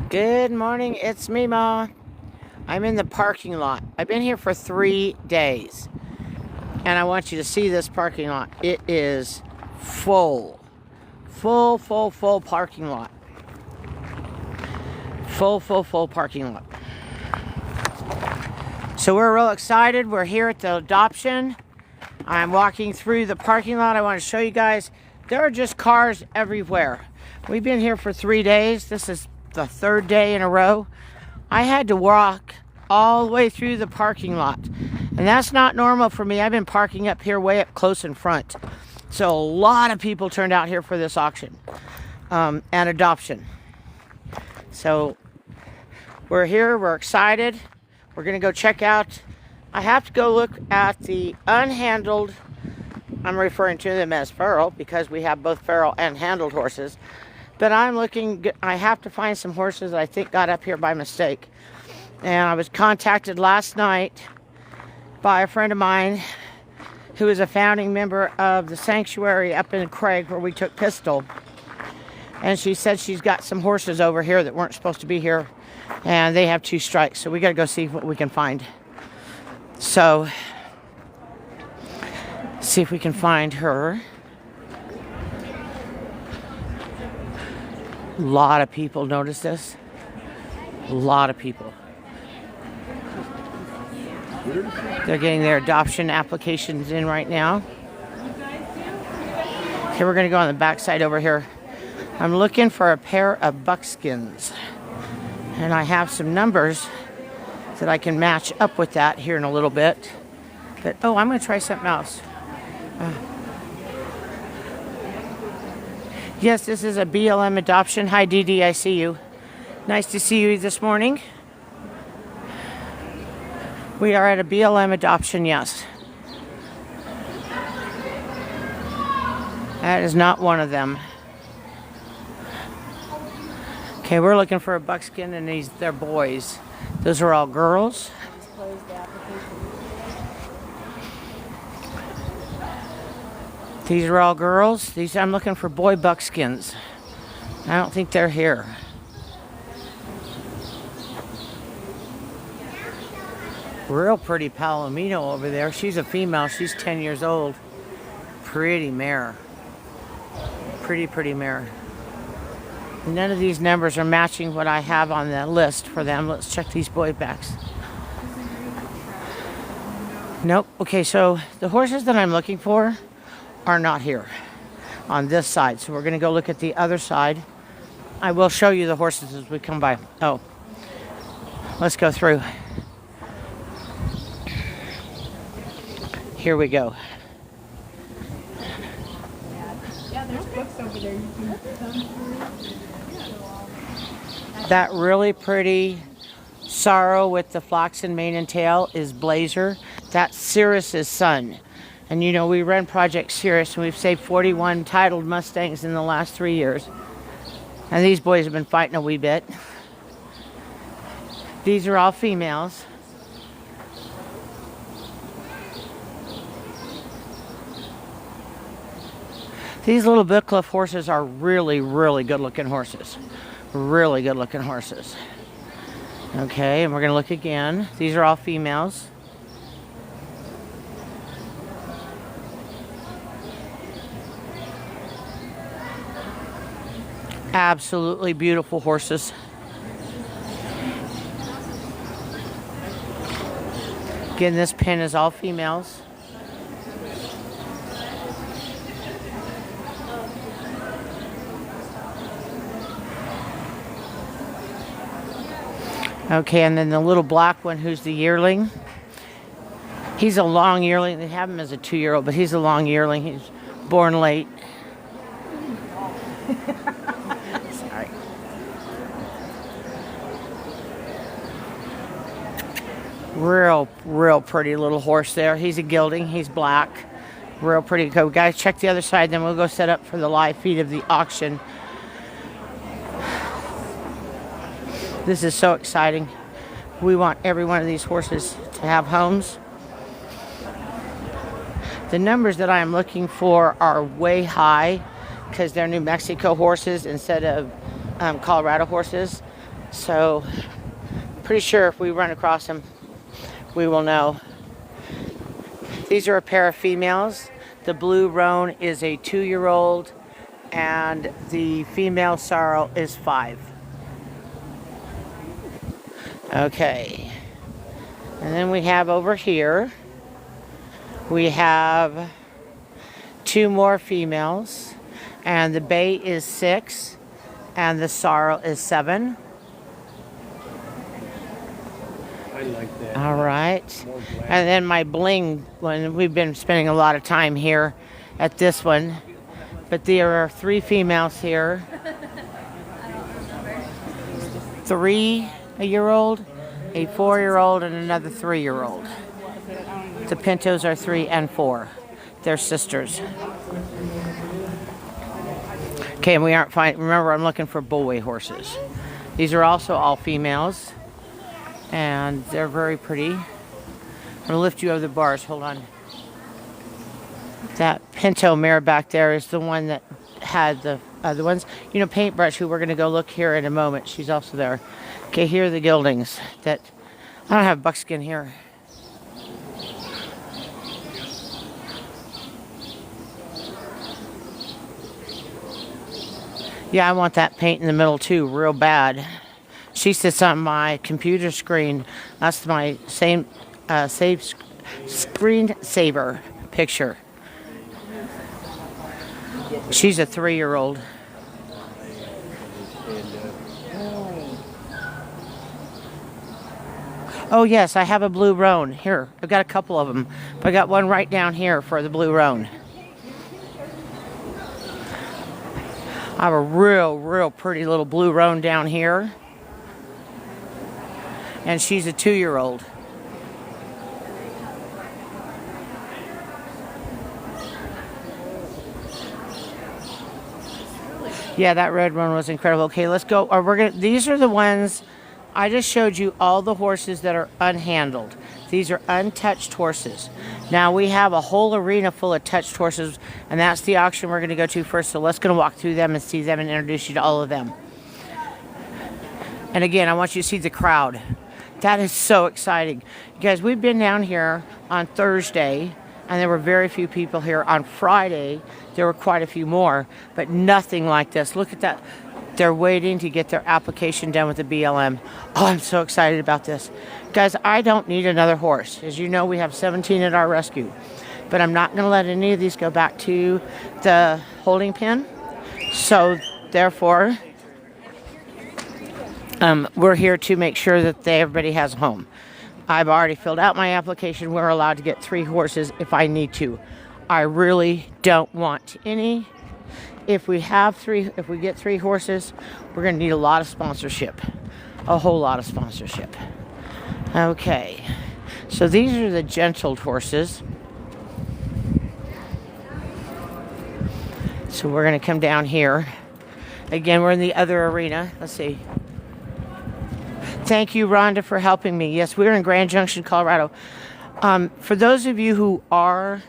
Good morning, it's me, Ma. I'm in the parking lot. I've been here for 3 days. And I want you to see this parking lot. It is full. Full parking lot. Full parking lot. So we're real excited. We're here at the adoption. I'm walking through the parking lot. I want to show you guys. There are just cars everywhere. We've been here for 3 days. This is the third day in a row. I had to walk all the way through the parking lot. And that's not normal for me. I've been parking up here way up close in front. So a lot of people turned out here for this auction and adoption. So we're here. We're excited. We're going to go check out. I have to go look at the unhandled. I'm referring to them as feral because we have both feral and handled horses. But I have to find some horses that I think got up here by mistake. And I was contacted last night by a friend of mine who is a founding member of the sanctuary up in Craig where we took Pistol. And she said she's got some horses over here that weren't supposed to be here. And they have 2 strikes. So we got to go see what we can find. So, see if we can find her. A lot of people notice this. A lot of people. They're getting their adoption applications in right now. Okay, we're going to go on the back side over here. I'm looking for a pair of buckskins. And I have some numbers that I can match up with that here in a little bit. But, oh, I'm going to try something else. Yes, this is a BLM adoption. Hi, Dee Dee, I see you. Nice to see you this morning. We are at a BLM adoption, yes. That is not one of them. Okay, we're looking for a buckskin, and they're boys. Those are all girls. These are all girls. I'm looking for boy buckskins. I don't think they're here. Real pretty Palomino over there. She's a female. She's 10 years old. Pretty mare. Pretty mare. None of these numbers are matching what I have on the list for them. Let's check these boy backs. Nope. Okay, so the horses that I'm looking for are not here on this side. So we're going to go look at the other side. I will show you the horses as we come by. Oh, let's go through. Here we go. Yeah, there's books over there. You can thumb through. That really pretty sorrow with the flaxen mane and tail is Blazer. That's Cirrus's son. And you know, we run Project Cirrus, and we've saved 41 titled Mustangs in the last 3 years. And these boys have been fighting a wee bit. These are all females. These little Bickliffe horses are really good looking horses. Really good looking horses. Okay, and we're going to look again. These are all females. Absolutely beautiful horses. Again, this pen is all females. Okay, and then the little black one who's the yearling. He's a long yearling. They have him as a 2-year-old, but he's a long yearling. He's born late. Sorry. Real pretty little horse there. He's a gelding. He's black. Real pretty. Go, guys, check the other side, then we'll go set up for the live feed of the auction. This is so exciting. We want every one of these horses to have homes. The numbers that I am looking for are way high because they're New Mexico horses instead of Colorado horses. So, pretty sure if we run across him, we will know. These are a pair of females. The blue roan is a 2-year-old, and the female sorrel is 5. Okay. And then we have over here, we have 2 more females, and the bay is 6, and the sorrel is 7. I like that. All right. And then my bling one, we've been spending a lot of time here at this one. But there are 3 females here. 3 a year old, a 4-year-old, and another 3-year-old. The pintos are 3 and 4. They're sisters. Okay, and we aren't finding, remember I'm looking for bullway horses. These are also all females. And they're very pretty. I'm gonna lift you over the bars, hold on. That pinto mare back there is the one that had the other ones. You know, Paintbrush, who we're gonna go look here in a moment. She's also there. Okay, here are the geldings that, I don't have buckskin here. Yeah, I want that paint in the middle too, real bad. She sits on my computer screen. That's my same save screen saver picture. She's a 3-year-old. Oh yes, I have a blue roan. Here, I've got a couple of them. I got one right down here for the blue roan. I have a real pretty little blue roan down here. And she's a 2-year-old. Yeah, that red one was incredible. Okay, let's go. These are the ones I just showed you, all the horses that are unhandled. These are untouched horses. Now we have a whole arena full of touched horses, and that's the auction we're going to go to first. So let's walk through them and see them and introduce you to all of them. And again, I want you to see the crowd. That is so exciting. You guys, we've been down here on Thursday, and there were very few people here. On Friday, there were quite a few more, but nothing like this. Look at that. They're waiting to get their application done with the BLM. Oh, I'm so excited about this. Guys, I don't need another horse. As you know, we have 17 at our rescue, but I'm not going to let any of these go back to the holding pen. So, therefore, we're here to make sure that everybody has a home. I've already filled out my application. We're allowed to get 3 horses if I need to. I really don't want any. If we get 3 horses, we're going to need a lot of sponsorship. A whole lot of sponsorship. Okay. So these are the gentled horses. So we're going to come down here. Again, we're in the other arena. Let's see. Thank you, Rhonda, for helping me. Yes, we're in Grand Junction, Colorado. For those of you who are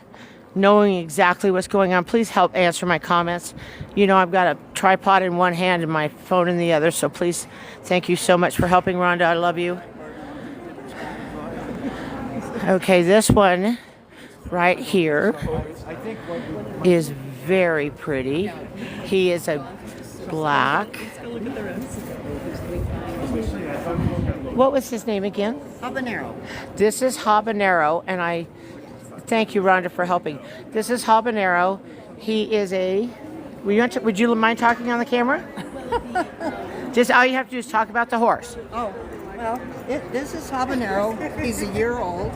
knowing exactly what's going on, please help answer my comments. You know, I've got a tripod in one hand and my phone in the other, so please, thank you so much for helping, Rhonda. I love you. Okay, this one right here is very pretty. He is a black. What was his name again? Habanero. This is Habanero, and I thank you, Rhonda, for helping. This is Habanero. He is a... Would you mind talking on the camera? Just all you have to do is talk about the horse. Oh, well, this is Habanero. He's a year old.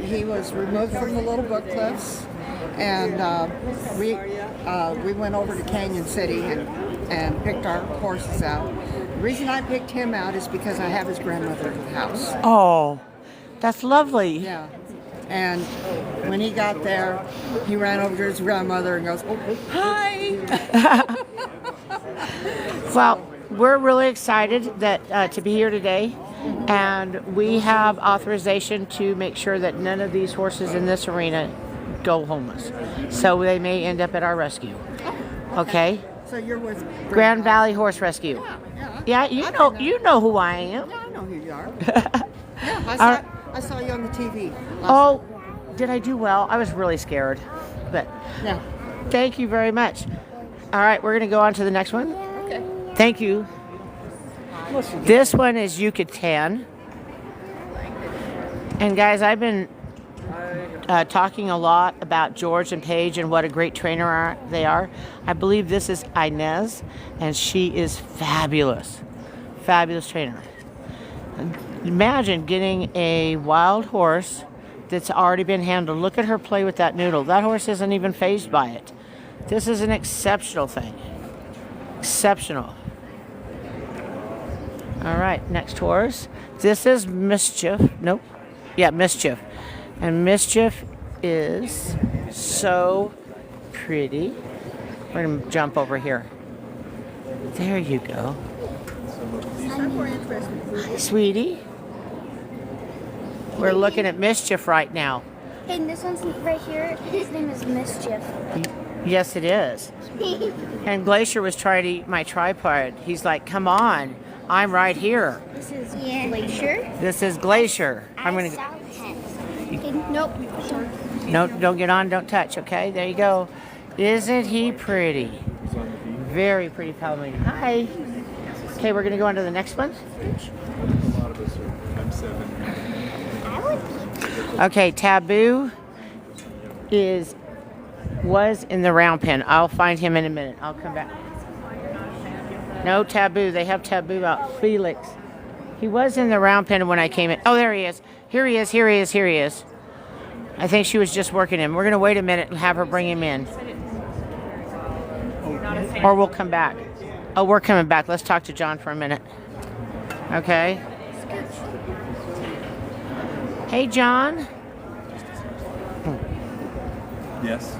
He was removed from the Little Book Cliffs, and we went over to Canyon City and picked our horses out. The reason I picked him out is because I have his grandmother at the house. Oh, that's lovely. Yeah. And when he got there, he ran over to his grandmother and goes, "Hi!" Well, we're really excited that to be here today, and we have authorization to make sure that none of these horses in this arena go homeless. So they may end up at our rescue. Okay? So you're with Grand Valley Horse Rescue. Yeah, Yeah, you know who I am. Yeah, I know who you are. Yeah, Our- I saw you on the TV. Oh, did I do well? I was really scared. But Yeah. thank you very much. All right, we're going to go on to the next one. Okay. Thank you. This one is Yucatan. And guys, I've been talking a lot about George and Paige and what a great trainer they are. I believe this is Inez, and she is fabulous. Fabulous trainer. Imagine getting a wild horse that's already been handled. Look at her play with that noodle. That horse isn't even fazed by it. This is an exceptional thing. Exceptional. All right, next horse. This is Mischief. Nope. Yeah, Mischief. And Mischief is so pretty. We're going to jump over here. There you go. Hi, sweetie. We're looking at Mischief right now. Hey, and this one's right here. His name is Mischief. Yes, it is. And Glacier was trying to eat my tripod. He's like, come on. I'm right here. This is Glacier. This is Glacier. I'm going to... Okay, nope. No, don't get on, don't touch, okay? There you go. Isn't he pretty? Very pretty Palomino. Hi. Okay, we're going to go on to the next one. A lot of us are. I'm 7. I would keep Okay, Taboo was in the round pen. I'll find him in a minute. I'll come back. No, Taboo. They have Taboo out. Felix. He was in the round pen when I came in. Oh, there he is. Here he is, here he is, here he is. I think she was just working him. We're going to wait a minute and have her bring him in. Or we'll come back. Oh, we're coming back. Let's talk to John for a minute. Okay. Hey, John. Yes.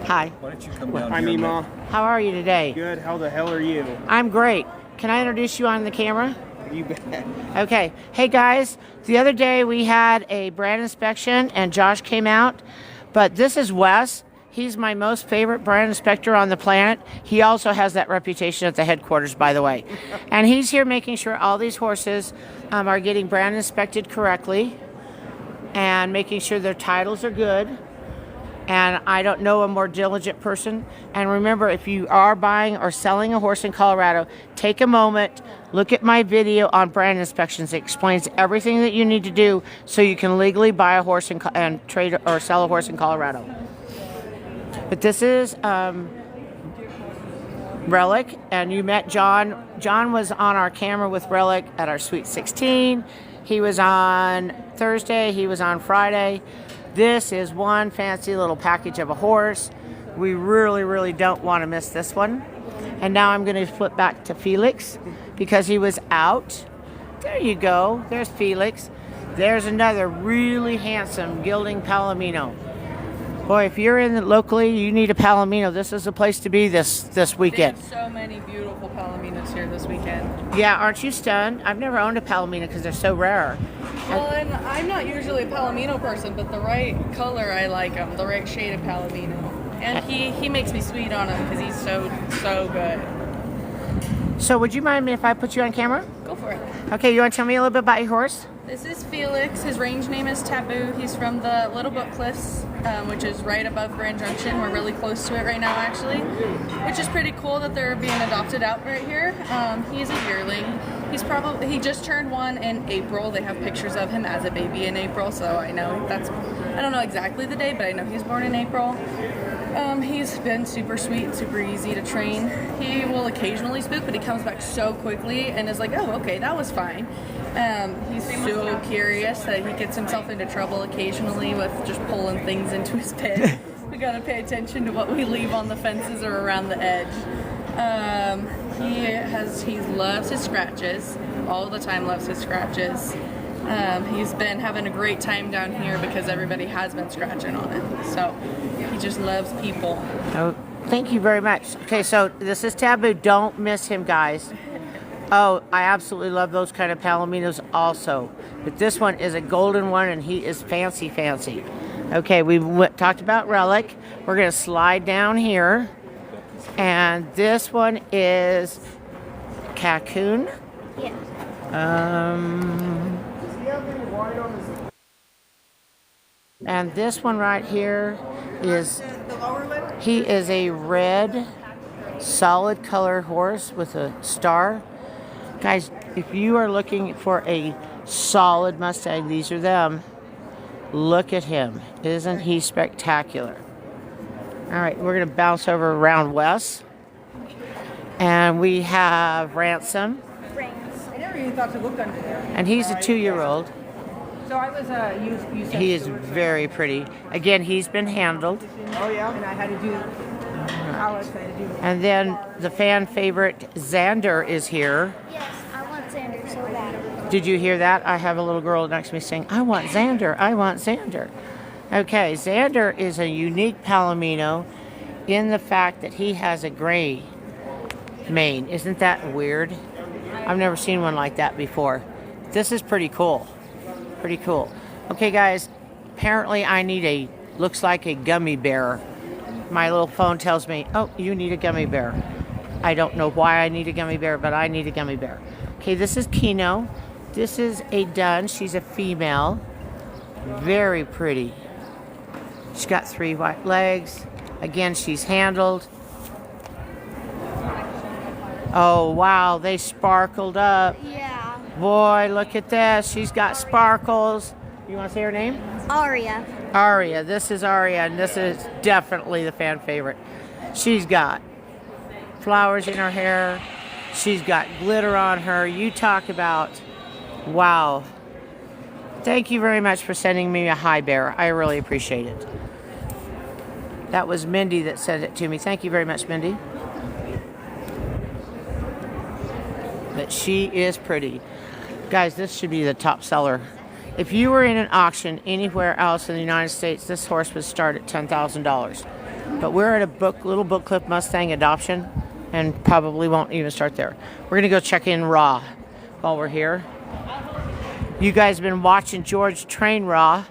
Hi. Why don't you come down Hi, here? Mima. How are you today? Good. How the hell are you? I'm great. Can I introduce you on the camera? You bet. Okay. Hey, guys. The other day we had a brand inspection and Josh came out. But this is Wes. He's my most favorite brand inspector on the planet. He also has that reputation at the headquarters, by the way. And he's here making sure all these horses are getting brand inspected correctly and making sure their titles are good. And I don't know a more diligent person. And remember, if you are buying or selling a horse in Colorado, take a moment, look at my video on brand inspections. It explains everything that you need to do so you can legally buy a horse and trade or sell a horse in Colorado. But this is Relic, and you met John. John was on our camera with Relic at our Sweet 16. He was on Thursday. He was on Friday. This is one fancy little package of a horse. We really, really don't want to miss this one. And now I'm going to flip back to Felix because he was out. There you go. There's Felix. There's another really handsome gilding Palomino. Boy, if you're in locally, you need a Palomino. This is the place to be this weekend. They have so many beautiful Palominos here this weekend. Yeah, aren't you stunned? I've never owned a Palomino because they're so rare. Well, and I'm not usually a Palomino person, but the right color, I like them. The right shade of Palomino. And he makes me sweet on him because he's so good. So would you mind me if I put you on camera? Go for it. Okay, you want to tell me a little bit about your horse? This is Felix. His range name is Taboo. He's from the Little Book Cliffs, which is right above Grand Junction. We're really close to it right now, actually, which is pretty cool that they're being adopted out right here. He's a yearling. He just turned 1 in April. They have pictures of him as a baby in April, so I know I don't know exactly the day, but I know he's born in April. He's been super sweet, super easy to train. He will occasionally spook, but he comes back so quickly and is like, oh, okay, that was fine. He's so curious that he gets himself into trouble occasionally with just pulling things into his pit. We gotta pay attention to what we leave on the fences or around the edge. He loves his scratches, all the time loves his scratches. He's been having a great time down here because everybody has been scratching on him. So he just loves people. Oh, thank you very much. Okay, so this is Taboo. Don't miss him, guys. Oh, I absolutely love those kind of Palominos also. But this one is a golden one, and he is fancy, fancy. Okay, we talked about Relic. We're going to slide down here. And this one is Cocoon. Yeah. And this one right here is, he is a red, solid color horse with a star. Guys, if you are looking for a solid Mustang, these are them. Look at him. Isn't he spectacular? All right, we're going to bounce over around Wes. And we have Ransom. I never even thought to look under there. And he's a 2-year-old. So I was, you said He is very pretty. Again, he's been handled. Oh yeah? And I had to do, Alex had to do. And then the fan favorite Xander is here. Yes, I want Xander so bad. Did you hear that? I have a little girl next to me saying, I want Xander, I want Xander. Okay, Xander is a unique Palomino in the fact that he has a gray mane. Isn't that weird? I've never seen one like that before. This is pretty cool. Pretty cool. Okay, guys, apparently I need a, looks like a gummy bear. My little phone tells me, oh, you need a gummy bear. I don't know why I need a gummy bear, but I need a gummy bear. Okay, this is Kino. This is a dun. She's a female. Very pretty. She's got 3 white legs. Again, she's handled. Oh, wow, they sparkled up. Yeah. Boy, look at this. She's got sparkles. You want to say her name? Aria. Aria. This is Aria, and this is definitely the fan favorite. She's got flowers in her hair. She's got glitter on her. You talk about, wow. Thank you very much for sending me a hi bear. I really appreciate it. That was Mindy that sent it to me. Thank you very much, Mindy. But she is pretty. Guys, this should be the top seller. If you were in an auction anywhere else in the United States, this horse would start at $10,000. But we're at a little book clip Mustang adoption and probably won't even start there. We're going to go check in Raw while we're here. You guys have been watching George train Raw.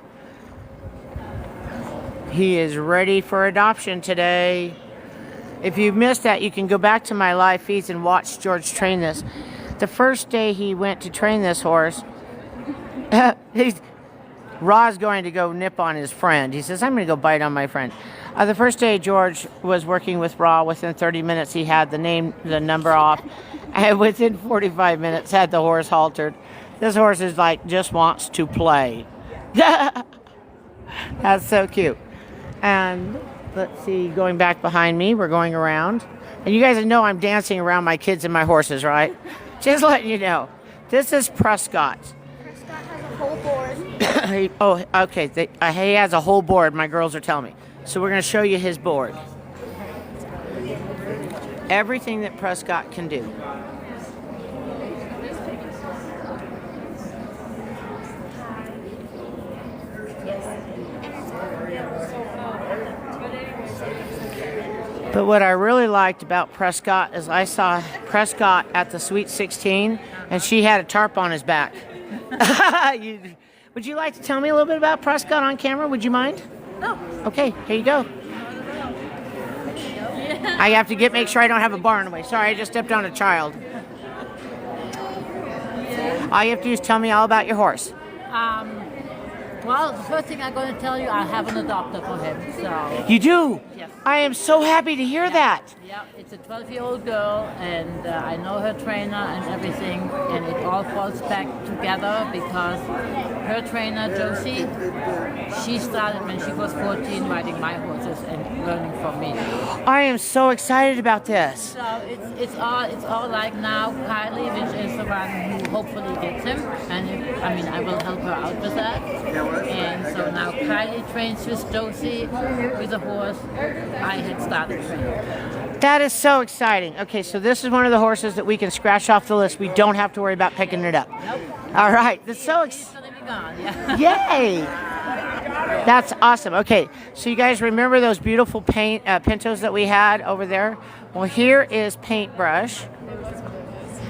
He is ready for adoption today. If you missed that, you can go back to my live feeds and watch George train this. The first day he went to train this horse, Ra's going to go nip on his friend. He says, I'm going to go bite on my friend. The first day George was working with Ra, within 30 minutes he had the number off. And within 45 minutes had the horse haltered. This horse is like, just wants to play. That's so cute. And let's see, going back behind me, we're going around. And you guys know I'm dancing around my kids and my horses, right? Just letting you know. This is Prescott. Prescott has a whole board. Oh, okay. He has a whole board, my girls are telling me. So we're going to show you his board. Everything that Prescott can do. But what I really liked about Prescott is I saw Prescott at the Sweet 16, and she had a tarp on his back. Would you like to tell me a little bit about Prescott on camera? Would you mind? No. Okay, here you go. I have to make sure I don't have a bar in the way. Sorry, I just stepped on a child. All you have to do is tell me all about your horse. Well, the first thing I'm going to tell you, I have an adopter for him. So You do? Yes. I am so happy to hear that. yeah, it's a 12-year-old girl, and I know her trainer and everything, and it all falls back together because her trainer Josie, she started when she was 14 riding my horses and learning from me. I am so excited about this. So it's all like now Kylie, which is the one who hopefully gets him, and I will help her out with that. And so now Kylie trains with Josie with a horse I had started training. That is so exciting. Okay, so this is one of the horses that we can scratch off the list. We don't have to worry about picking it up. Nope. All right, that's so He's gonna be gone, yeah. Yay! That's awesome. Okay, so you guys remember those beautiful Pintos that we had over there? Well, here is Paintbrush.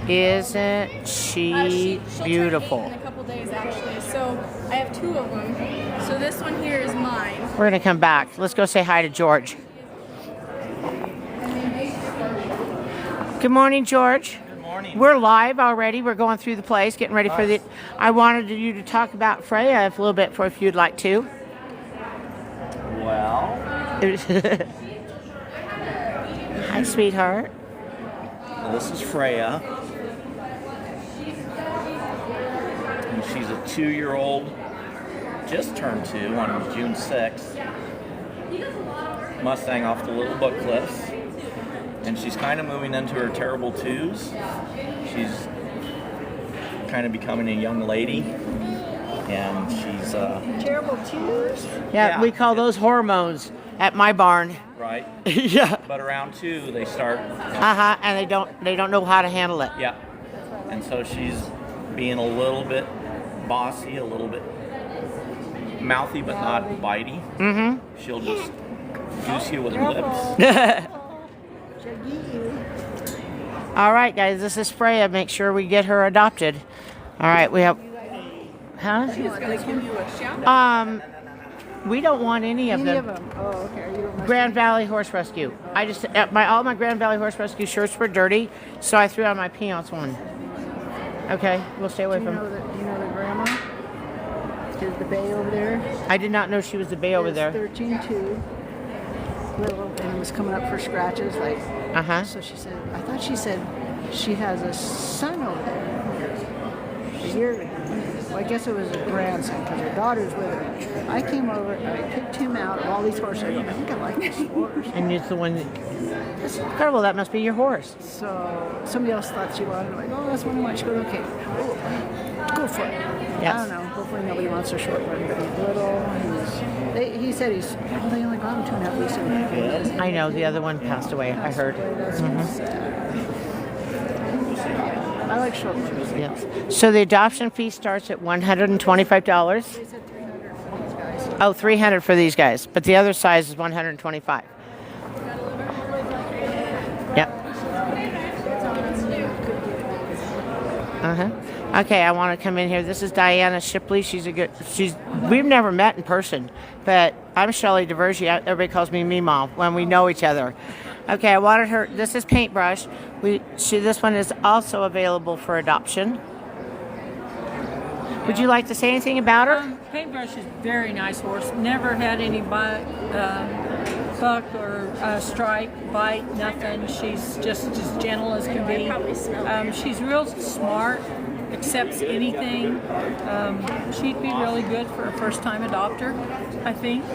Isn't she She'll beautiful? turn 8 in a couple days, actually. So I have 2 of them. So this one here is mine. We're gonna come back. Let's go say hi to George. Good morning, George. Good morning. We're live already. We're going through the place, getting ready for the. I wanted you to talk about Freya a little bit for if you'd like to. Well, Hi, sweetheart. this is Freya. And she's a 2-year-old, just turned 2 on June 6th. Mustang off the Little Book Cliffs. And she's kind of moving into her terrible 2s. She's kind of becoming a young lady. And she's Terrible 2s? Yeah, we call those hormones at my barn. right. Yeah. But around 2 they start. And they don't know how to handle it. Yeah. And so she's being a little bit bossy, a little bit mouthy, but not bitey. Mm-hmm. She'll just juice you with her lips. All right, guys, this is Freya. Make sure we get her adopted. All right, we have. Huh? We don't want any of them. Oh, okay. You don't Grand Valley Horse Rescue. I just all my Grand Valley Horse Rescue shirts were dirty, so I threw on my peanuts one. Okay, we'll stay away do you from. know the grandma? Is the bay over there? I did not know she was the bay over there. 13-2. Little, and it was coming up for scratches, like. So she said, I thought she said she has a son over there. A year ago. Well, I guess it was a grandson because her daughter's with her. I came over and I picked him out of all these horses. I think I like this horse. And it's the one. That's incredible. That must be your horse. So somebody else thought she wanted. Like, oh, that's one of mine. She goes, okay, go for it. Yes. I don't know. Hopefully nobody wants a short one, but he's little. He said well, they only got him 2.5 weeks ago. I know the other one passed away. I heard. That's sad. I like short ones. Yes. So the adoption fee starts at $125. They said 300 for these guys. Oh, $300 for these guys, but the other size is $125. Yep. Okay, I want to come in here. This is Diana Shipley. We've never met in person, but I'm Shelley Divergi. Everybody calls me Meemaw when we know each other. Okay, I wanted her. This is Paintbrush. This one is also available for adoption. Would you like to say anything about her? Paintbrush is a very nice horse. Never had any buck or strike, bite, nothing. She's just as gentle as can be. She's real smart, accepts anything. She'd be really good for a first-time adopter, I think.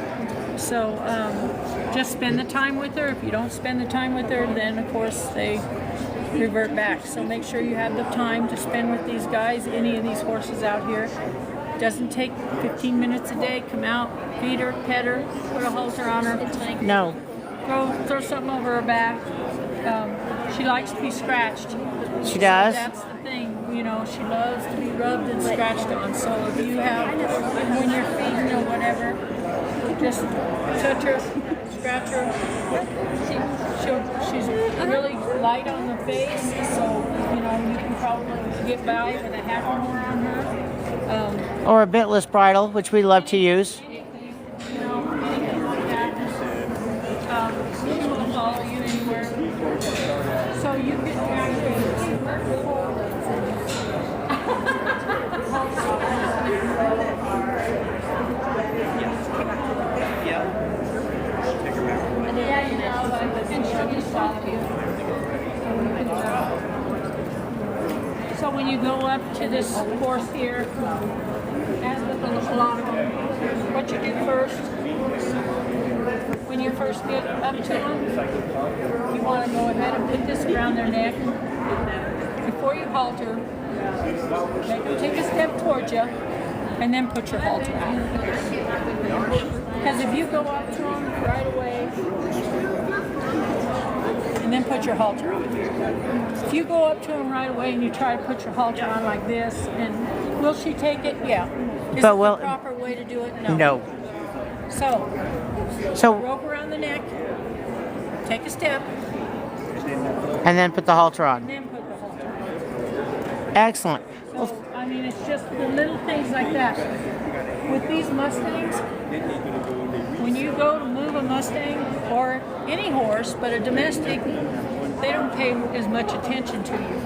So just spend the time with her. If you don't spend the time with her, then of course they revert back. So make sure you have the time to spend with these guys, any of these horses out here. Doesn't take 15 minutes a day. Come out, feed her, pet her, put a halter on her. No. Go throw something over her back. She likes to be scratched. She does? So that's the thing. You know, she loves to be rubbed and scratched on. So if you have, when you're feeding or whatever, just touch her, scratch her. She's really light on the face, so you know you can probably get by with a half an hour on her. Or a bitless bridle, which we love to use. You know, anything like that. She will follow you anywhere. So you can So when you go up to this course here, as with a lot of them, what you do first, when you first get up to them, you want to go ahead and put this around their neck. Before you halter, make them take a step towards you, and then put your halter on. Because if you go up to them right away, and then put your halter on. If you go up to him right away and you try to put your halter on like this, and will she take it? Yeah. Is it the proper way to do it? No. No. So rope around the neck, take a step, and then put the halter on. and then put the halter on. Excellent. So, I mean, it's just the little things like that. With these Mustangs, when you go to move a Mustang or any horse, but a domestic, they don't pay as much attention to you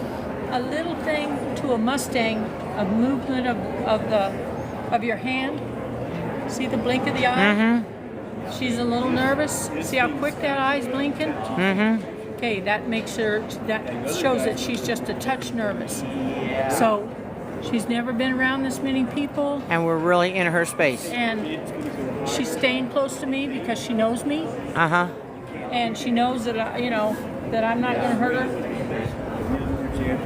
a little thing to a Mustang, a movement of your hand. See the blink of the eye? She's a little nervous. See how quick that eye's blinking? Okay, that makes her, that shows that she's just a touch nervous. So she's never been around this many people. And we're really in her space. And she's staying close to me because she knows me. And she knows that that I'm not going to hurt her.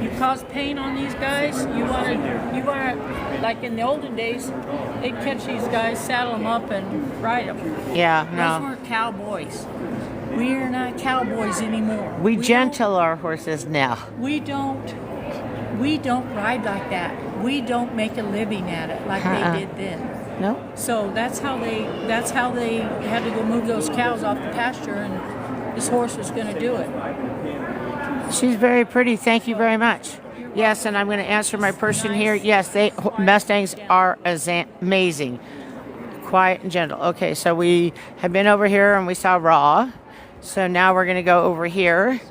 You cause pain on these guys. You want to, like in the olden days, they'd catch these guys, saddle them up, and ride them. Yeah, no. Those weren't cowboys. We are not cowboys anymore. We gentle our horses now. We don't ride like that. We don't make a living at it like they did then. No. So that's how they had to go move those cows off the pasture, and this horse was going to do it. She's very pretty. Thank you very much. Yes, and I'm going to answer my person here. Yes, Mustangs are amazing. Quiet and gentle. Okay, so we have been over here and we saw Raw. So now we're going to go over here.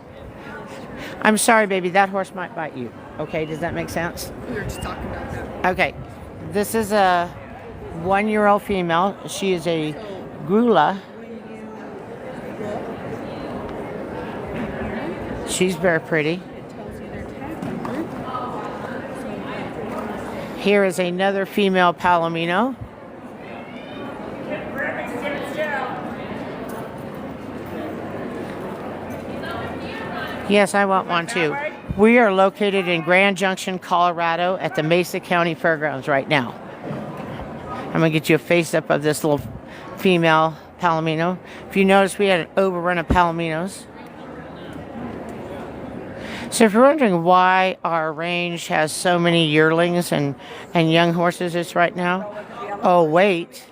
I'm sorry, baby. That horse might bite you. Okay, does that make sense? We were just talking about that. Okay, this is a 1-year-old female. She is a Grula. She's very pretty. Here is another female Palomino. Yes, I want one too. We are located in Grand Junction, Colorado at the Mesa County Fairgrounds right now. I'm going to get you a face-up of this little female Palomino. If you notice, we had an overrun of Palominos. So if you're wondering why our range has so many yearlings and young horses is right now, oh wait,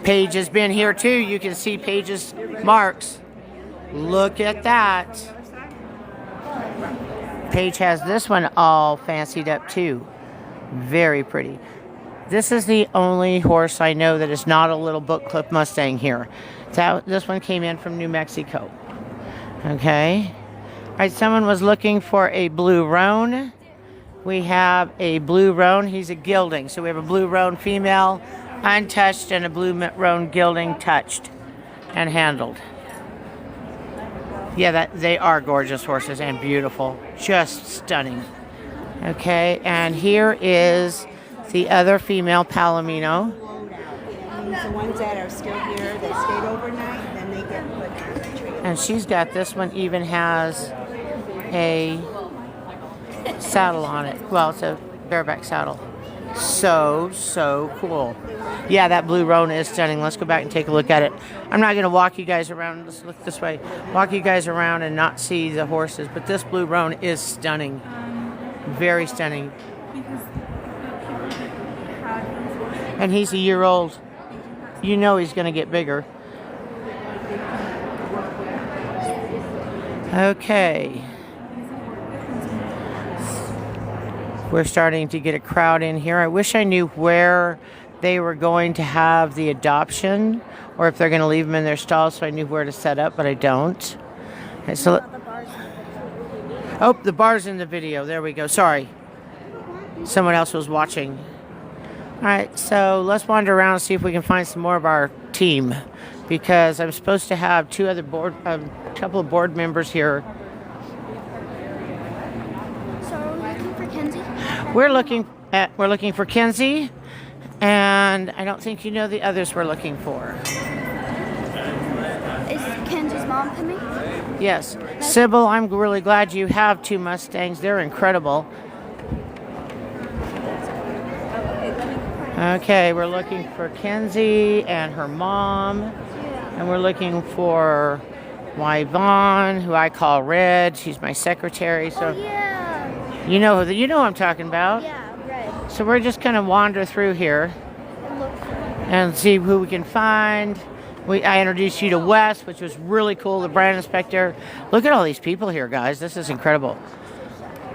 Paige has been here too. You can see Paige's marks. Look at that. Paige has this one all fancied up too. Very pretty. This is the only horse I know that is not a little book clip Mustang here. This one came in from New Mexico. Okay. All right, someone was looking for a blue roan. We have a blue roan. He's a gilding. So we have a blue roan female, untouched, and a blue roan gilding touched and handled. Yeah, they are gorgeous horses and beautiful. Just stunning. Okay, and here is the other female Palomino. The ones that are still here, they stayed overnight, then they get put on the tree. And she's got, this one even has a saddle on it. Well, it's a bareback saddle. So cool. Yeah, that blue roan is stunning. Let's go back and take a look at it. I'm not going to walk you guys around. Let's look this way. Walk you guys around and not see the horses. But this blue roan is stunning. Very stunning. And he's a year old. You know he's going to get bigger. Okay. We're starting to get a crowd in here. I wish I knew where they were going to have the adoption or if they're going to leave them in their stalls so I knew where to set up, but I don't. Okay, so the bar's in the video. There we go. Sorry. Someone else was watching. All right, so let's wander around and see if we can find some more of our team because I'm supposed to have couple of board members here. So are we looking for Kenzie? We're looking for Kenzie, and I don't think you know the others we're looking for. Is Kenzie's mom coming? Yes. Sybil, I'm really glad you have 2 Mustangs. They're incredible. Okay, we're looking for Kenzie and her mom, and we're looking for Yvonne, who I call Red. She's my secretary. So Yeah. you know what I'm talking about. Yeah, Red. So we're just gonna wander through here and see who we can find. I introduced you to Wes, which was really cool, the brand inspector. Look at all these people here, guys. This is incredible.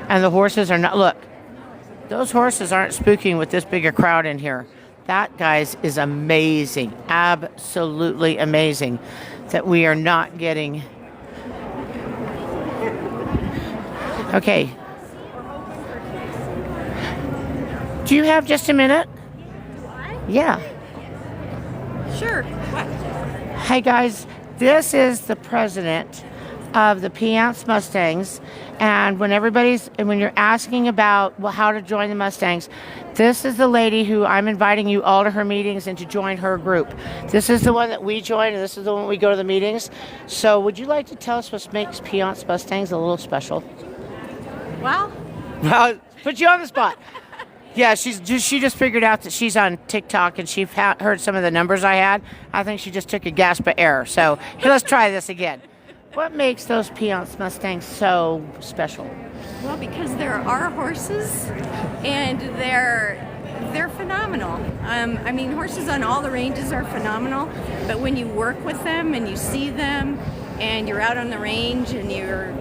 And the horses are not, look, those horses aren't spooking with this bigger crowd in here. That, guys, is amazing. Absolutely amazing that we are not getting. Okay. Do you have just a minute? Yeah. Sure. What? Hey guys, this is the president of the Peance Mustangs, and when you're asking about how to join the Mustangs, this is the lady who I'm inviting you all to her meetings and to join her group. This is the one that we join, and this is the one we go to the meetings. So would you like to tell us what makes Peance Mustangs a little special? Well, Put you on the spot. Yeah, she just figured out that she's on TikTok, and she heard some of the numbers I had. I think she just took a gasp of air. So hey, let's try this again. What makes those Peance Mustangs so special? well, because they're our horses, and they're phenomenal. I mean, horses on all the ranges are phenomenal, but when you work with them and you see them, and you're out on the range and you're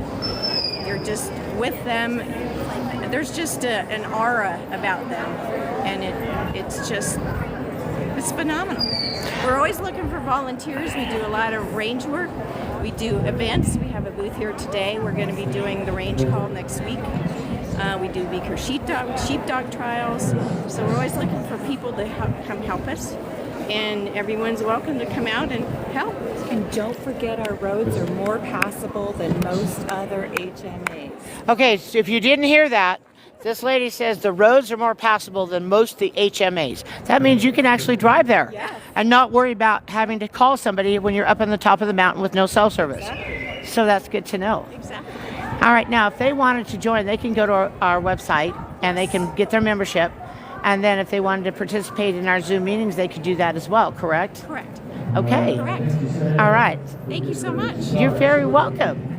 just with them, there's just an aura about them, and it's phenomenal. We're always looking for volunteers. We do a lot of range work. We do events. We have a booth here today. We're going to be doing the range call next week. We do Beaker sheepdog trials. So we're always looking for people to come help us. And everyone's welcome to come out and help. And don't forget, our roads are more passable than most other HMAs. Okay, so if you didn't hear that, this lady says the roads are more passable than most of the HMAs. That means you can actually drive there and not worry about having to call somebody when you're up on the top of the mountain with no cell service. Exactly. So that's good to know. Exactly. All right, now if they wanted to join, they can go to our website and they can get their membership. And then if they wanted to participate in our Zoom meetings, they could do that as well, correct? Correct. Okay. Correct. All right. Thank you so much. You're very welcome.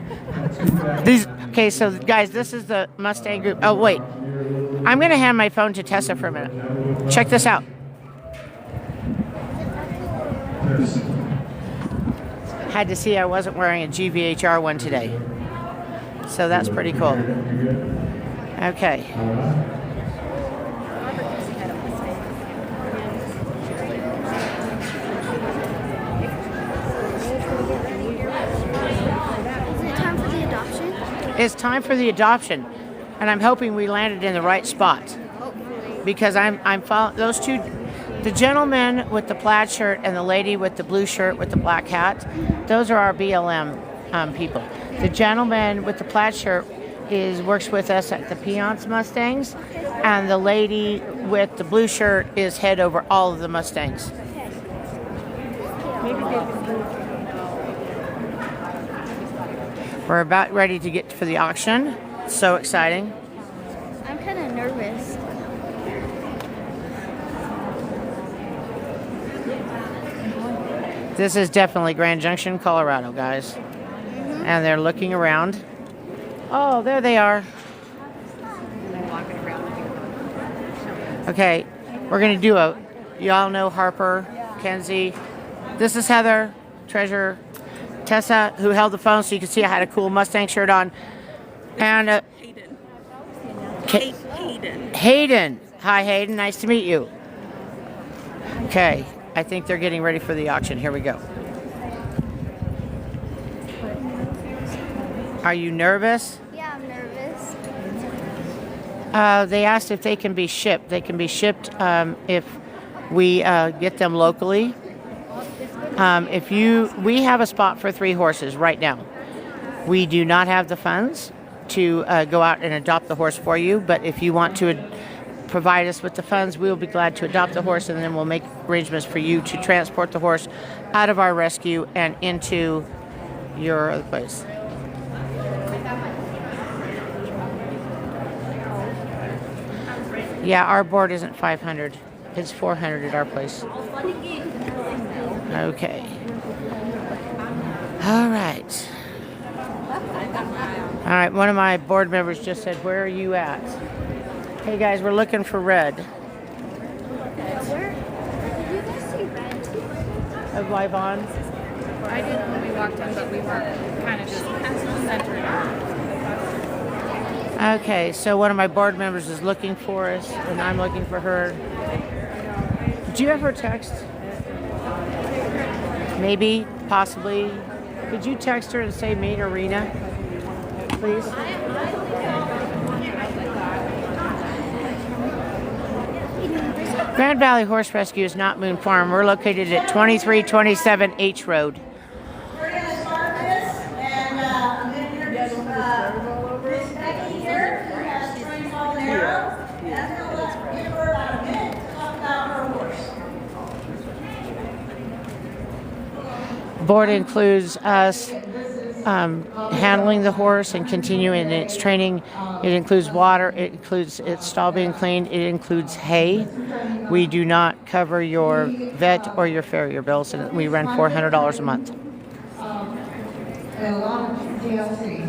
Okay, so guys, this is the Mustang group. Oh, wait. I'm going to hand my phone to Tessa for a minute. Check this out. Had to see I wasn't wearing a GVHR one today. So that's pretty cool. Okay. It's time for the adoption, and I'm hoping we landed in the right spot, because I'm following those two, the gentleman with the plaid shirt and the lady with the blue shirt with the black hat. Those are our BLM people. The gentleman with the plaid shirt works with us at the Peance Mustangs, and the lady with the blue shirt is head over all of the Mustangs. We're about ready to get for the auction. So exciting. I'm kind of nervous. This is definitely Grand Junction, Colorado, guys. And they're looking around. Oh, there they are. Okay, we're going to do y'all know Harper, Kenzie. This is Heather, Treasurer. Tessa, who held the phone, so you can see I had a cool Mustang shirt on. And Hayden. Hi, Hayden. Nice to meet you. Okay, I think they're getting ready for the auction. Here we go. Are you nervous? Yeah, I'm nervous. They asked if they can be shipped. They can be shipped if we get them locally. We have a spot for 3 horses right now. We do not have the funds to go out and adopt the horse for you, but if you want to provide us with the funds, we will be glad to adopt the horse, and then we'll make arrangements for you to transport the horse out of our rescue and into your other place. Yeah, our board isn't 500. It's 400 at our place. Okay. All right. All right, one of my board members just said, where are you at? Hey guys, we're looking for red. Where? Did you guys see red? Of Livon? I didn't when we walked in, but we were kind of just centered. Okay, so one of my board members is looking for us, and I'm looking for her. Do you have her text? Maybe, possibly. Could you text her and say meet Arena, please? Grand Valley Horse Rescue is not Moon Farm. We're located at 2327 H Road. Board includes us handling the horse and continuing its training. It includes water, it includes its stall being cleaned, it includes hay. We do not cover your vet or your farrier bills, and we run $400 a month. And a lot of TLC.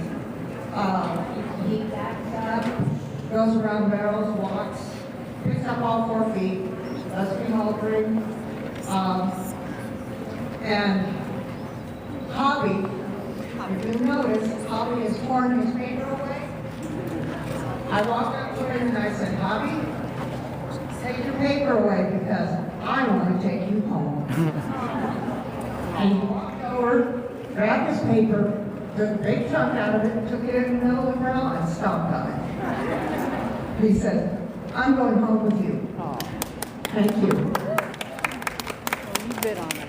He backs up, goes around barrels, walks, picks up all 4 feet, does remoldering, and Hobby, if you notice, Hobby has torn his paper away. I walked up to him and I said, Hobby, take your paper away because I want to take you home. And he walked over, grabbed his paper, took a big chunk out of it, took it in the middle of the ground and stomped on it. He said, I'm going home with you. Thank you. You bid on it.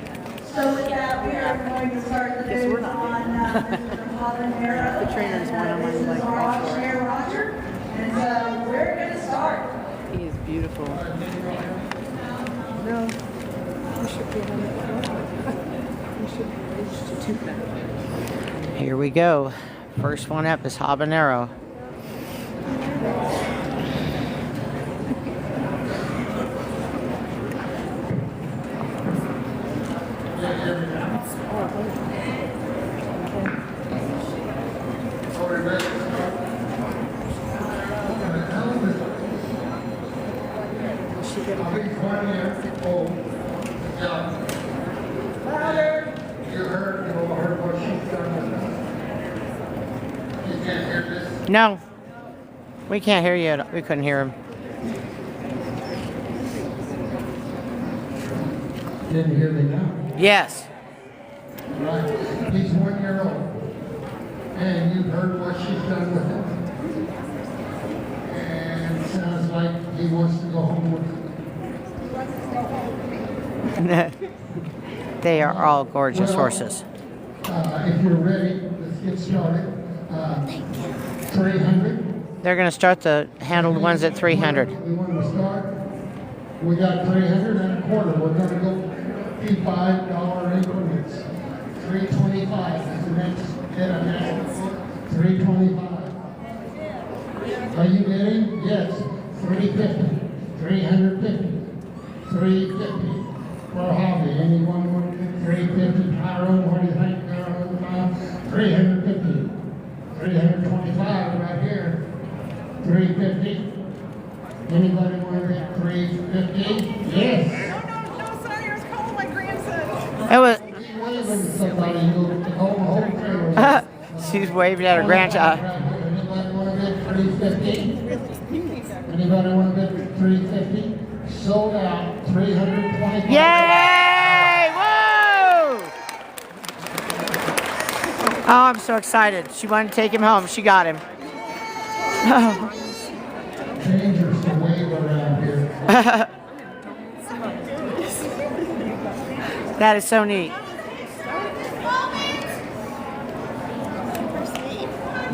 So with that, we are going to start the bids on The trainers want them on like Roger, and we're going to start. He is beautiful. No, we should be on the floor. We should reach to 2 Here we go. First one up is Habanero. No, we can't hear you. We couldn't hear him. Didn't hear me now. Yes. Right. He's 1 year old. And you've heard what she's done with him. And it sounds like he wants to go home with him. They are all gorgeous horses. If you're ready, let's get started. 300. They're going to start the handled ones at 300. We want to start. We got 300 and a quarter. We're going to go $5 increments. 325 is the next bid on that. 325. Are you bidding? Yes. 350. 350. 350. For Hobby. Anyone want 350? Tyrone, what do you think? 350. 325 right here. 350. Anybody want to get 350? Yes. No, son, you're calling my grandson. It was. Somebody who She's waving at her grandchild. Anybody want to get 350? Anybody want to get 350? Sold out 325. Yay! Woo! Oh, I'm so excited. She wanted to take him home. She got him. Dangerous to wave around here. That is so neat.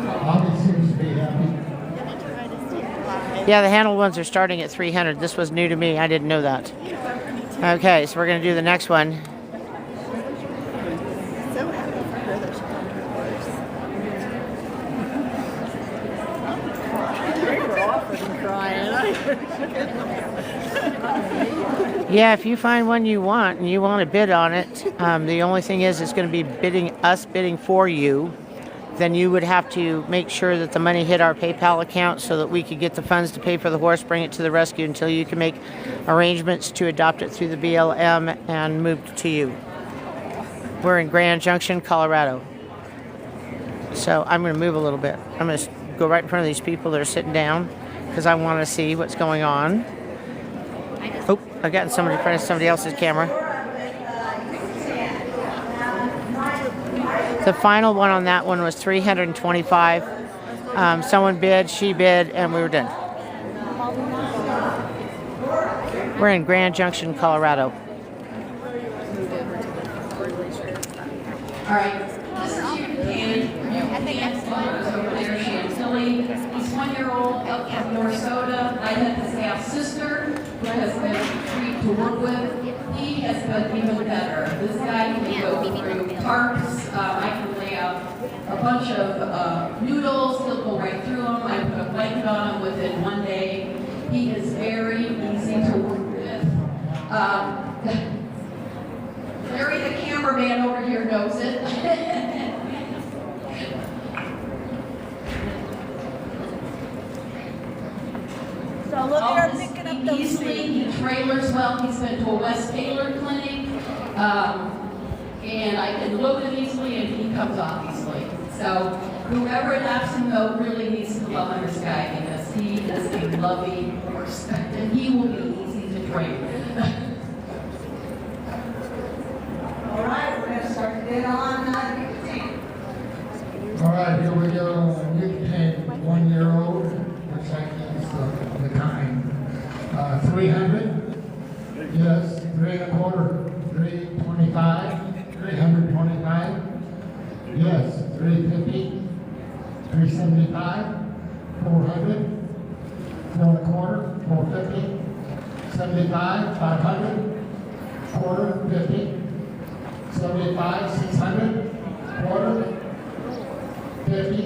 Bobby seems to be happy. Yeah, the handled ones are starting at 300. This was new to me. I didn't know that. Okay, so we're going to do the next one. Yeah, if you find one you want and you want to bid on it, the only thing is it's going to be bidding for you. Then you would have to make sure that the money hit our PayPal account so that we could get the funds to pay for the horse, bring it to the rescue until you can make arrangements to adopt it through the BLM and move it to you. We're in Grand Junction, Colorado. So I'm going to move a little bit. I'm going to go right in front of these people that are sitting down because I want to see what's going on. Oh, I've gotten somebody in front of somebody else's camera. The final one on that one was 325. Someone bid, she bid, and we were done. We're in Grand Junction, Colorado. All right, this is your companion. Your companion's mother's over there, Chantilly. He's 1 year old, up from Minnesota. I had his half sister, who has been a treat to work with. He has been even better. This guy can go through tarps. I can lay out a bunch of noodles. He'll go right through them. I put a blanket on him within 1 day. He is very easy to work with. Larry, the cameraman over here, knows it. So look at her picking up those easily. He trailers well. He's been to a West Taylor clinic. And I can load him easily and he comes off easily. So whoever lets him know really needs to love this guy because he is a lovely horse. And he will be easy to train. All right, we're going to start to get on All right, here we go. Yucatan, 1 year old. Looks like he's the kind. 300. Yes, 3 1/4. 325. 325. Yes, 350. 375. 400. 4 1/4. 450. 75. 500. Quarter. 50. 75, 600, quarter, 50,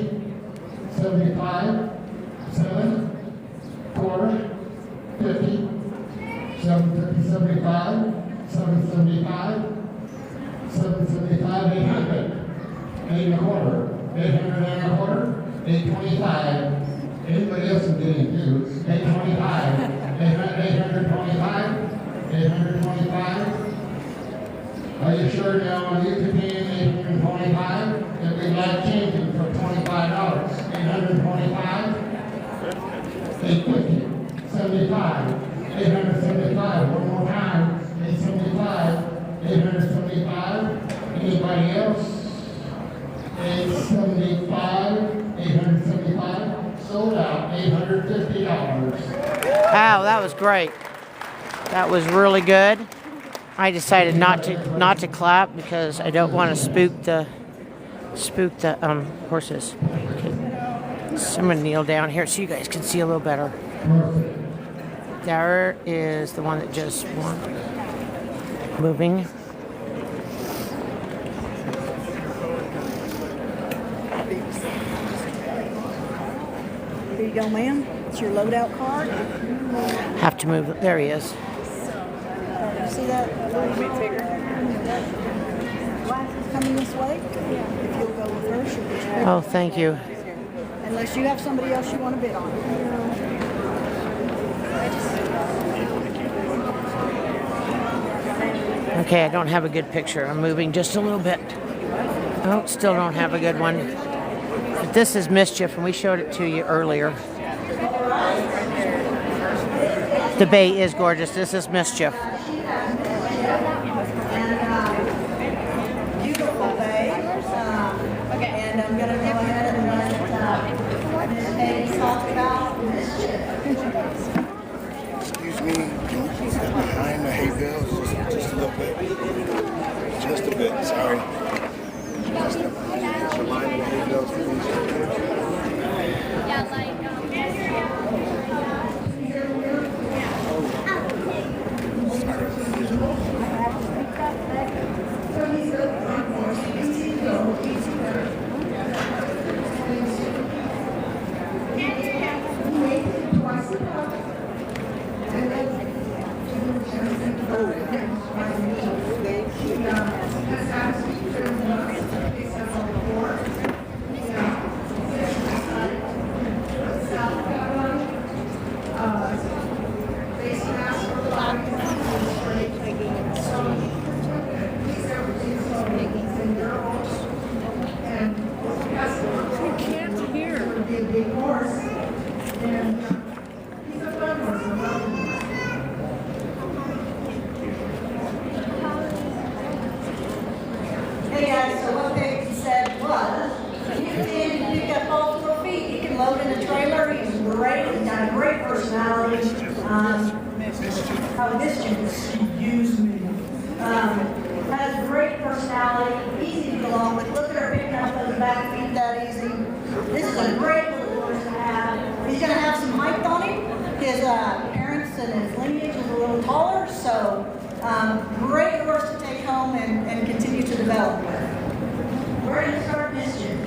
75, 7, quarter, 50, 750, 75, 775, 775, 800, 8 1/4, 800 and a quarter, 825. Anybody else is getting due? 825, 825, 825. Are you sure now you could pay $825? If we'd like changing for $25, $825, $850, $75, $875. One more time, $875, $875. Anybody else? $875, $875. Sold out, $850. Wow, that was great. That was really good. I decided not to clap because I don't want to spook the horses. Okay. So I'm gonna kneel down here so you guys can see a little better. There is the one that just won. Moving. Here you go, ma'am. It's your loadout card. Have to move. There he is. See that a little bit bigger? Glasses coming this way? If you'll go with her, she'll get you. Oh, thank you. Unless you have somebody else you want to bid on. Okay, I don't have a good picture. I'm moving just a little bit. Oh, still don't have a good one. But this is Mischief, and we showed it to you earlier. The bay is gorgeous. This is Mischief. beautiful bay. And I'm going to go ahead and talk about Excuse me, can you step behind the hay bales just a little bit? Just a bit, sorry. Step behind the line of the hay bales, please. Yeah, like, Hey guys, so what they said was, you can pick up all 4 feet, you can load in a trailer, he's great, he's got a great personality. how mischievous she used me. Has great personality, easy to get along with. Look at her picking up those back feet that easy. This is a great little horse to have. He's going to have some height on him. His parents and his lineage is a little taller, so great horse to take home and continue to develop with. We're going to start Mischief.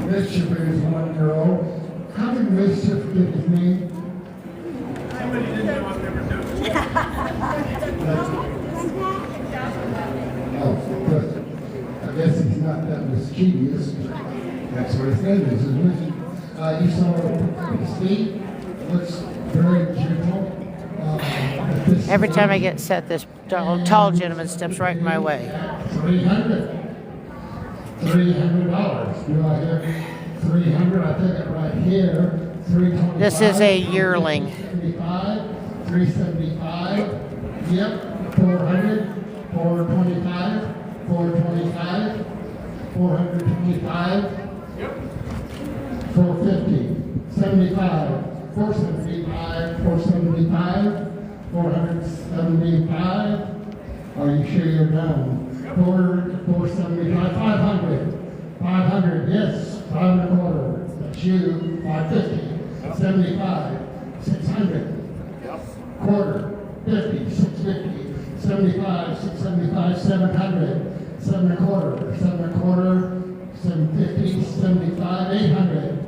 Mischief is 1 year old. How did Mischief get his name? Somebody didn't know I've never done it. Oh, good. I guess he's not that mischievous. That's what his name is, isn't it? You saw his feet. Looks very gentle. Every time I get set, this tall gentleman steps right in my way. $300. Do I hear 300? I think it right here. 325. This is a yearling. 375. Yep. 400. 425. 425. 425. Yep. 450. 75. 475. 475. 475. Are you sure you're done? 475, 500, 500, yes, 5 1/4, that's you, 550, 75, 600, quarter, 50, 650, 75, 675, 700, 7 1/4, 7 1/4, 750, 75, 800,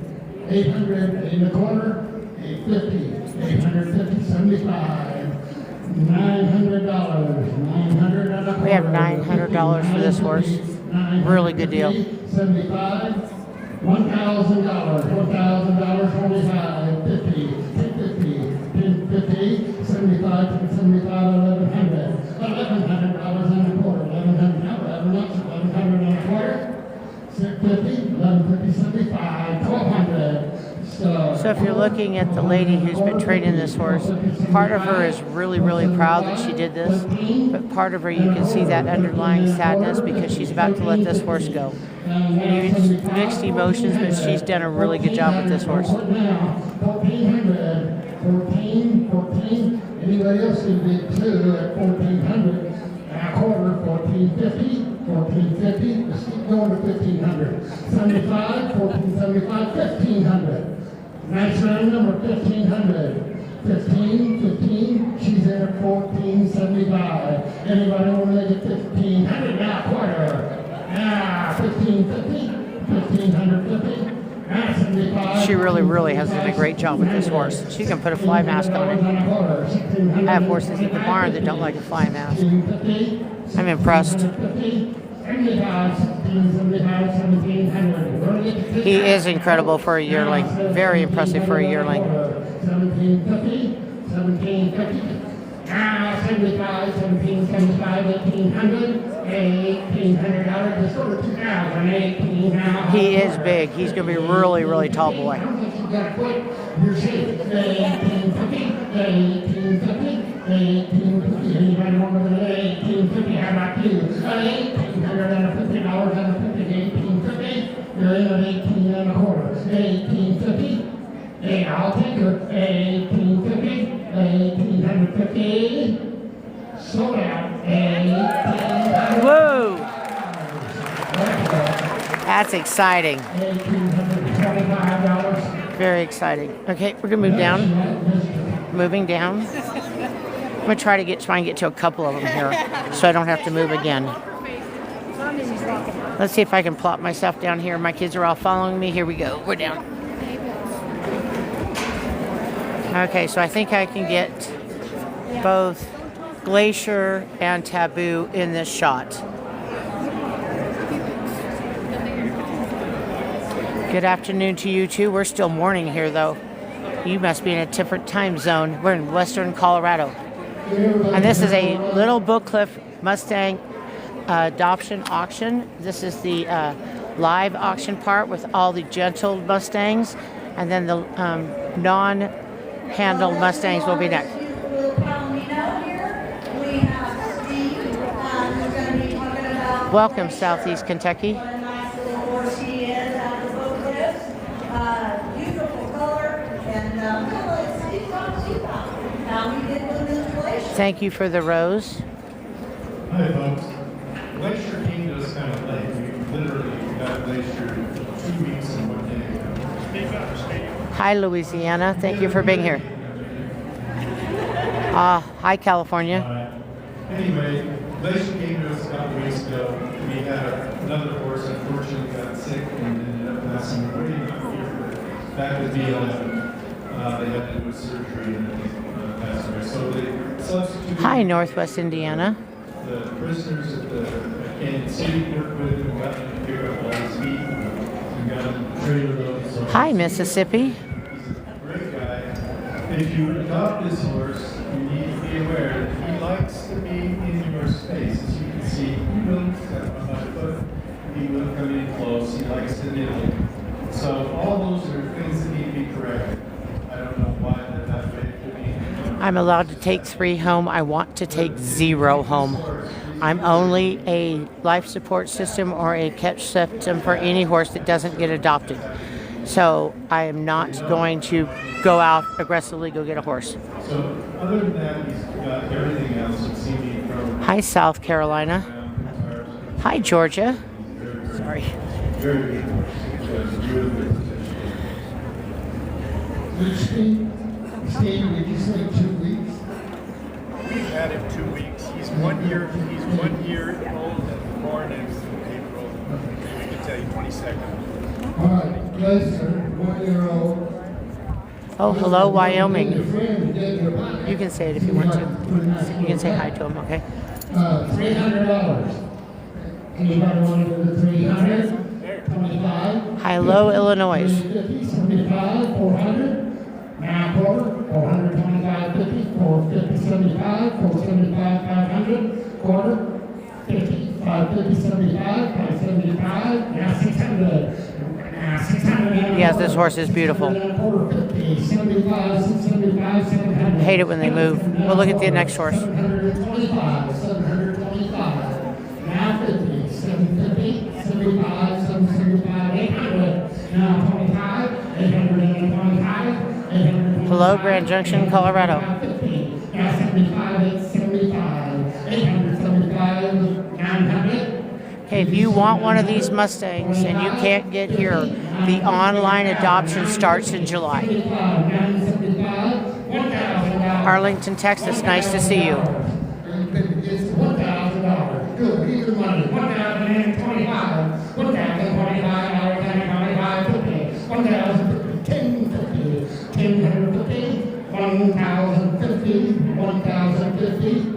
800, 8 1/4, 850, 850, 75. $900, $900. We have $900 for this horse. Really good deal. 75, $1,000, $1,000, 25, 50, 50, 50, 75, 75, 1,100, $1,100 and a quarter, 1,100, no, 1,100 and a quarter, 650, 1,150, 75, 1,200. So if you're looking at the lady who's been training this horse, part of her is really, really proud that she did this, but part of her, you can see that underlying sadness because she's about to let this horse go. Huge mixed emotions, but she's done a really good job with this horse. 1,400, 14, anybody else can bid too at 1,400 and a quarter, 1,450, 1,450, let's keep going to 1,500, 75, 1,475, 1,500. Nice round number, 1,500. 15, she's in at 1,475. Anybody want to make it 1,500 now, quarter? Yeah, 1,550, 1,550. 75. She really, really has done a great job with this horse. She can put a fly mask on it. I have horses at the barn that don't like a fly mask. I'm impressed. He is incredible for a yearling. Very impressive for a yearling. 1750, 1750. 75, 1775, 1,800, $1,800. Let's go to 2,000, 18 now. He is big. He's going to be a really, really tall boy. You're safe. 1850, 1850, 1850. Anybody want to go to 1850? How about you? $1,850 and a 50, 1850. You're in at 18 and a quarter. 1850. Hey, I'll take her. 1850, 1850. Slow down. 1800. Whoa! That's exciting. Very exciting. Okay, we're gonna move down. Moving down. I'm gonna try and get to a couple of them here, so I don't have to move again. Let's see if I can plop myself down here. My kids are all following me. Here we go. We're down. Okay, so I think I can get both Glacier and Taboo in this shot. Good afternoon to you too. We're still morning here though. You must be in a different time zone. We're in western Colorado. And this is a Little Book Cliff Mustang adoption auction. This is the live auction part with all the gentle Mustangs, and then the non-handled Mustangs will be next. Welcome, Southeast Kentucky. Beautiful color, and we did win this Thank you for the rose. Hi, folks. Glacier came to us kind of late. We literally got Glacier 2 weeks and 1 day ago. Hi, Louisiana. Thank you for being here. Hi, California. Anyway, Glacier came to us a couple weeks ago. We had another horse unfortunately got sick and ended up passing away. Not here, but back at BLM. They had to do a surgery and passed away. So they substituted. Hi, Northwest Indiana. The prisoners at the Canyon City worked with him and got him to pick up all his meat and got him to trailer those. So Hi, Mississippi. he's a great guy. If you adopt this horse, you need to be aware that he likes to be in your space. As you can see, he will step on my foot. He will come in close. He likes to nibble. So all those are things that need to be corrected. I don't know why they're that way. I'm allowed to take 3 home. I want to take 0 home. I'm only a life support system or a catch system for any horse that doesn't get adopted. So I am not going to go out aggressively go get a horse. So other than that, he's got everything else. You see me from Hi, South Carolina. Hi, Georgia. Sorry. very good horse. Steve, did you say 2 weeks? We've had him 2 weeks. He's 1 year. He's 1 year old and born in April. We can tell you 22nd. All right, Glacier, 1 year old. Oh, hello, Wyoming. You can say it if you want to. You can say hi to him, okay? $300. Anybody want to do the 300? 25. Hello, Illinois. 75, 400. Now quarter, 425, 50, 450, 75, 475, 500, quarter, 50, 550, 75, 575, now 600. Now 600. Yes, this horse is beautiful. Quarter, 50, 75, 675, 700. I hate it when they move. We'll look at the next horse. 725, 725. Now 50, 750, 75, 775, 800. Now 25, 825. Hello, Grand Junction, Colorado. Okay, if you want one of these Mustangs and you can't get here, the online adoption starts in July. Arlington, Texas, nice to see you. Good, even money. 1,025. 1,025. 1,050. 1,050. 1,050. 1,050.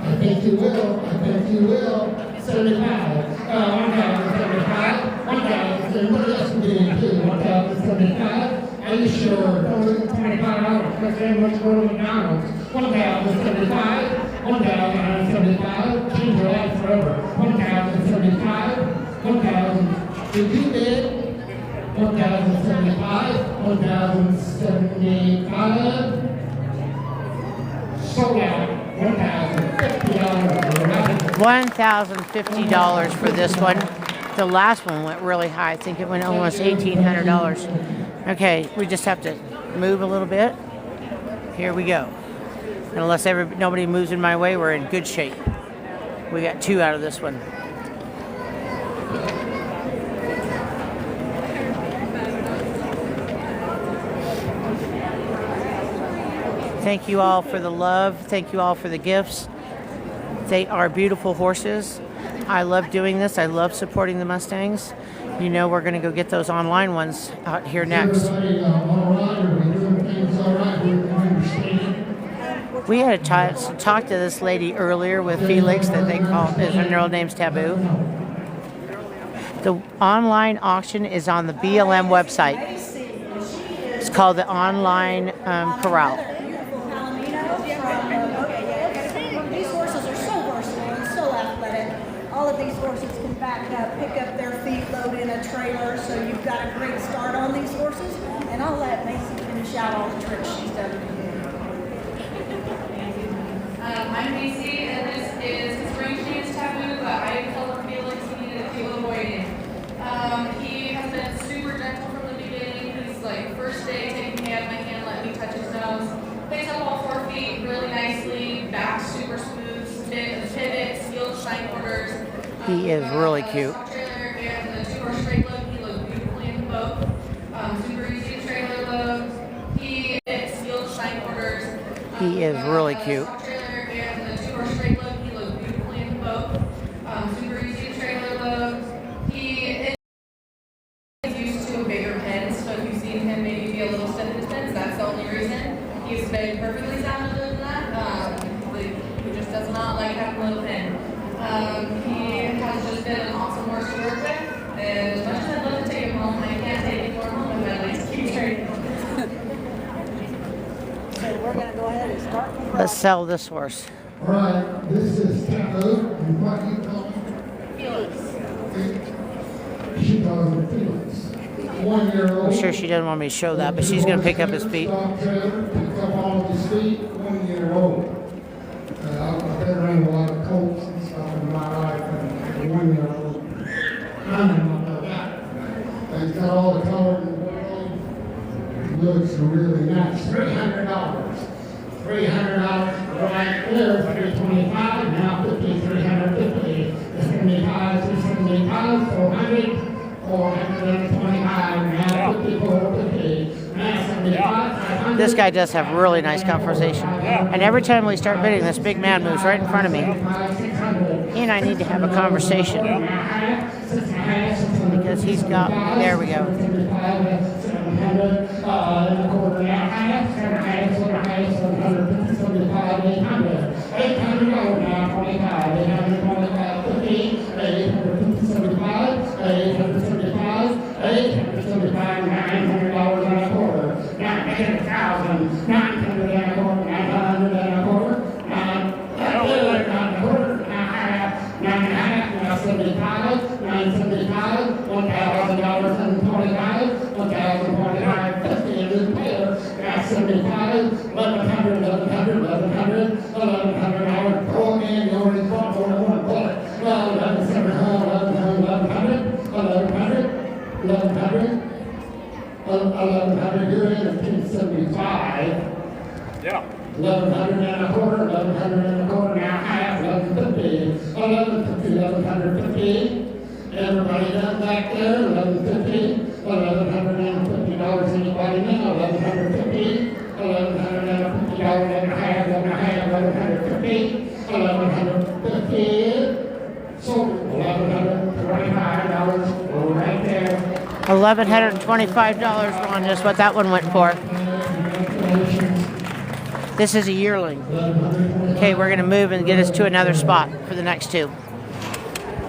I think you will. I think you will. 75. 1,075. 1,000. What else we getting to? 1,075. Are you sure? Don't look at $25 because they're much more than McDonald's. 1,075. 1,075. Change your life forever. 1,075. 1,000. Did you bid? 1,075. 1,075. Sold out. $1,050 for this one. The last one went really high. I think it went almost $1,800. Okay, we just have to move a little bit. Here we go. And unless nobody moves in my way, we're in good shape. We got 2 out of this one. Thank you all for the love. Thank you all for the gifts. They are beautiful horses. I love doing this. I love supporting the Mustangs. You know we're going to go get those online ones out here next. We had a talk to this lady earlier with Felix that they call, her real name's Taboo. The online auction is on the BLM website. It's called the Online Corral. These horses can back up, pick up their feet, load in a trailer, so you've got a great start on these horses. And I'll let Macy finish out all the tricks she's done. I'm Macy, and this is his range name is Taboo, but I told Felix he needed to feel avoided. He has been super gentle from the beginning. He's like first day taking me out of my hand, let me touch his nose, picks up all 4 feet. He is really cute. And the 2-horse straight load, he loads beautifully in the boat. Super easy trailer loads. He sealed shine orders. He is really cute. And the 2-horse straight load, he loads beautifully in the boat. Super easy trailer loads. He is used to a bigger pen, so if you've seen him maybe be a little stiff in his pens, that's the only reason. He's been perfectly sound other than that. He just does not like having a little pen. He has just been an awesome horse to work with, and as much as I'd love to take him home, I can't take him home, but at least keep training him. So we're going to go ahead and start. Let's sell this horse. All right, this is Taboo, and what you call She calls him Felix. 1-year-old. I'm sure she doesn't want me to show that, but she's going to pick up his feet. Pick up all of his feet, 1-year-old. I've been around a lot of colts and stuff in my life, and 1-year-old. I don't know that. He's got all the color in the world. Looks really nice. $300. $300 right there, $325, now $50, $350, $75, $375, $400, $425, now $54, $50, now $75, $500. This guy does have really nice conversation. And every time we start bidding, this big man moves right in front of me. He and I need to have a conversation. Because he's got, there we go. Yeah. 1100 and a quarter, 1100 and a quarter, now half, 1150, 1150, 1150. Everybody done back there, 1150, $1,150. Anybody now? 1150, $1,150 and a half, 1150, 1150. So $1,125 right there. $1,125, Ron, is what that one went for. This is a yearling. Okay, we're going to move and get us to another spot for the next two.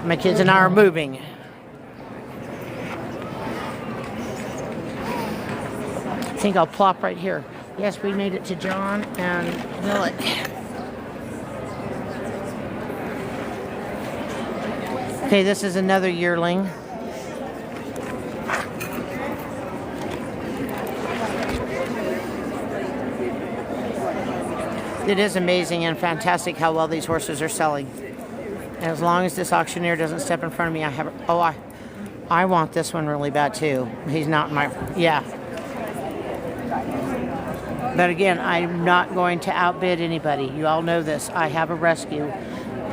My kids and I are moving. I think I'll plop right here. Yes, we made it to John and Millet. Okay, this is another yearling. It is amazing and fantastic how well these horses are selling. And as long as this auctioneer doesn't step in front of me, I want this one really bad too. He's not my, yeah. But again, I'm not going to outbid anybody. You all know this. I have a rescue.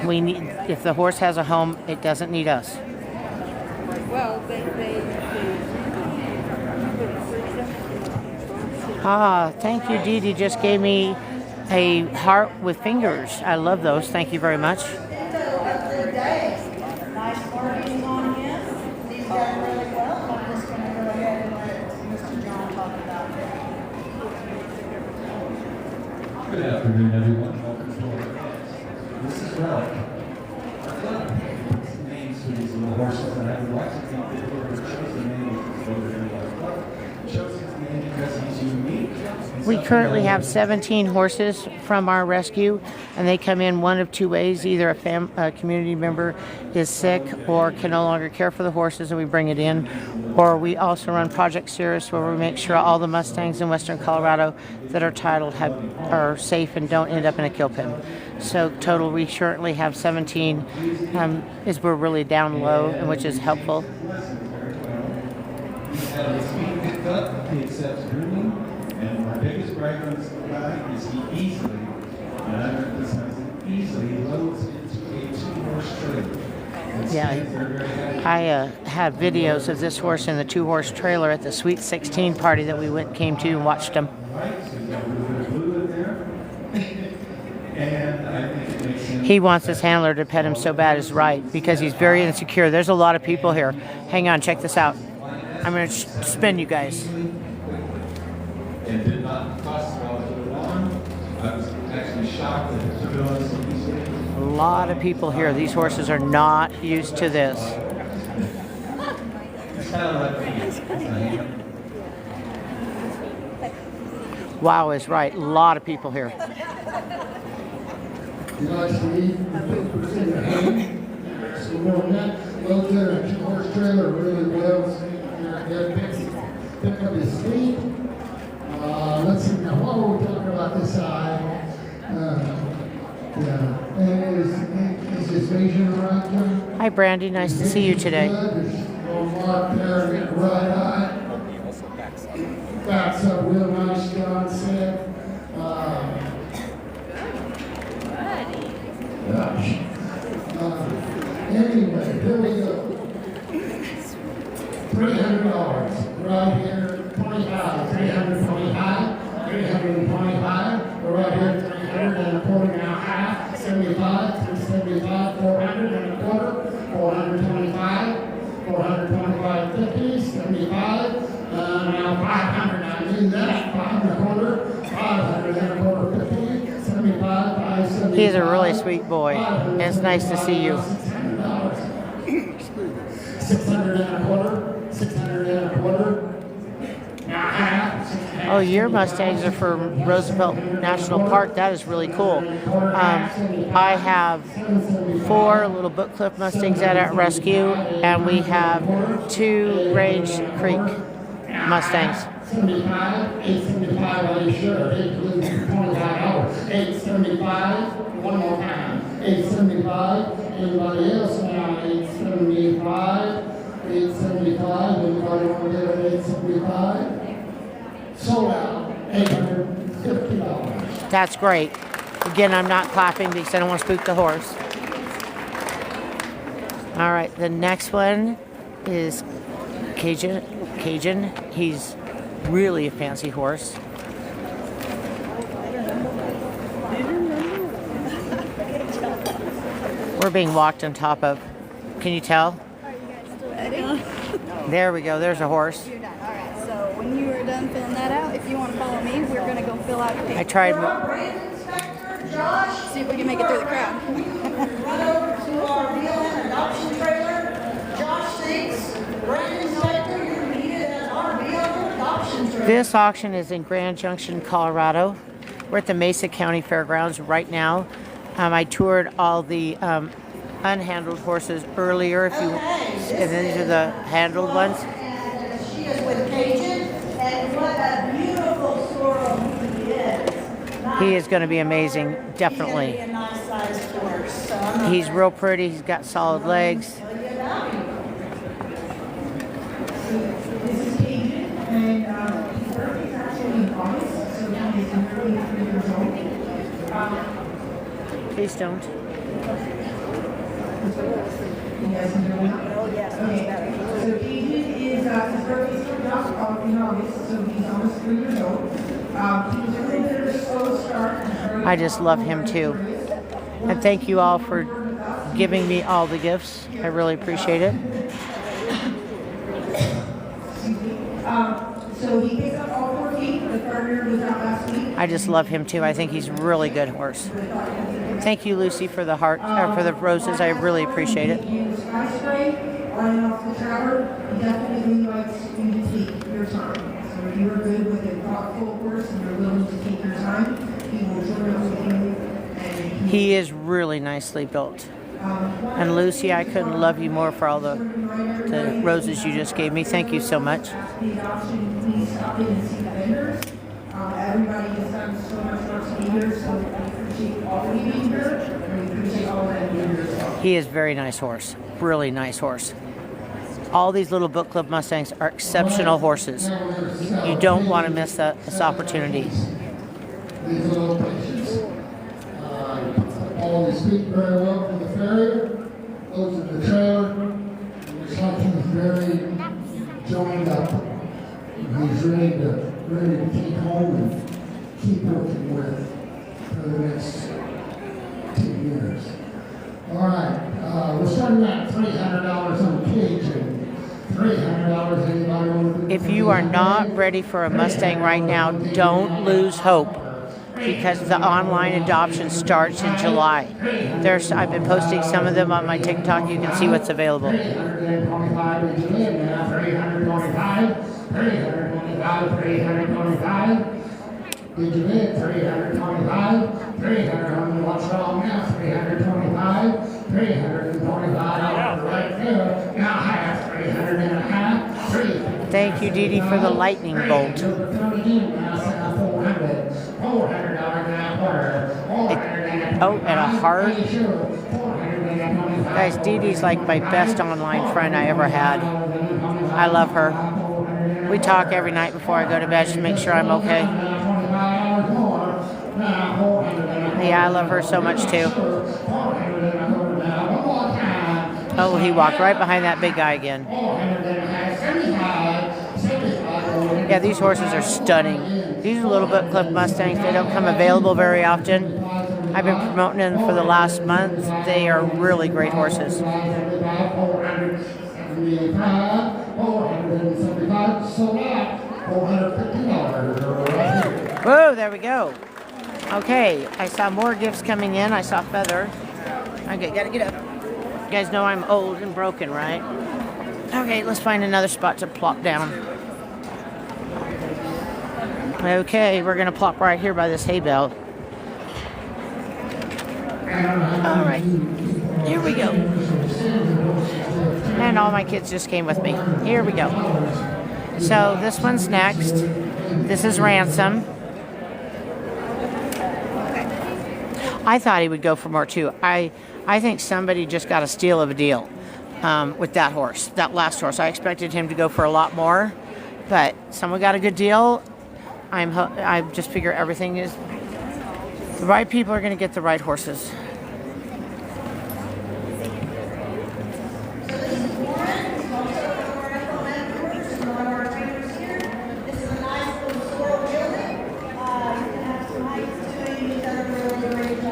We need, if the horse has a home, it doesn't need us. Well, Thank you, Dee Dee just gave me a heart with fingers. I love those. Thank you very much. Nice markings on him. He's done really well. I'm just going to go ahead and let Mr. John talk about it. Good afternoon, everyone. Welcome to our event. This is Relic. Our club names for these little horses, and I would like to thank the people who chose the name of the Rotary Club. Chose his name because he's unique. We currently have 17 horses from our rescue, and they come in one of two ways. Either a community member is sick or can no longer care for the horses and we bring it in, or we also run Project Cirrus, where we make sure all the Mustangs in western Colorado that are titled are safe and don't end up in a kill pen. So total, we currently have 17, is we're really down low, and which is helpful. He accepts grooming, and my biggest gripe on this guy is he easily, and I'm emphasizing easily loads into a 2-horse trailer. Yeah, I had videos of this horse in the 2-horse trailer at the Sweet 16 party that we came to and watched him. He wants his handler to pet him so bad is right, because he's very insecure. There's a lot of people here. Hang on, check this out. I'm going to spin you guys. And did not fuss while I put it on. I was actually shocked that it took it on so easily. A lot of people here. These horses are not used to this. It's kind of like Wow is right. A lot of people here. You like to eat the 50% of hay? So we'll load in a 2-horse trailer really well. So pick up his feet. Let's see now. What were we talking about this side? Yeah. And is his vision right, John? Hi, Brandy. Nice to see you today. Mark there, right eye. That's real nice, John said. Gosh. Anyway, here we go. $300 right here, 25, 325, 325. We're right here, 300 and a quarter now, half, 75, 375, 400 and a quarter, 425, 425, 50, 75. Now 500. I knew that. 5 and a quarter, 500 and a quarter, 50, 75, 575. He's a really sweet boy. It's nice to see you. $600 and a quarter, 600 and a quarter. Now half. Oh, your Mustangs are for Roosevelt National Park. That is really cool. I have 4 little Book Cliff Mustangs at rescue, and we have 2 Range Creek Mustangs. 75, 875, are you sure? 25 875, one more time. 875, anybody else now? 875, 875, anybody want to get an 875? Sold out, $850. That's great. Again, I'm not clapping because I don't want to spook the horse. All right, the next one is Cajun. He's really a fancy horse. We're being walked on top of. Can you tell? Are you guys still ready? There we go. There's a horse. You're done. All right. So when you are done filling that out, if you want to follow me, we're going to go fill out your paper. I tried. See if we can make it through the crowd. Run over to our BLM adoption trailer. Josh Sinks, brand inspector, you're needed at our BLM adoption trailer. This auction is in Grand Junction, Colorado. We're at the Mesa County Fairgrounds right now. I toured all the unhandled horses earlier. And these are the handled ones. She is with Cajun, and what a beautiful sorrel he is. He is going to be amazing, definitely. He's going to be a nice sized horse. So He's real pretty. He's got solid legs. This is Cajun, and his birthday is actually in August, so he's nearly 3 years old. Please don't. You guys can hear me now? Oh, yes. Okay. So Cajun is, his birthday is in August, so he's almost 3 years old. He was a little bit of a slow start. I just love him too. And thank you all for giving me all the gifts. I really appreciate it. So he picked up all 4 feet. The partner was out last week. I just love him too. I think he's a really good horse. Thank you, Lucy, for the heart, for the roses. I really appreciate it. Sky spray running off the traver. He definitely likes you to take your time. So if you are good with a thoughtful horse and you're willing to take your time, he will join up with you. He is really nicely built. And Lucy, I couldn't love you more for all the roses you just gave me. Thank you so much. Everybody has done so much work to be here, so I appreciate all of you being here, and we appreciate all of them being here as well. He is a very nice horse. Really nice horse. All these little Book Club Mustangs are exceptional horses. You don't want to miss this opportunity. These little pictures. All They speak very well for the farrier. Those in the trailer. Looks like he's very joined up. He's ready to take home and keep working with for the next 2 years. All right, we're starting at $300 on cage and $300. Anybody want to? If you are not ready for a Mustang right now, don't lose hope, because the online adoption starts in July. I've been posting some of them on my TikTok. You can see what's available. 325. Did you bid 325? 300 on what's wrong now? 325. 325 right there. Now half. 300 and a half. 300. Thank you, Dee Dee, for the lightning bolt. Oh, and a heart. Guys, Dee Dee's like my best online friend I ever had. I love her. We talk every night before I go to bed to make sure I'm okay. Yeah, I love her so much too. Oh, he walked right behind that big guy again. Yeah, these horses are stunning. These are Little Book Clip Mustangs. They don't come available very often. I've been promoting them for the last month. They are really great horses. Whoa, there we go. Okay, I saw more gifts coming in. I saw Feather. Okay, gotta get up. You guys know I'm old and broken, right? Okay, let's find another spot to plop down. Okay, we're gonna plop right here by this hay bale. All right, here we go. And all my kids just came with me. Here we go. So this one's next. This is Ransom. I thought he would go for more too. I think somebody just got a steal of a deal with that horse, that last horse. I expected him to go for a lot more, but someone got a good deal. I just figure everything is, the right people are going to get the right horses.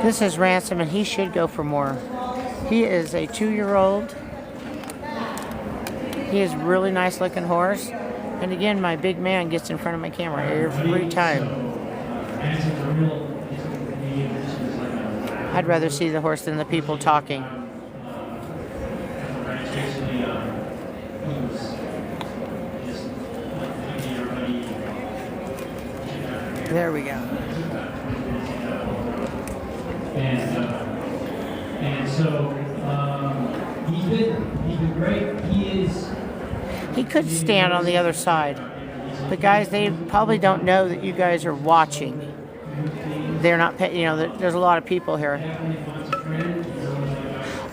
This is Ransom, and he should go for more. He is a 2-year-old. He is a really nice looking horse. And again, my big man gets in front of my camera every time. I'd rather see the horse than the people talking. There we go. And so he's been great. He could stand on the other side. But guys, they probably don't know that you guys are watching. They're not, there's a lot of people here.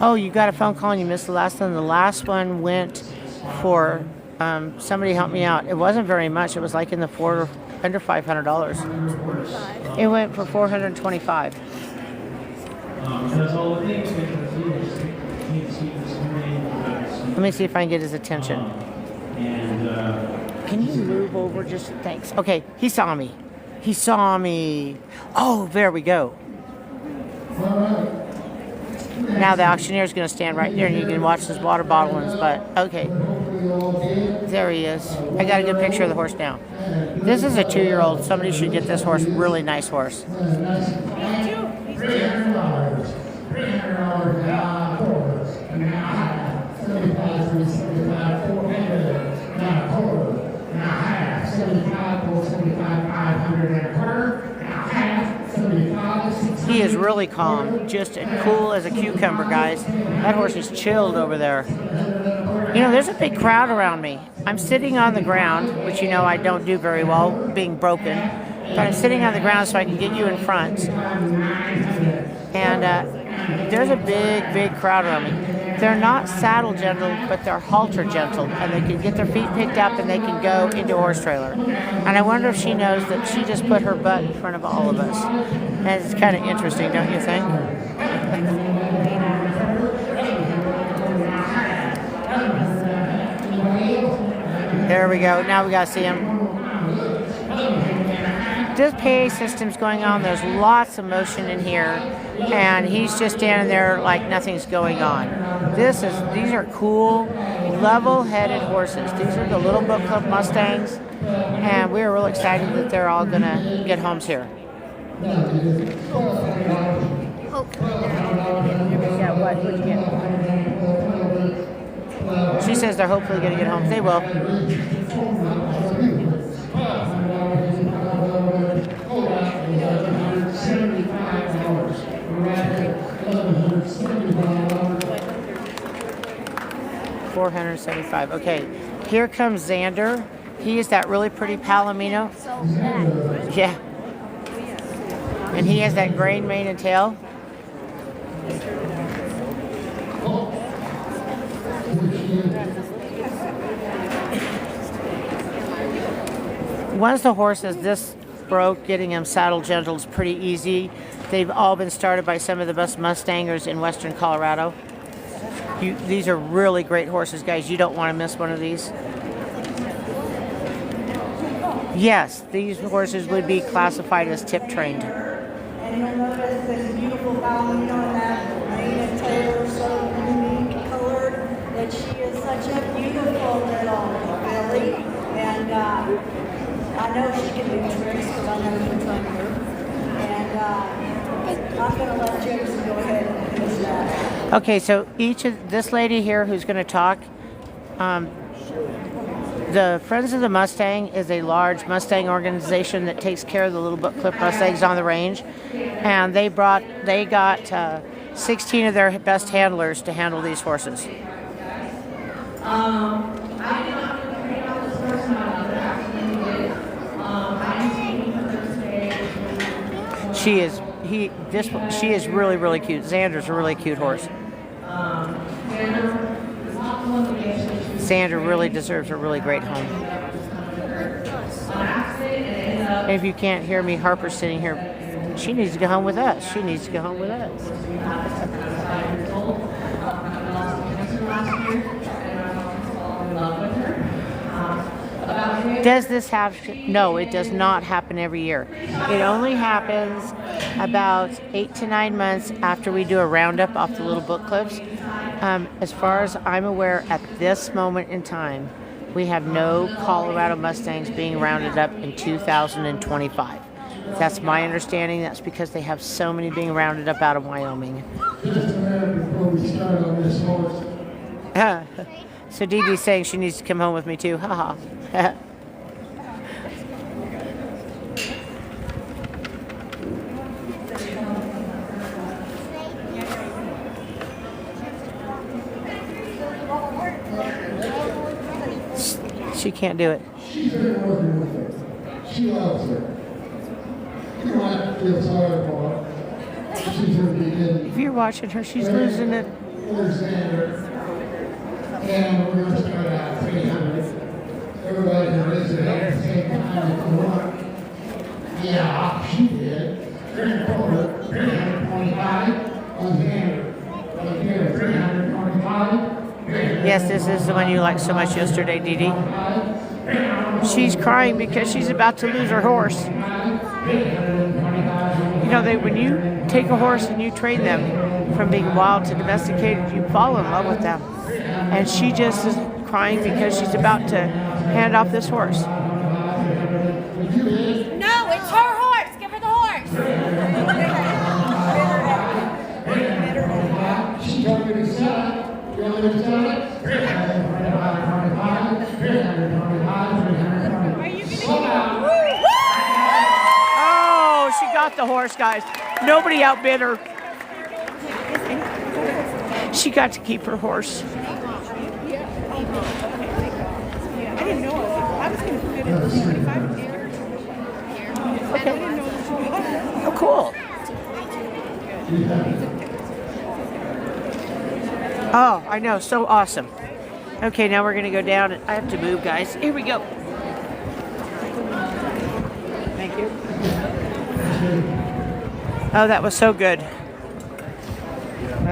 Oh, you got a phone call and you missed the last one. The last one went for, somebody helped me out. It wasn't very much. It was like in the under $500. It went for $425. Let me see if I can get his attention. Can you move over just, thanks. Okay, he saw me. He saw me. Oh, there we go. Now the auctioneer is going to stand right there and you can watch this water bottle in his butt. Okay. There he is. I got a good picture of the horse now. This is a 2-year-old. Somebody should get this horse. Really nice horse. He is really calm, just as cool as a cucumber, guys. That horse is chilled over there. There's a big crowd around me. I'm sitting on the ground, which I don't do very well, being broken. But I'm sitting on the ground so I can get you in front. And there's a big crowd around me. They're not saddle gentle, but they're halter gentle, and they can get their feet picked up and they can go into a horse trailer. And I wonder if she knows that she just put her butt in front of all of us. And it's kind of interesting, don't you think? There we go. Now we got to see him. This PA system's going on. There's lots of motion in here, and he's just standing there like nothing's going on. These are cool, level-headed horses. These are the Little Book Club Mustangs, and we're real excited that they're all gonna get homes here. Yeah, what would you get? She says they're hopefully gonna get homes. They will. $475. Okay, here comes Xander. He is that really pretty Palomino. Yeah. And he has that grain mane and tail. Once the horses this broke, getting them saddle gentle is pretty easy. They've all been started by some of the best Mustangers in western Colorado. These are really great horses, guys. You don't want to miss one of these. Yes, these horses would be classified as tip trained. And you'll notice this beautiful Palomino in that mane and tail, so unique colored, that she is such a beautiful little filly. And I know she can do tricks because I know she'll train her. And I'm going to let Jason go ahead and finish that. Okay, so each of this lady here who's going to talk, the Friends of the Mustang is a large Mustang organization that takes care of the Little Book Clip Mustangs on the range, and they got 16 of their best handlers to handle these horses. She is really, really cute. Xander's a really cute horse. Xander really deserves a really great home. And if you can't hear me, Harper's sitting here. She needs to go home with us. She needs to go home with us. Does this happen? No, it does not happen every year. It only happens about 8 to 9 months after we do a roundup off the Little Book Clips. As far as I'm aware, at this moment in time, we have no Colorado Mustangs being rounded up in 2025. That's my understanding. That's because they have so many being rounded up out of Wyoming. Just a minute before we start on this horse. So Dee Dee's saying she needs to come home with me too. Haha. She can't do it. She's been working with her. She loves her. You might feel sorry for her. She's her beginning. If you're watching her, she's losing it. Alexander. And we're going to start out 300. Everybody can raise their hand at the same time if you want. Yeah, she did. 325. Alexander. Alexander, 325. Yes, this is the one you liked so much yesterday, Dee Dee. She's crying because she's about to lose her horse. You know, when you take a horse and you train them from being wild to domesticated, you fall in love with them. And she just is crying because she's about to hand off this horse. No, it's her horse. Give her the horse. Oh, she got the horse, guys. Nobody outbid her. She got to keep her horse. I didn't know. I was going to fit in 25 here. I didn't know what you got. Oh, cool. Oh, I know. So awesome. Okay, now we're going to go down. I have to move, guys. Here we go. Thank you. Oh, that was so good.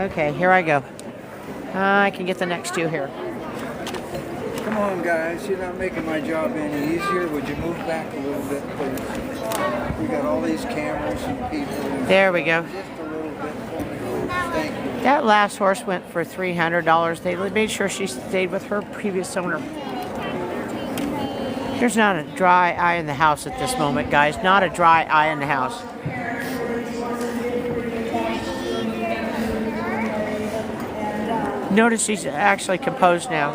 Okay, here I go. I can get the next two here. Come on, guys. You're not making my job any easier. Would you move back a little bit, please? We got all these cameras and people. There we go. Just a little bit for me. Thank you. That last horse went for $300. They made sure she stayed with her previous owner. There's not a dry eye in the house at this moment, guys. Not a dry eye in the house. Notice she's actually composed now.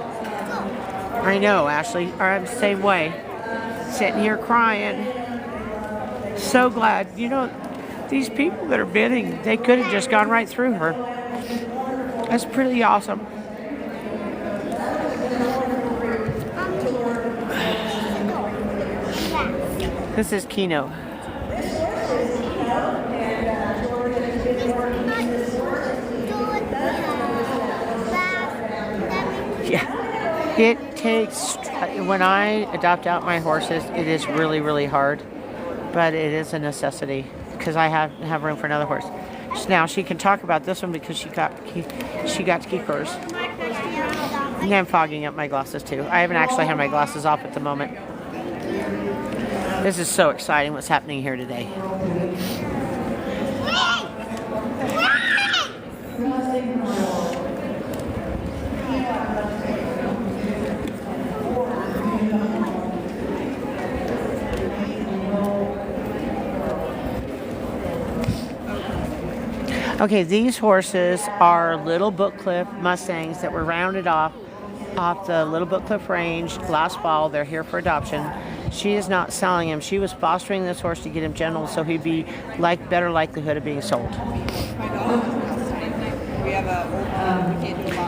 I know, Ashley. I'm the same way. Sitting here crying. So glad. You know, these people that are bidding, they could have just gone right through her. That's pretty awesome. This is Kino. Yeah. It takes, when I adopt out my horses, it is really, really hard. But it is a necessity because I have room for another horse. Now she can talk about this one because she got to keep hers. And I'm fogging up my glasses too. I haven't actually had my glasses off at the moment. This is so exciting what's happening here today. Okay, these horses are Little Book Cliff Mustangs that were rounded off the Little Book Cliff range last fall. They're here for adoption. She is not selling him. She was fostering this horse to get him gentle so he'd be better likelihood of being sold.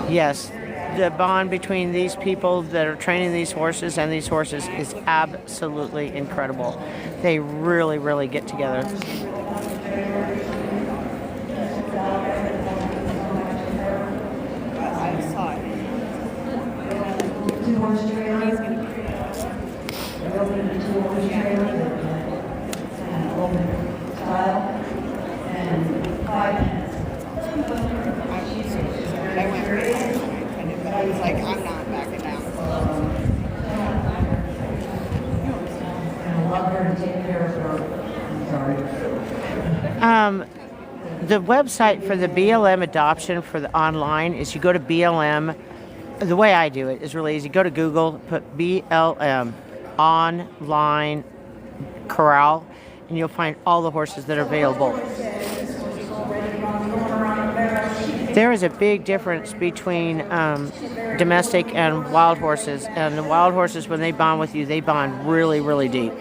Yes, the bond between these people that are training these horses and these horses is absolutely incredible. They really, really get together. The website for the BLM adoption for the online is you go to BLM. The way I do it is really easy. Go to Google, put BLM online corral, and you'll find all the horses that are available. There is a big difference between domestic and wild horses. And the wild horses, when they bond with you, they bond really, really deep.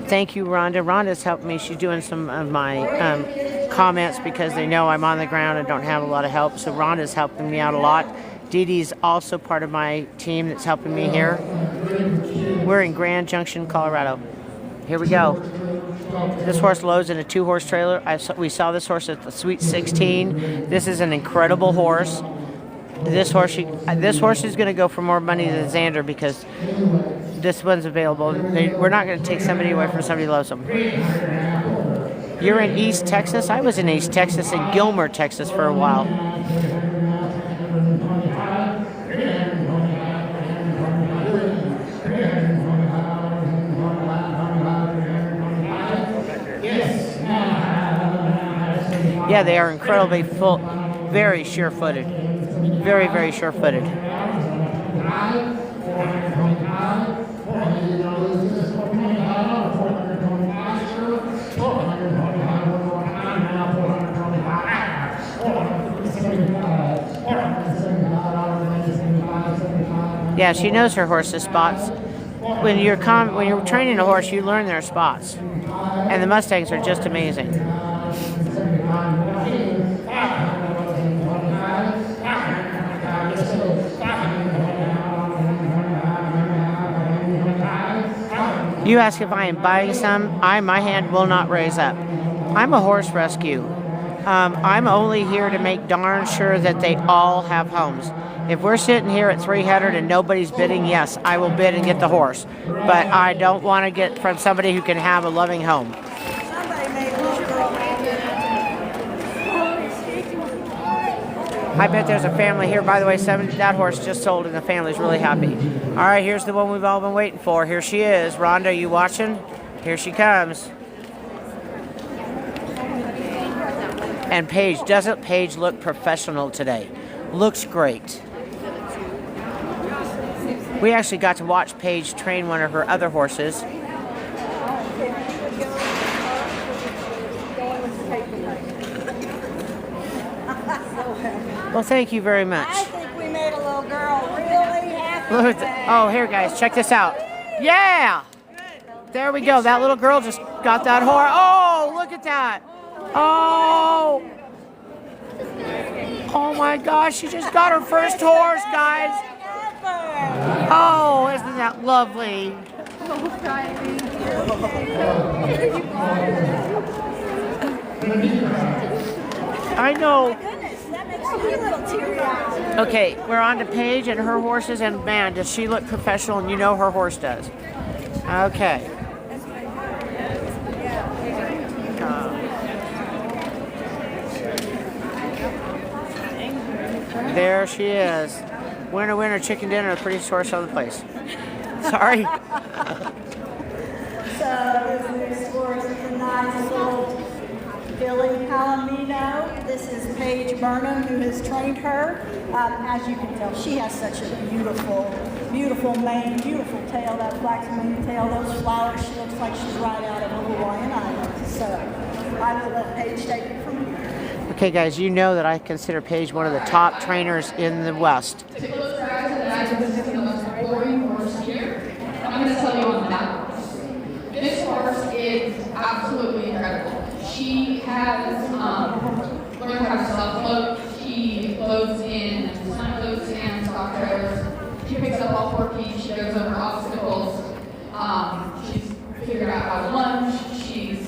Thank you, Rhonda. Rhonda's helped me. She's doing some of my comments because they know I'm on the ground and don't have a lot of help. So Rhonda's helping me out a lot. Dee Dee's also part of my team that's helping me here. We're in Grand Junction, Colorado. Here we go. This horse loads in a 2-horse trailer. We saw this horse at the Sweet 16. This is an incredible horse. This horse is going to go for more money than Xander because this one's available. We're not going to take somebody away from somebody who loves them. You're in East Texas? I was in East Texas and Gilmer, Texas for a while. Yeah, they are incredibly full, very sure-footed. Very, very sure-footed. Yeah, she knows her horse's spots. When you're training a horse, you learn their spots. And the Mustangs are just amazing. You ask if I am buying some, my hand will not raise up. I'm a horse rescue. I'm only here to make darn sure that they all have homes. If we're sitting here at 300 and nobody's bidding, yes, I will bid and get the horse. But I don't want to get from somebody who can have a loving home. Somebody may I bet there's a family here. By the way, that horse just sold and the family's really happy. All right, here's the one we've all been waiting for. Here she is. Rhonda, you watching? Here she comes. And Paige, doesn't Paige look professional today? Looks great. We actually got to watch Paige train one of her other horses. Well, thank you very much. I think we made a little girl really happy. Look at oh, here, guys, check this out. Yeah! There we go. That little girl just got that horse. Oh, look at that. Oh! Oh my gosh, she just got her first horse, guys. Oh, isn't that lovely? I know. Okay, we're on to Paige and her horses, and man, does she look professional, and you know her horse does. Okay. There she is. Winner, winner, chicken dinner, the prettiest horse on the place. Sorry. So this next horse is a nice little filly Palomino. This is Paige Burnham, who has trained her. As you can tell, she has such a beautiful, beautiful mane, beautiful tail, that flax mane tail, those flowers. She looks like she's right out of a Hawaiian island. So I will let Paige take it from here. Okay, guys, you know that I consider Paige one of the top trainers in the West. Take a look at this is the most boring horse here. I'm going to tell you on that horse. This horse is absolutely incredible. She has learned how to self-load. She loads in load stands, stock trailers. She picks up all 14. She goes over obstacles. She's figured out how to lunge. She's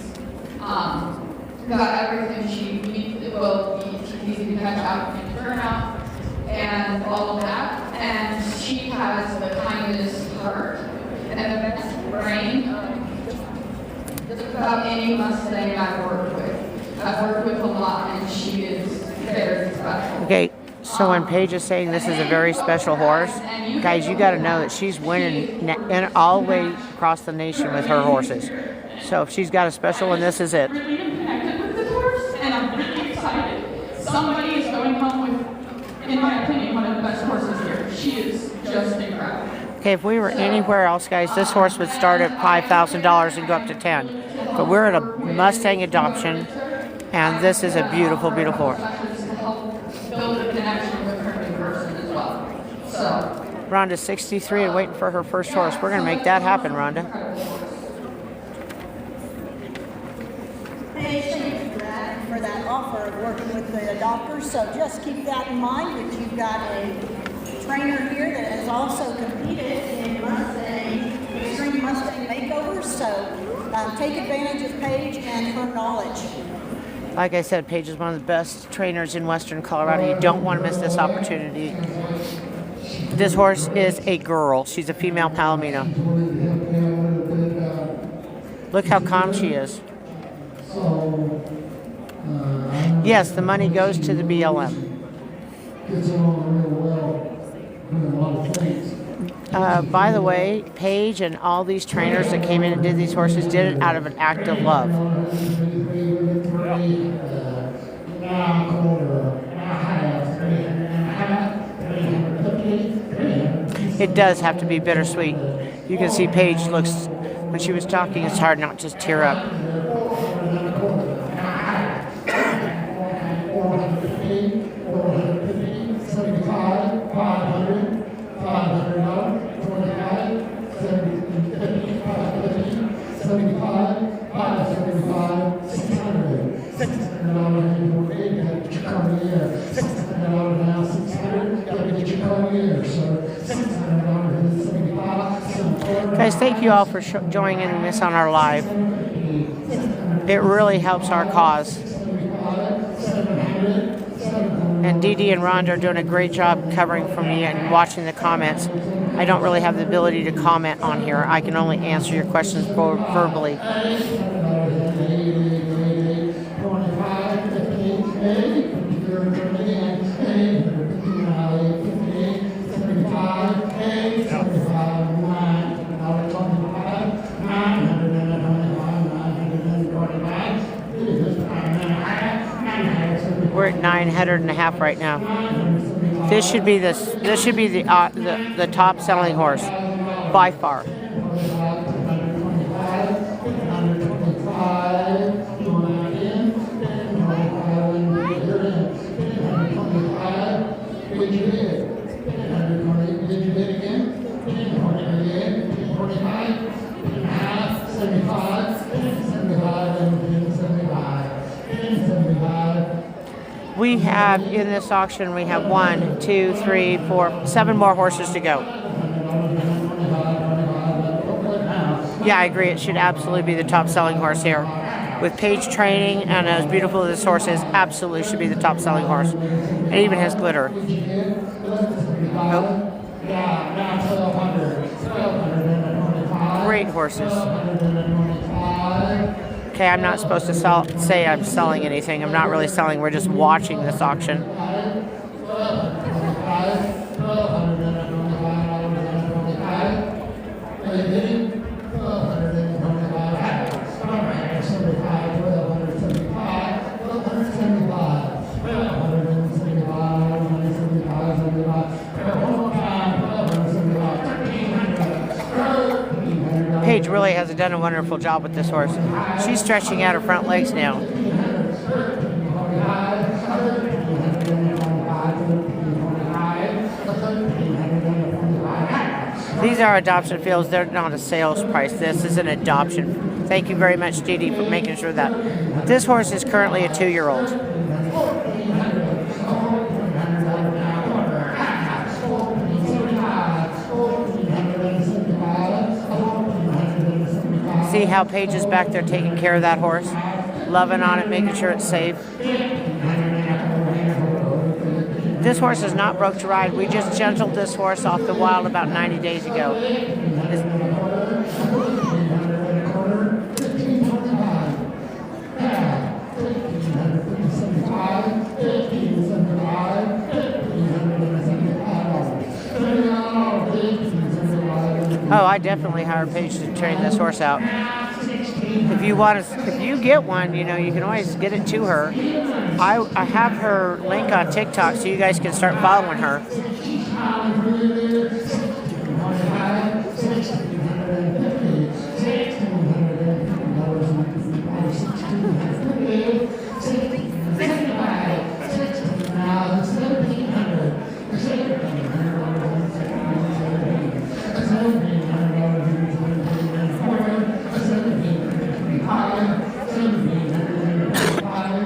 got everything she needs. Well, she's easy to catch out and turn out and all of that. And she has the kindest heart and the best brain about any Mustang I've worked with. I've worked with a lot, and she is very special. Okay, so when Paige is saying this is a very special horse, guys, you got to know that she's winning all the way across the nation with her horses. So if she's got a special one, this is it. And I'm really excited. Somebody is going home with, in my opinion, one of the best horses here. She is just incredible. Okay, if we were anywhere else, guys, this horse would start at $5,000 and go up to $10,000. But we're at a Mustang adoption, and this is a beautiful, beautiful horse. Build a connection with her new person as well. So Rhonda's 63 and waiting for her first horse. We're going to make that happen, Rhonda. For that offer of working with the adopters, so just keep that in mind that you've got a trainer here that has also competed in Extreme Mustang Makeovers, so take advantage of Paige and her knowledge. Like I said, Paige is one of the best trainers in Western Colorado. You don't want to miss this opportunity. This horse is a girl. She's a female Palomino. Look how calm she is. Yes, the money goes to the BLM. By the way, Paige and all these trainers that came in and did these horses did it out of an act of love. It does have to be bittersweet. You can see Paige looks, when she was talking, it's hard not to tear up. Guys, thank you all for joining us on our live. It really helps our cause. And Dee Dee and Rhonda are doing a great job covering for me and watching the comments. I don't really have the ability to comment on here. I can only answer your questions verbally. 900.5 right now. This should be the top selling horse by far. We have, in this auction, we have 1, 2, 3, 4, 7 more horses to go. Yeah, I agree. It should absolutely be the top selling horse here. With Paige training and as beautiful as this horse is, absolutely should be the top selling horse. It even has glitter. Oh. Great horses. Okay, I'm not supposed to say I'm selling anything. I'm not really selling. We're just watching this auction. Paige really has done a wonderful job with this horse. She's stretching out her front legs now. These are adoption fields. They're not a sales price. This is an adoption. Thank you very much, Dee Dee, for making sure that. This horse is currently a 2-year-old. See how Paige is back there taking care of that horse, loving on it, making sure it's safe. This horse is not broke to ride. We just gentled this horse off the wild about 90 days ago. Oh, I definitely hire Paige to train this horse out. If you get one, you know, you can always get it to her. I have her link on TikTok so you guys can start following her.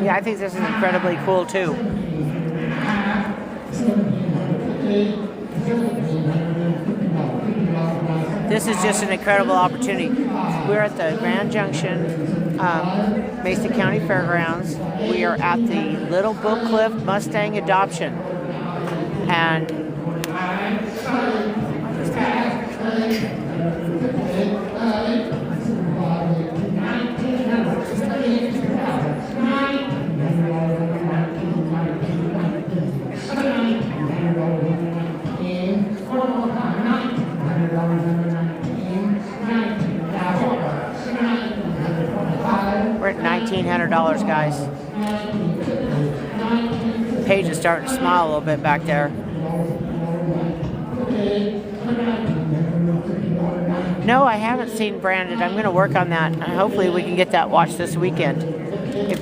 Yeah, I think this is incredibly cool too. This is just an incredible opportunity. We're at the Grand Junction, Mesa County Fairgrounds. We are at the Little Book Cliff Mustang adoption. And we're at $1,900, guys. Paige is starting to smile a little bit back there. No, I haven't seen Branded. I'm going to work on that. Hopefully we can get that watched this weekend.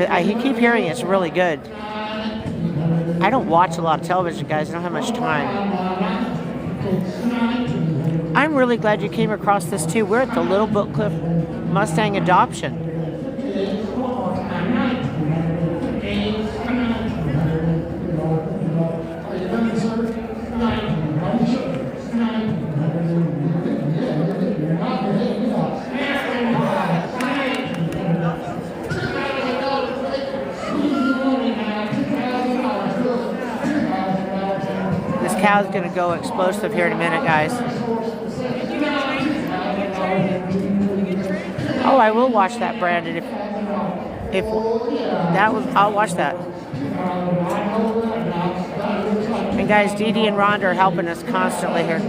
I keep hearing it's really good. I don't watch a lot of television, guys. I don't have much time. I'm really glad you came across this too. We're at the Little Book Cliff Mustang adoption. This cow's going to go explosive here in a minute, guys. Oh, I will watch that, Brandon. If that was, I'll watch that. And guys, Dee Dee and Rhonda are helping us constantly here.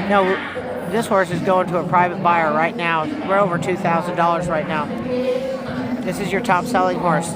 No, This horse is going to a private buyer right now. We're over $2,000 right now. This is your top selling horse.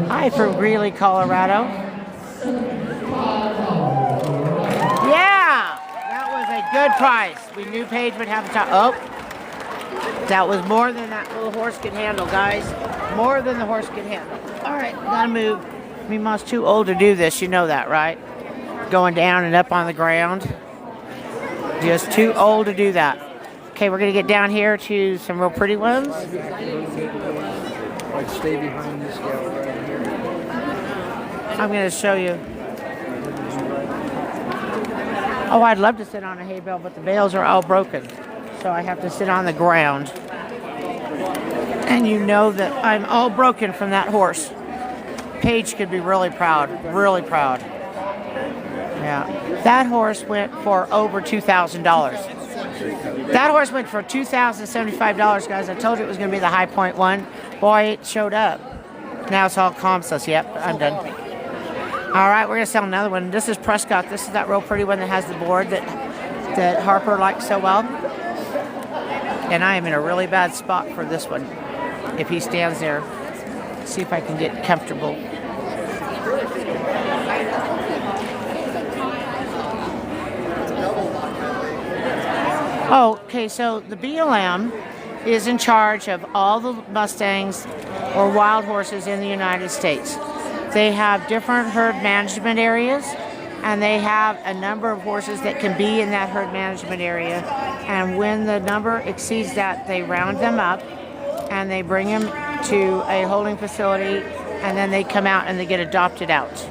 Hi from Greeley, Colorado. Yeah, that was a good price. We knew Paige would have a top. Oh, that was more than that little horse could handle, guys. More than the horse could handle. All right, gotta move. Mima's too old to do this. You know that, right? Going down and up on the ground. Just too old to do that. Okay, we're gonna get down here to some real pretty ones. I'd stay behind this gal right here. I'm gonna show you. Oh, I'd love to sit on a hay bale, but the bales are all broken. So I have to sit on the ground. And you know that I'm all broken from that horse. Paige could be really proud, really proud. Yeah, that horse went for over $2,000. That horse went for $2,075, guys. I told you it was going to be the high point one. Boy, it showed up. Now it's all calm, so yep, I'm done. All right, we're going to sell another one. This is Prescott. This is that real pretty one that has the board that Harper likes so well. And I am in a really bad spot for this one. If he stands there, see if I can get comfortable. Oh, okay, so the BLM is in charge of all the Mustangs or wild horses in the United States. They have different herd management areas, and they have a number of horses that can be in that herd management area. And when the number exceeds that, they round them up and they bring them to a holding facility, and then they come out and they get adopted out.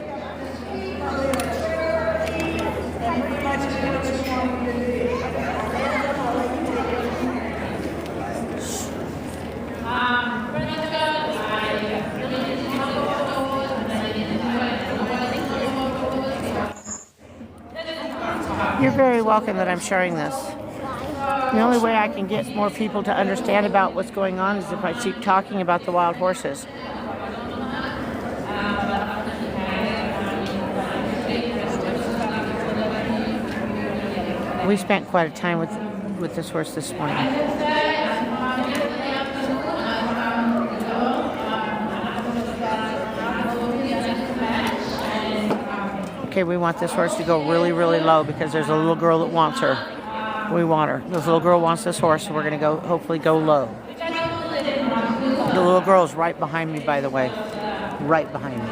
You're very welcome that I'm sharing this. The only way I can get more people to understand about what's going on is if I keep talking about the wild horses. We spent quite a time with this horse this morning. Okay, we want this horse to go really, really low because there's a little girl that wants her. We want her. This little girl wants this horse, so we're going to hopefully go low. The little girl's right behind me, by the way. Right behind me.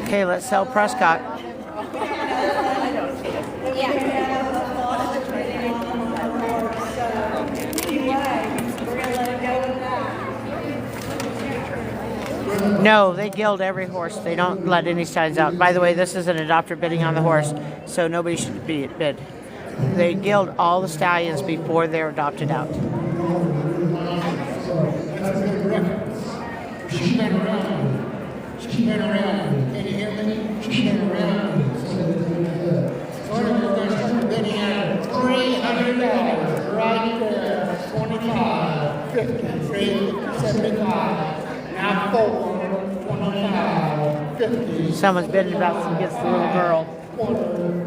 Okay, let's sell Prescott. No, they gild every horse. They don't let any signs out. By the way, this is an adopter bidding on the horse, so nobody should bid. They gild all the stallions before they're adopted out. Spin around. Spin around. Can you hear me? Spin around. Sort of going to start bidding at $300 right there. 25, 53, 75. Now 4, 25, 50. Someone's bidding about some gets the little girl.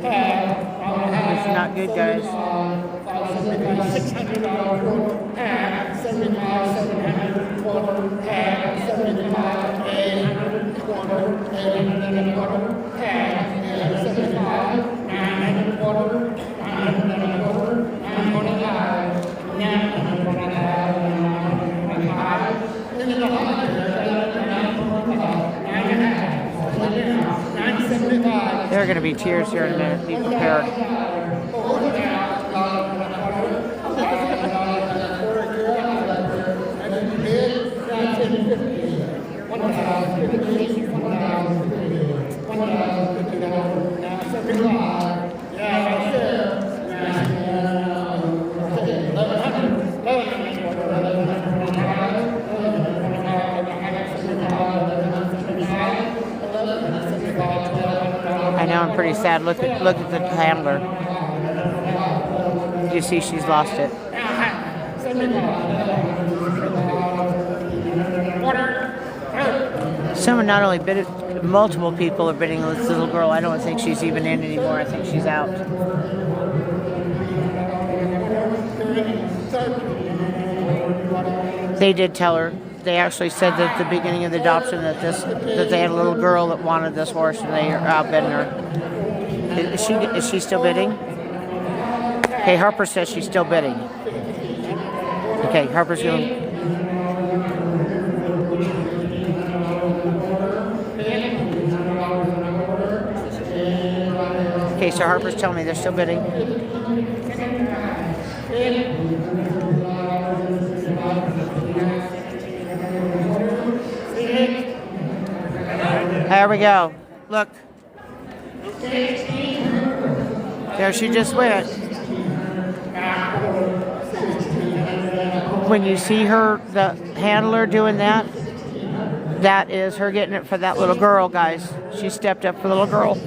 It's not good, guys. $600, 75, 700, 75, 800, 800, 75, 900, 900, 925, 925, to be tears here in a minute. Be prepared. I know, I'm pretty sad. Look at the handler. You see, she's lost it. Someone not only bid it, multiple people are bidding this little girl. I don't think she's even in anymore. I think she's out. They did tell her. They actually said that at the beginning of the adoption that they had a little girl that wanted this horse, and they are outbidding her. Is she still bidding? Okay, Harper says she's still bidding. Okay, Harper's going. Okay, so Harper's telling me they're still bidding. There we go. Look. There she just went. When you see her, the handler doing that, that is her getting it for that little girl, guys. She stepped up for the little girl.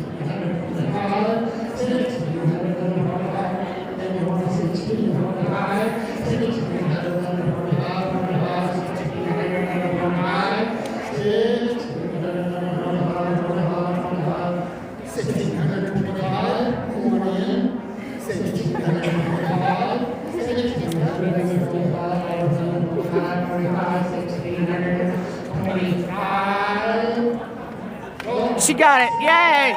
She got it. Yay!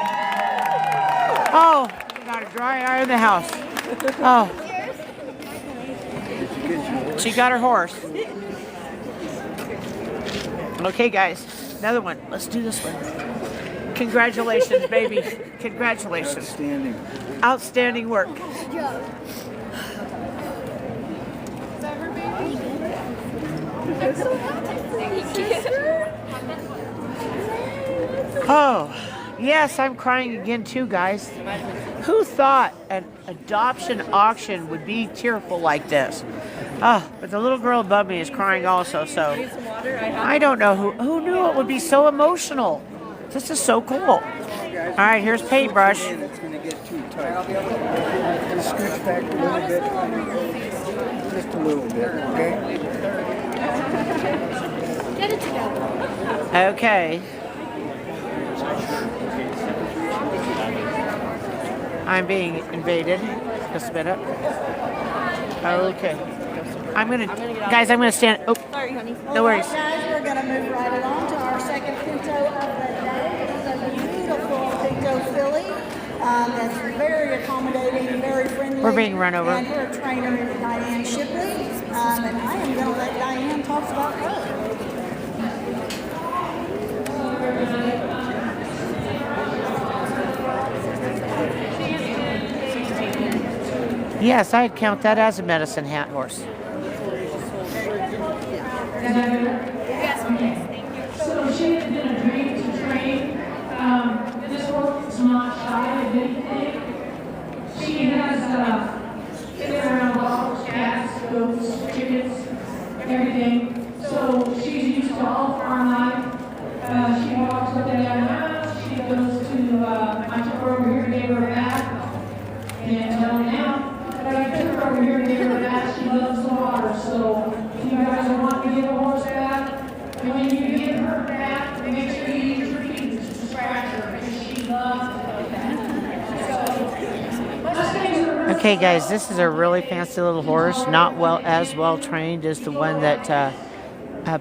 Oh, got a dry eye in the house. Oh. She got her horse. Okay, guys. Another one. Let's do this one. Congratulations, baby. Congratulations. Outstanding. Outstanding work. Oh, yes, I'm crying again too, guys. Who thought an adoption auction would be tearful like this? Oh, but the little girl above me is crying also, so I don't know who knew it would be so emotional. This is so cool. All right, here's paintbrush. It's going to get too tight. Scooch back a little bit. Just a little bit, okay? Get it together. Okay. I'm being invaded. Just a minute. Okay. I'm gonna stand. Oh, Sorry, honey. No worries. Guys, we're gonna move right along to our second pinto of the day. It's a beautiful pinto filly. That's very accommodating, very friendly. We're being run over. And her trainer is Diane Shipley. And I am gonna let Diane talk about her. Yes, I'd count that as a medicine hat horse. So she has been a dream to train. This horse is not shy of anything. She has been around dogs, cats, goats, chickens, everything. So she's used to all farm life. She walks up and down the house. She goes to, I took her over here and gave her a bath. And now, but I took her over here and gave her a bath. She loves the water. So if you guys are wanting to give a horse bath, and when you give her a bath, make sure you use your feet to scratch her because she loves it. Okay, guys, this is a really fancy little horse, not as well trained as the one that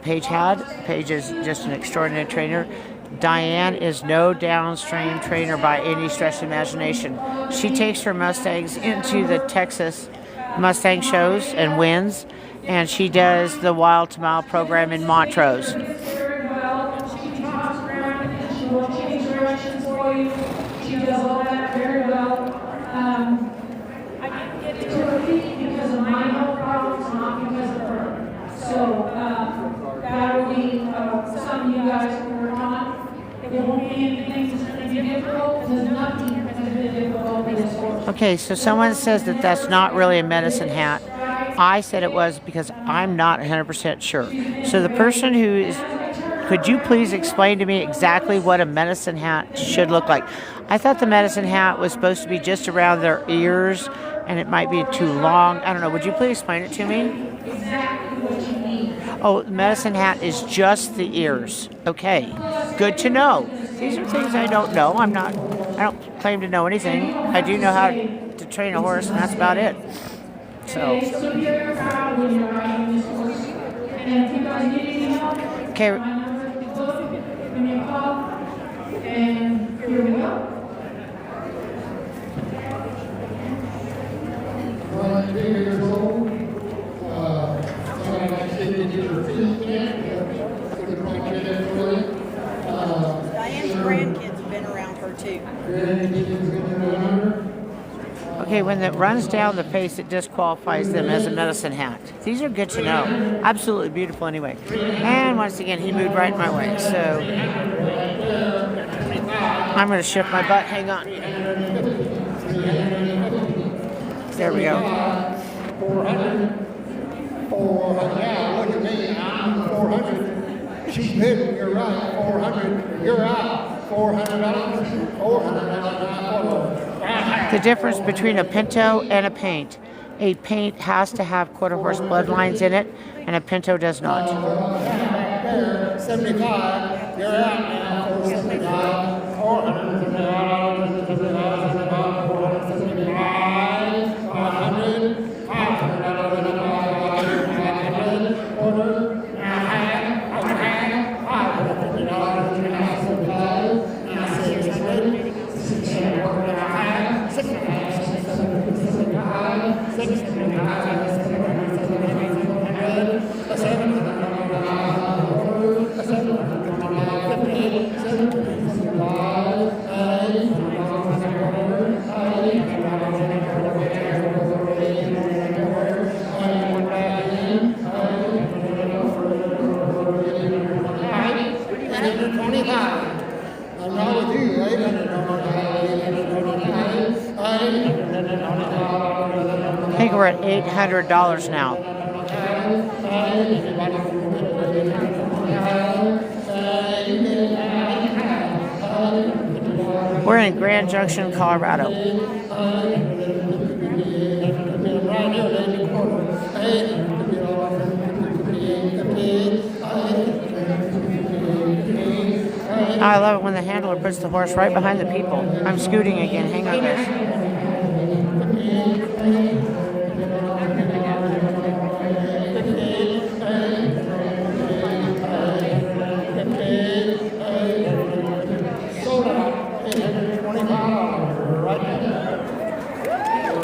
Paige had. Paige is just an extraordinary trainer. Diane is no downstream trainer by any stretch of imagination. She takes her Mustangs into the Texas Mustang shows and wins, and she does the Wild to Mile program in Montrose. She talks around and she will change directions for you. She does all that Okay, so someone says that that's not really a medicine hat. I said it was because I'm not 100% sure. So the person who is, could you please explain to me exactly what a medicine hat should look like? I thought the medicine hat was supposed to be just around their ears, and it might be too long. I don't know. Would you please explain it to me? Oh, the medicine hat is just the ears. Okay, good to know. These are things I don't know. I don't claim to know anything. I do know how to train a horse, and that's about it. So. Okay. And here we go. Well, at 8 years old, Diane's grandkids have been around her too. Okay, when it runs down the face, it disqualifies them as a medicine hat. These are good to know. Absolutely beautiful anyway. And once again, he moved right my way. So I'm going to shift my butt. Hang on. There we go. 400. 400. Yeah, look at me. I'm 400. She's bidding. You're right. 400. You're out. $400. $400. The difference between a pinto and a paint. A paint has to have quarter horse bloodlines in it, and a pinto does not. 75. You're out now. 475. 400. I think we're at $800 now. We're in Grand Junction, Colorado. I love it when the handler puts the horse right behind the people. I'm scooting again. Hang on, guys.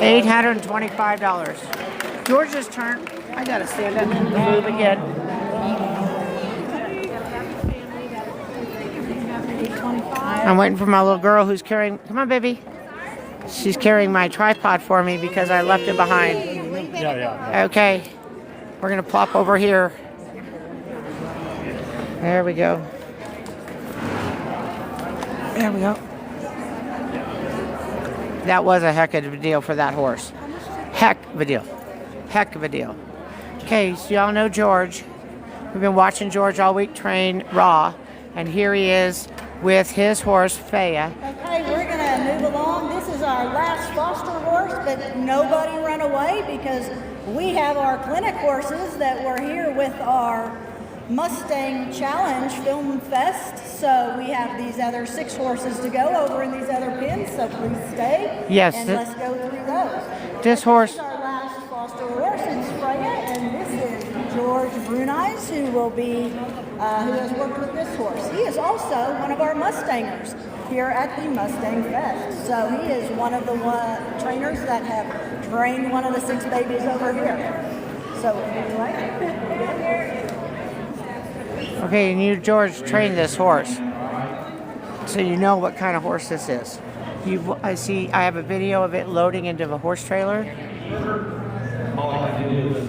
$825. George's turn. I gotta stand up and move again. I'm waiting for my little girl who's carrying. Come on, baby. She's carrying my tripod for me because I left it behind. Yeah. Okay. We're gonna plop over here. There we go. There we go. That was a heck of a deal for that horse. Heck of a deal. Heck of a deal. Okay, so y'all know George. We've been watching George all week train raw, and here he is with his horse, Faya. Okay, we're going to move along. This is our last foster horse, but nobody run away because we have our clinic horses that were here with our Mustang Challenge Film Fest. So we have these other 6 horses to go over in these other pens, so please stay. Yes. And let's go through those. This horse. This is our last foster horse, it's Freya, and this is George Brunies, who will be, who has worked with this horse. He is also one of our Mustangers here at the Mustang Fest. So he is one of the trainers that have trained one of the 6 babies over here. So anyway. Okay, and you, George, trained this horse, so you know what kind of horse this is. I have a video of it loading into the horse trailer. All I had to do was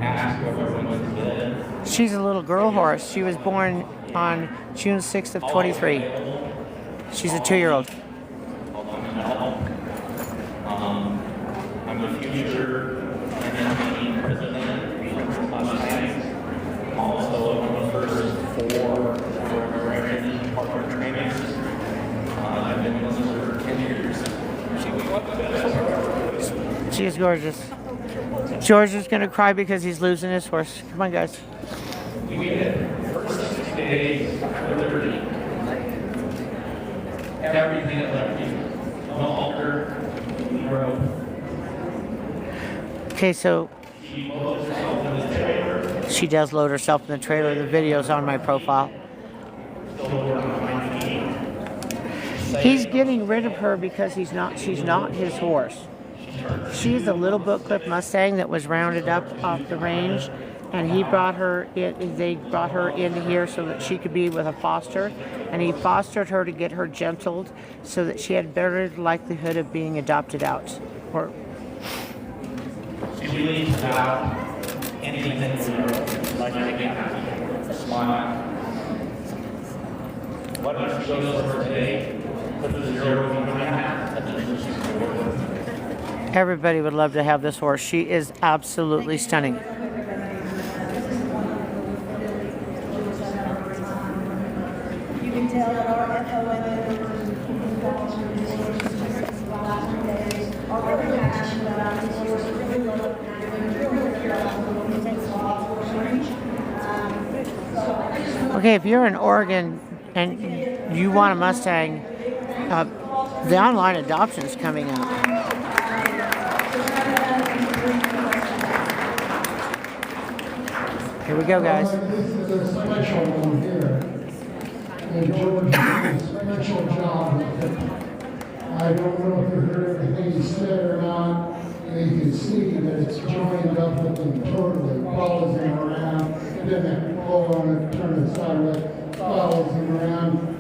ask whoever went to bed. She's a little girl horse. She was born on June 6th of 23. She's a 2-year-old. is gorgeous. George is going to cry because he's losing his horse. Come on, guys. We made it. First 60 days of liberty. Everything at liberty. No altar, rope. Okay, so She loads herself in the trailer. she does load herself in the trailer. The video's on my profile. He's getting rid of her because she's not his horse. She's a little booklet Mustang that was rounded up off the range, and he brought her in, they brought her into here so that she could be with a foster, and he fostered her to get her gentled so that she had better likelihood of being adopted out. Or She believes without anything in the world, like I can smile. What if she goes for today? Put the 0 behind that. everybody would love to have this horse. She is absolutely stunning. You can tell that our Okay, if you're in Oregon and you want a Mustang, the online adoption is coming up. Here we go, guys. This is a special one here. And George did a special job with it. I don't know if you heard everything he said or not. You can see that it's joined up with him totally, follows him around, then pull on it, turn it sideways, follows him around.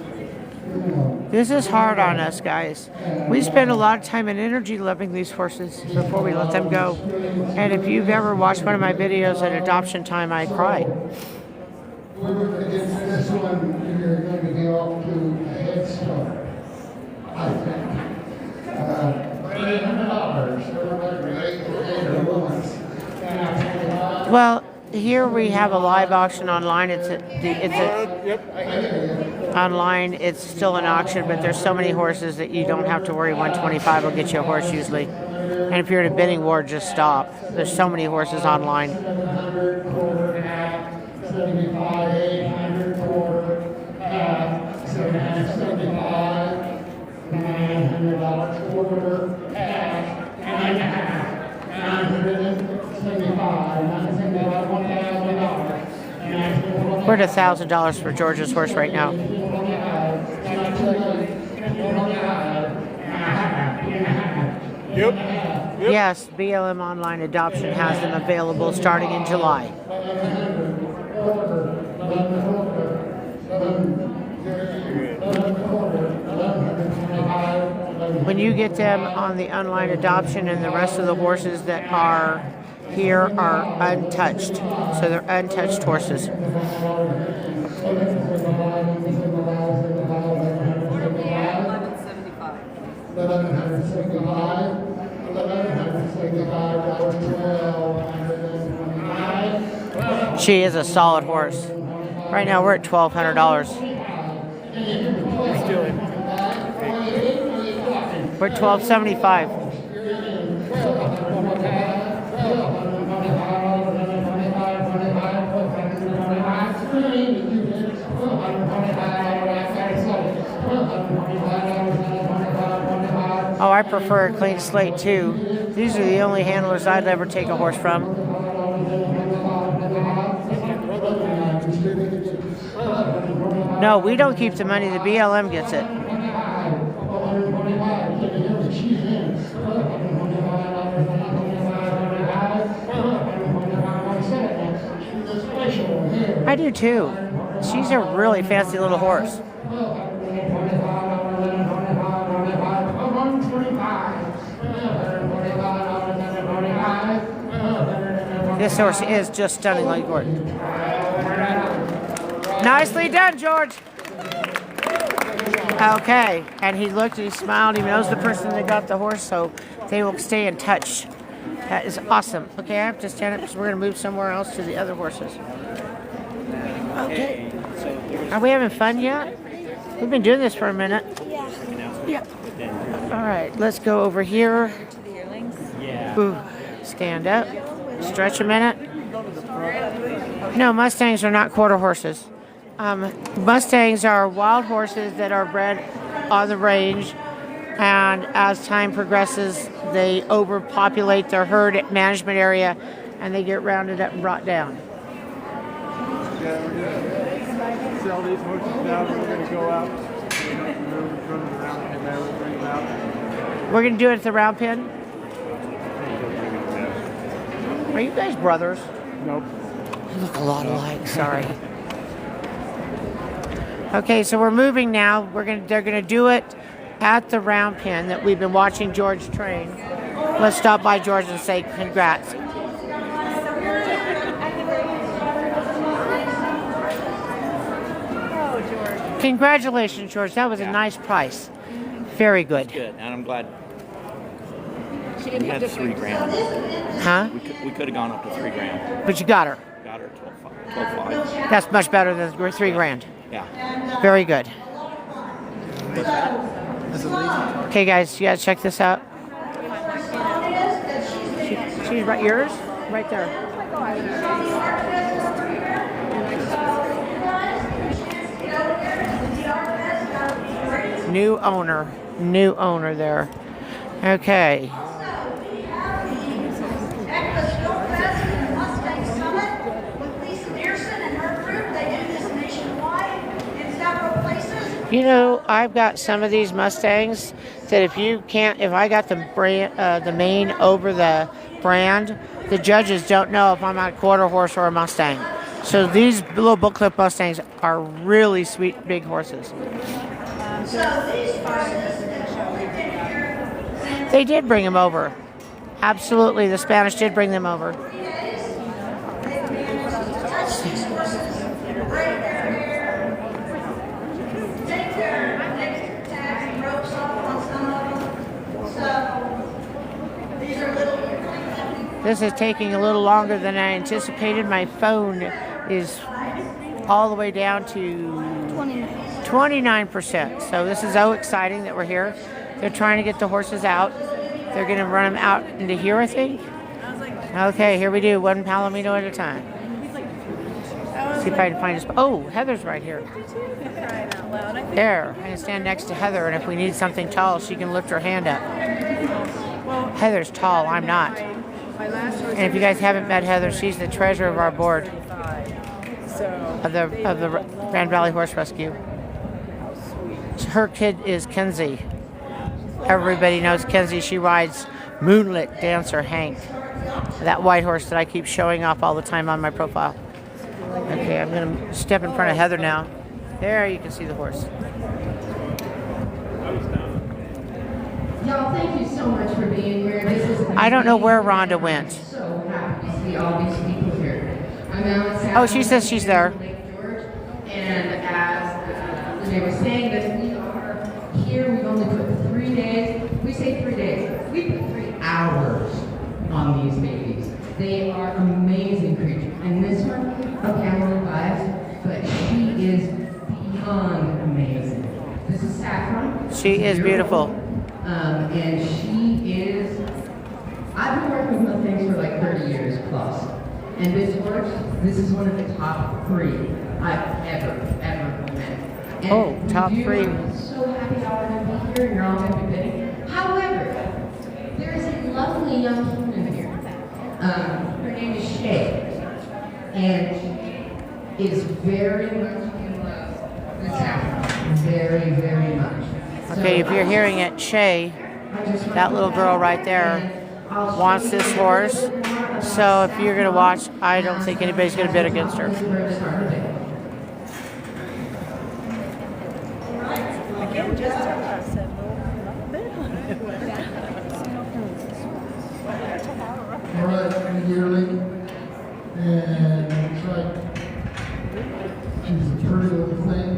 This is hard on us, guys. We spend a lot of time and energy loving these horses before we let them go. And if you've ever watched one of my videos at adoption time, I cried. This one, you're going to be off to a head start, I think. $800. Well, here we have a live auction online. Online. It's still an auction, but there's so many horses that you don't have to worry. 125 will get you a horse usually. And if you're in a bidding war, just stop. There's so many horses online. 75, 800, quarter, half, 775, $900, quarter, half, and half, 975, $1,000. We're at $1,000 for George's horse right now. Yep. Yes, BLM Online Adoption has them available starting in July. When you get them on the online adoption, and the rest of the horses that are here are untouched. So they're untouched horses. She is a solid horse. Right now we're at $1,200. We're at $1,275. Oh, I prefer a clean slate too. These are the only handlers I'd ever take a horse from. No, we don't keep the money. The BLM gets it. I do too. She's a really fancy little horse. This horse is just stunningly gorgeous. Nicely done, George. Okay, and he looked and he smiled. He knows the person that got the horse, so they will stay in touch. That is awesome. Okay, I have to stand up because we're going to move somewhere else to the other horses. Okay. Are we having fun yet? We've been doing this for a minute. Yeah. All right, let's go over here. Yeah. Ooh. Stand up. Stretch a minute. No, Mustangs are not quarter horses. Mustangs are wild horses that are bred on the range, and as time progresses, they overpopulate their herd management area, and they get rounded up and brought down. Yeah, we're gonna sell these horses now. We're gonna go out, run them around, and then we'll bring them out. We're gonna do it at the round pen. Are you guys brothers? Nope. You look a lot alike. Sorry. Okay, so we're moving now. They're gonna do it at the round pen that we've been watching George train. Let's stop by George and say congrats. Congratulations, George. That was a nice price. Very good. Good, and I'm glad. We had $3,000. Huh? We could have gone up to $3,000. But you got her. Got her 12.5. That's much better than $3,000. Yeah. Very good. Okay, guys, you gotta check this out. She's right. Yours, right there. New owner there. Okay. You know, I've got some of these Mustangs that if I got the mane over the brand, the judges don't know if I'm a quarter horse or a Mustang. So these little book clip Mustangs are really sweet, big horses. They did bring them over. Absolutely, the Spanish did bring them over. This is taking a little longer than I anticipated. My phone is all the way down to 29%. So this is so exciting that we're here. They're trying to get the horses out. They're going to run them out into here, I think. Okay, here we do. One Palomino at a time. See if I can find a spot. Oh, Heather's right here. There. I'm going to stand next to Heather, and if we need something tall, she can lift her hand up. Heather's tall. I'm not. And if you guys haven't met Heather, she's the treasurer of our board of the Grand Valley Horse Rescue. Her kid is Kenzie. Everybody knows Kenzie. She rides Moonlit Dancer Hank, that white horse that I keep showing off all the time on my profile. Okay, I'm going to step in front of Heather now. There, you can see the horse. Y'all, thank you so much for being here. This is I don't know where Rhonda went. So happy to see all these people here. I'm Alice. Oh, she says she's there. And as they were saying, that we are here. We've only put 3 days. We say 3 days. We put 3 hours on these babies. They are amazing creatures. And this one, okay, I'm a little biased, but she is beyond amazing. This is Saffron. She is beautiful. And she is, I've been working with things for like 30 years plus. And this horse, this is one of the top 3 I've ever met. And top 3. I'm so happy y'all are going to be here and you're all going to be bidding. However, there is a lovely young human here. Her name is Shay. And she is very much in love with Saffron. Very, very much. Okay, if you're hearing it, Shay, that little girl right there, wants this horse. So if you're going to watch, I don't think anybody's going to bid against her. Again, just I said, All right, yearly, and it's like she's a pretty little thing.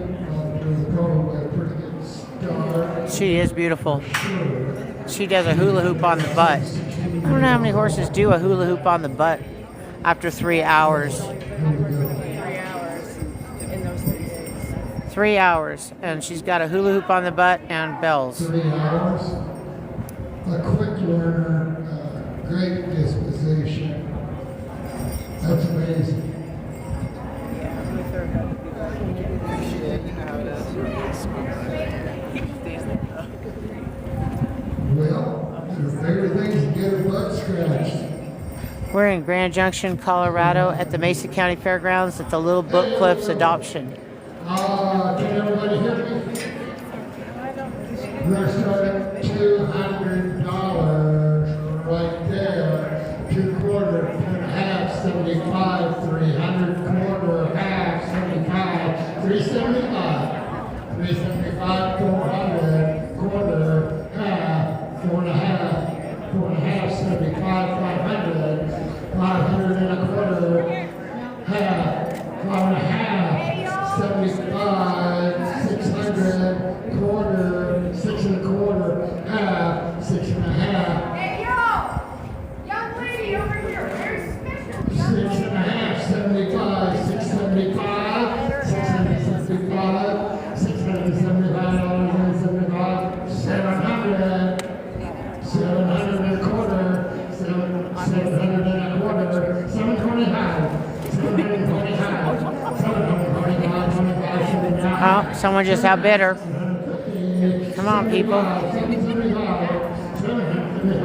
Probably a pretty good star. She is beautiful. She does a hula hoop on the butt. I don't know how many horses do a hula hoop on the butt after 3 hours. 3 hours in those 3 days. 3 hours, and she's got a hula hoop on the butt and bells. 3 hours. A quick learner, great disposition. That's amazing. Well, your favorite thing is to get a butt scratched. We're in Grand Junction, Colorado at the Mesa County Fairgrounds at the Little Book Cliffs adoption. Can everybody hear me? We're starting at $200 right there. 2 quarter, 2.5, 75, 300, quarter, half, 75, 375, 375, 400, quarter, half, 4.5, 4.5, 75, 500, 500 and a quarter, half, 5.5, 75, 600, quarter, 6 and a quarter, half, 6.5. Hey, yo! Young lady over here, where's 6.5, 75, 675, 675, $675, 700, 700 and a quarter, 700 and a quarter, 725, 725, 725, 25, Oh, someone just outbid her. Come on, people. 875, $850.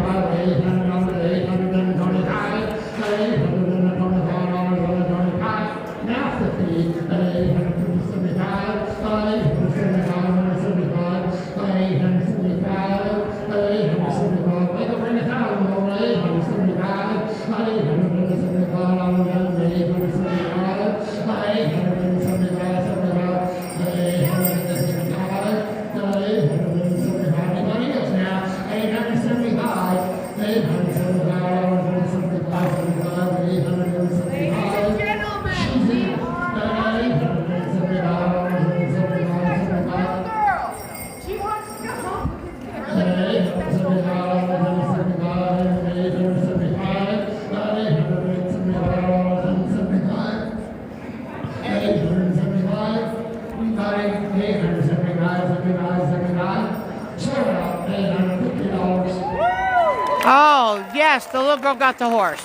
Oh, yes, the little girl got the horse.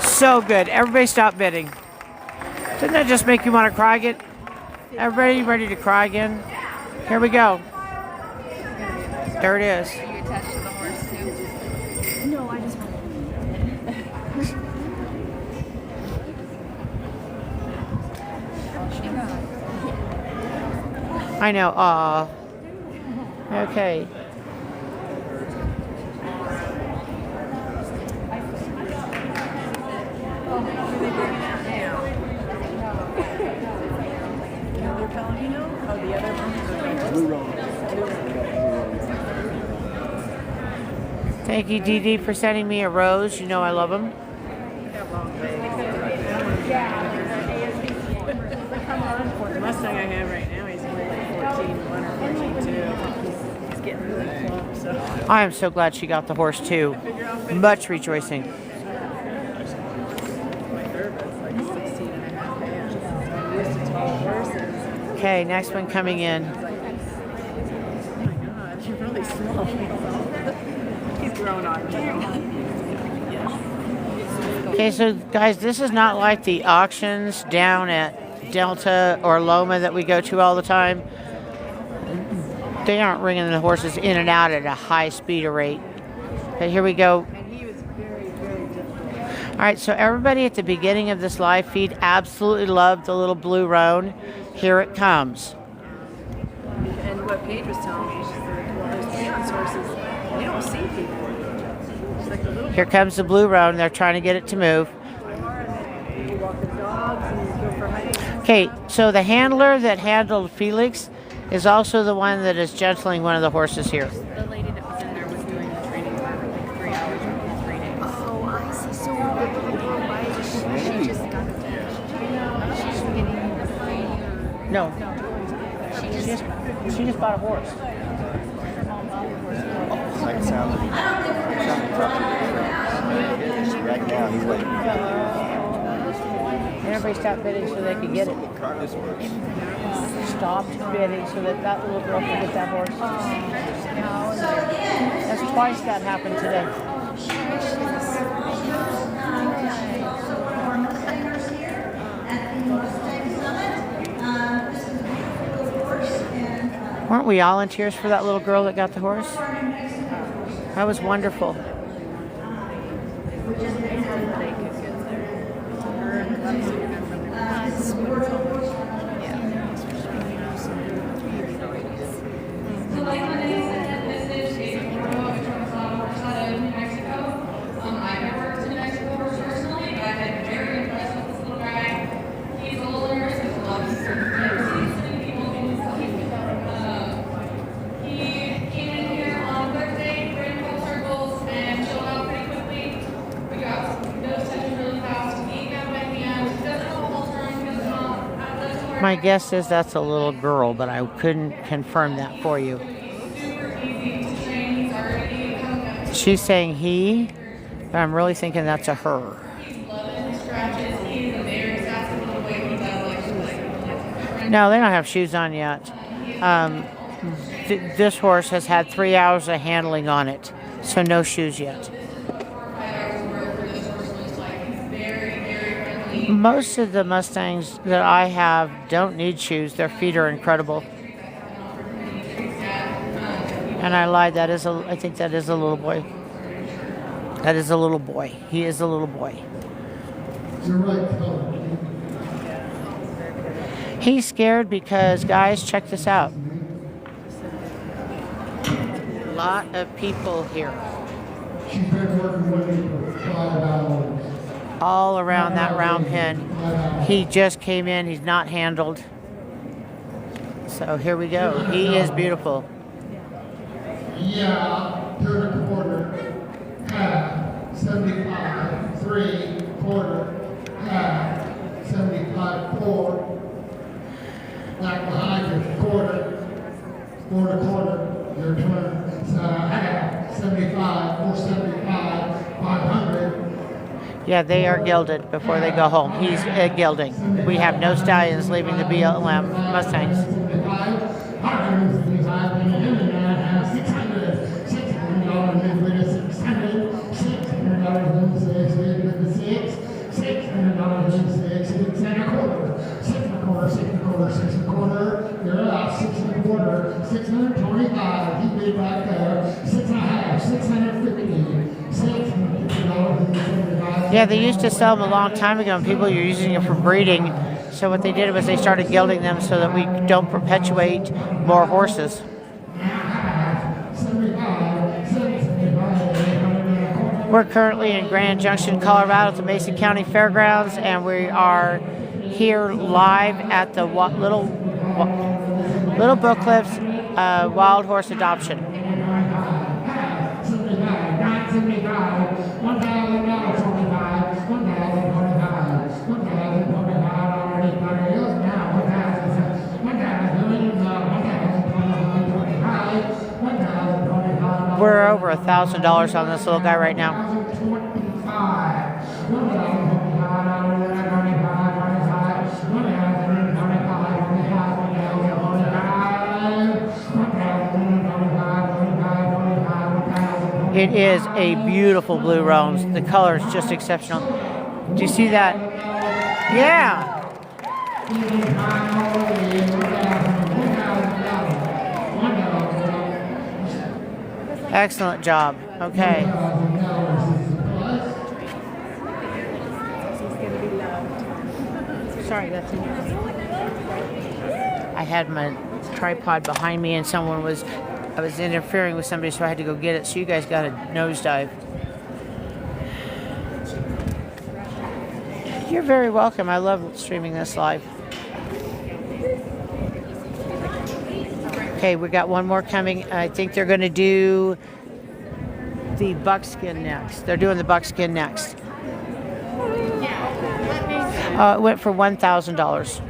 So good. Everybody stop bidding. Didn't that just make you want to cry again? Everybody ready to cry again? Here we go. There it is. Are you attached to the horse too? No, I just want I know. Aw. Okay. Thank you, Dee Dee, for sending me a rose. You know I love them. The Mustang I have right now, he's only like 14.1 or 14.2. He's getting really plump, so. I am so glad she got the horse too. Much rejoicing. My Durba's like 16.5 pounds. I'm used to tall horses. Okay, next one coming in. Oh my God, you're really small. He's growing on me. Okay, so guys, this is not like the auctions down at Delta or Loma that we go to all the time. They aren't ringing the horses in and out at a high speed or rate. But here we go. And he was very, very difficult. All right, so everybody at the beginning of this live feed absolutely loved the little blue roan. Here it comes. And what Paige was telling me, she said, well, those peanuts horses, they don't see people. It's like the little Here comes the blue roan. They're trying to get it to move. you walk the dogs and you go for hikes. Okay, so the handler that handled Felix is also the one that is gentling one of the horses here. The lady that was in there was doing the training for like 3 hours or 3 days. Oh, I see. So the little girl, why is she just got attached? She's getting the free or... No. She just bought a horse. Like sounding tough. Right now, he's like. Everybody stopped bidding so they could get it. Stopped bidding so that that little girl could get that horse. That's twice that happened today. Weren't we all in tears for that little girl that got the horse? That was wonderful. My guess is that's a little girl, but I couldn't confirm that for you. She's saying he, but I'm really thinking that's a her. No, they don't have shoes on yet. This horse has had 3 hours of handling on it, so no shoes yet. Most of the Mustangs that I have don't need shoes. Their feet are incredible. And I lied. I think that is a little boy. That is a little boy. He is a little boy. You're right, color. He's scared because, guys, check this out. A lot of people here. She's been working with me for 5 hours. All around that round pen. He just came in. He's not handled. So here we go. He is beautiful. Yeah, 3/4, half, 75, 3/4, half, 75, 4. Back behind you, quarter, 4/4, your turn. Half, 75, 475, 500. Yeah, they are gilded before they go home. He's gilding. We have no stallions leaving the BLM Mustangs. Yeah, they used to sell them a long time ago, and people were using it for breeding. So what they did was they started gilding them so that we don't perpetuate more horses. We're currently in Grand Junction, Colorado, at the Mesa County Fairgrounds, and we are here live at the Little Book Cliffs Wild Horse Adoption. We're over $1,000 on this little guy right now. It is a beautiful blue rose. The color is just exceptional. Do you see that? Yeah. Excellent job. Okay. Sorry, that's me. I had my tripod behind me and I was interfering with somebody, so I had to go get it. So you guys got a nosedive. You're very welcome. I love streaming this live. Okay, we got one more coming. I think they're going to do the buckskin next. They're doing the buckskin next. It went for $1,000.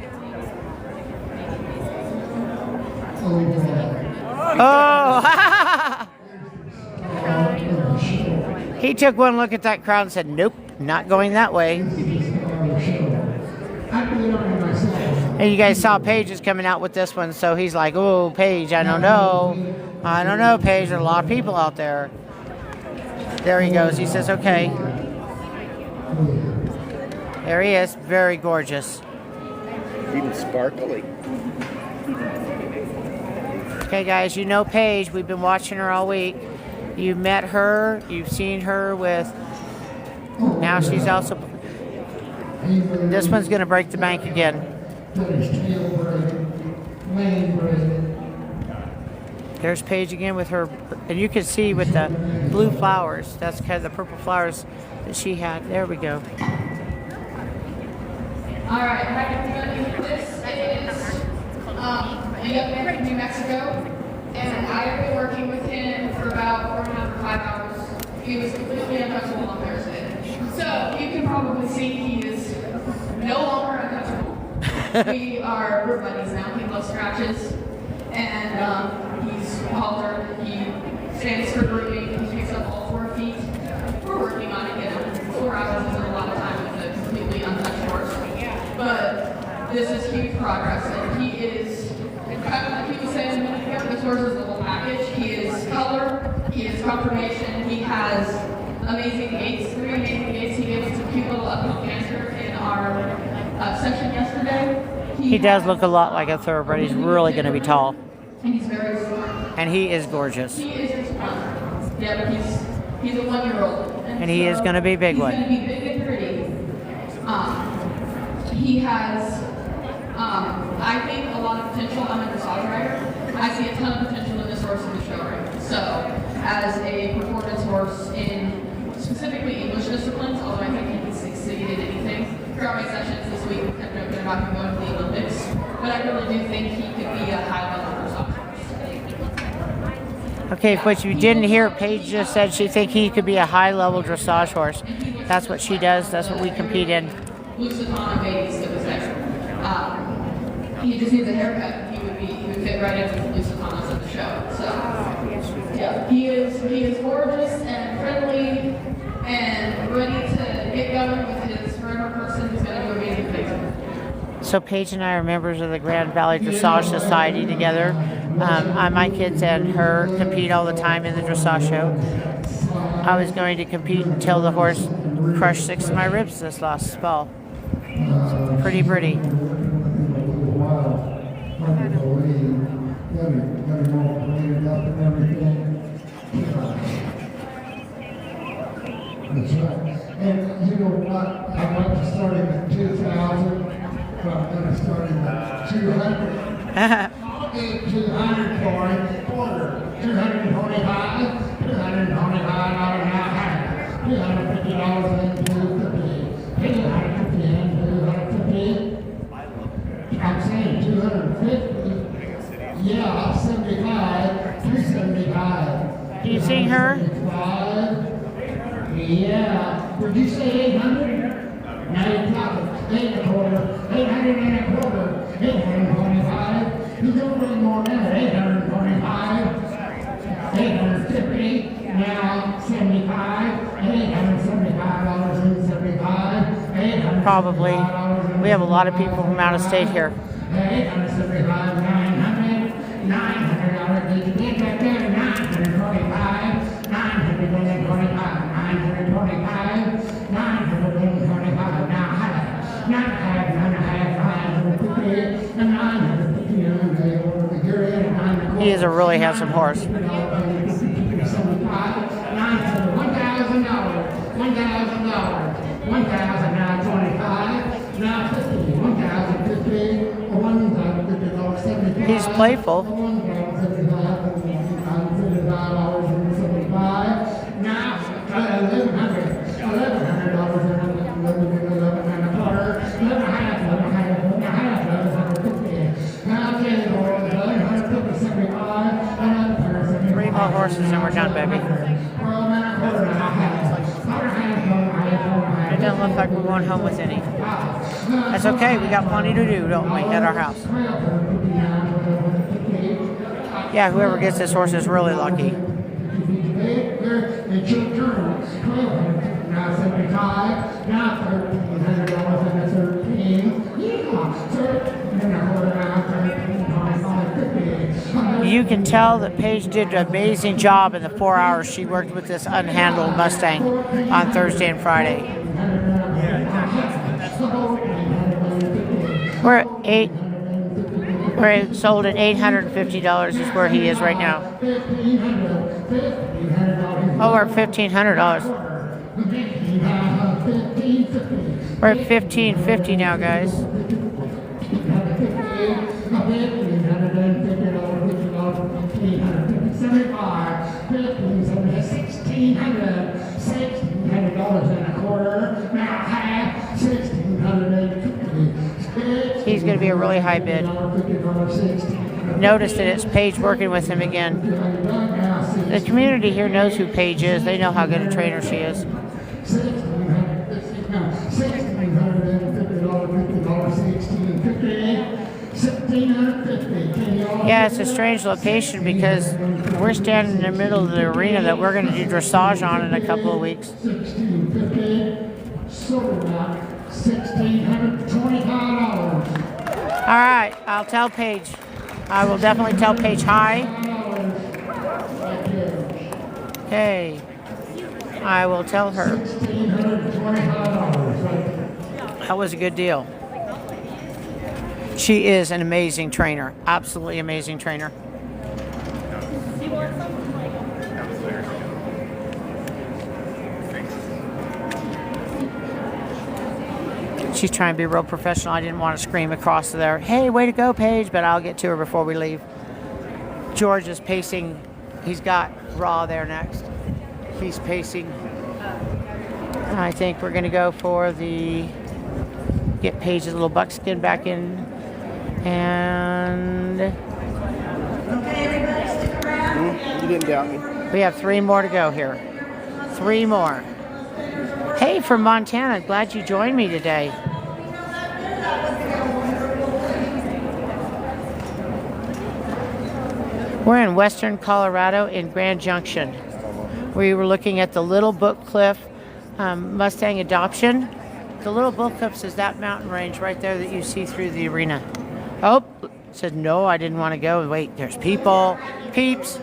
Oh! He took one look at that crowd and said, nope, not going that way. And you guys saw Paige is coming out with this one, so he's like, oh, Paige, I don't know. I don't know, Paige. There are a lot of people out there. There he goes. He says, okay. There he is. Very gorgeous. Even sparkly. Okay, guys, you know Paige. We've been watching her all week. You've met her. You've seen her with... Now she's also... This one's going to break the bank again. There's Paige again with her... And you can see with the blue flowers. That's kind of the purple flowers that she had. There we go. All right, this is a young man from New Mexico, and I have been working with him for about 4.5 or 5 hours. He was completely untouchable on Thursday. So you can probably see he is no longer untouchable. We're buddies now. He loves scratches, and he's haltered. He stands for grooming. He picks up all 4 feet. We're working on it. 4 hours isn't a lot of time with a completely untouched horse. But this is huge progress, and he is, kind of like he was saying a minute ago, this horse is a little package. He is color, he is conformation, he has amazing gaits, 3 amazing gaits. He gave us a cute little uphill canter in our session yesterday. He does look a lot like a thoroughbred. He's really going to be tall. And he's very smart. And he is gorgeous. He is just fun. Yeah, but he's a 1-year-old. And he is going to be a big one. He's going to be big and pretty. He has, I think, a lot of potential. I'm a dressage rider. I see a ton of potential in this horse in the show ring. So, as a performance horse in specifically English disciplines, although I think he can succeed in anything. Throughout my sessions this week, we've kind of been about him going to the Olympics, but I really do think he could be a high-level dressage horse. Okay, what you didn't hear, Paige just said she think he could be a high-level dressage horse. That's what she does. That's what we compete in. Lusitano babies to his next. He just needs a haircut. He would fit right in with the Lusitanos at the show. So yeah, he is gorgeous and friendly and ready to get going with his forever person who's going to do amazing things. So Paige and I are members of the Grand Valley Dressage Society together. My kids and her compete all the time in the dressage show. I was going to compete until the horse crushed 6 of my ribs this last fall. Pretty. That's right. And you know what? I went to start at 2,000, but I'm going to start at 200. I'll give 200 for it. 225, $225 now half. $250 and $250. $250. I'm saying 250. Yeah, 75. 375. Do you see her? 75. Yeah. Would you say 800? Now you're talking 8 and a quarter. 800 and a quarter. 825. You don't bring more than that. 825. 850. Now 75. $875 and 75. Probably. We have a lot of people from out of state here. 875, 900, $900. Did you get that there? 925, 925, 925, 925. Now half, not half, 550, and 950. He is a really handsome horse. $1,000. Now 25. Now 50. $1,050. $1,050. He's playful. Now $1,100. Three more horses and we're done, baby. It doesn't look like we're going home with any. That's okay. We got plenty to do, don't we, at our house? Yeah, whoever gets this horse is really lucky. Now 75, now $1,300 and 13. You can tell that Paige did an amazing job in the 4 hours she worked with this unhandled Mustang on Thursday and Friday. We're Right, sold at $850 is where he is right now. Oh, we're at $1,500. We're at $1,550 now, guys. He's going to be a really high bid. Notice that it's Paige working with him again. The community here knows who Paige is. They know how good a trainer she is. Yeah, it's a strange location because we're standing in the middle of the arena that we're going to do dressage on in a couple of weeks. All right, I'll tell Paige. I will definitely tell Paige hi. Okay, I will tell her. That was a good deal. She is an amazing trainer, absolutely amazing trainer. She's trying to be real professional. I didn't want to scream across there, hey, way to go, Paige, but I'll get to her before we leave. George is pacing. He's got Raw there next. He's pacing. I think we're going to go for the get Paige's little buckskin back in. And Okay, everybody stick around. You didn't doubt me. we have 3 more to go here. 3 more. Hey, from Montana. Glad you joined me today. We're in western Colorado in Grand Junction. We were looking at the Little Book Cliff Mustang adoption. The Little Book Cliff is that mountain range right there that you see through the arena. Oh, said no, I didn't want to go. Wait, there's people. Peeps.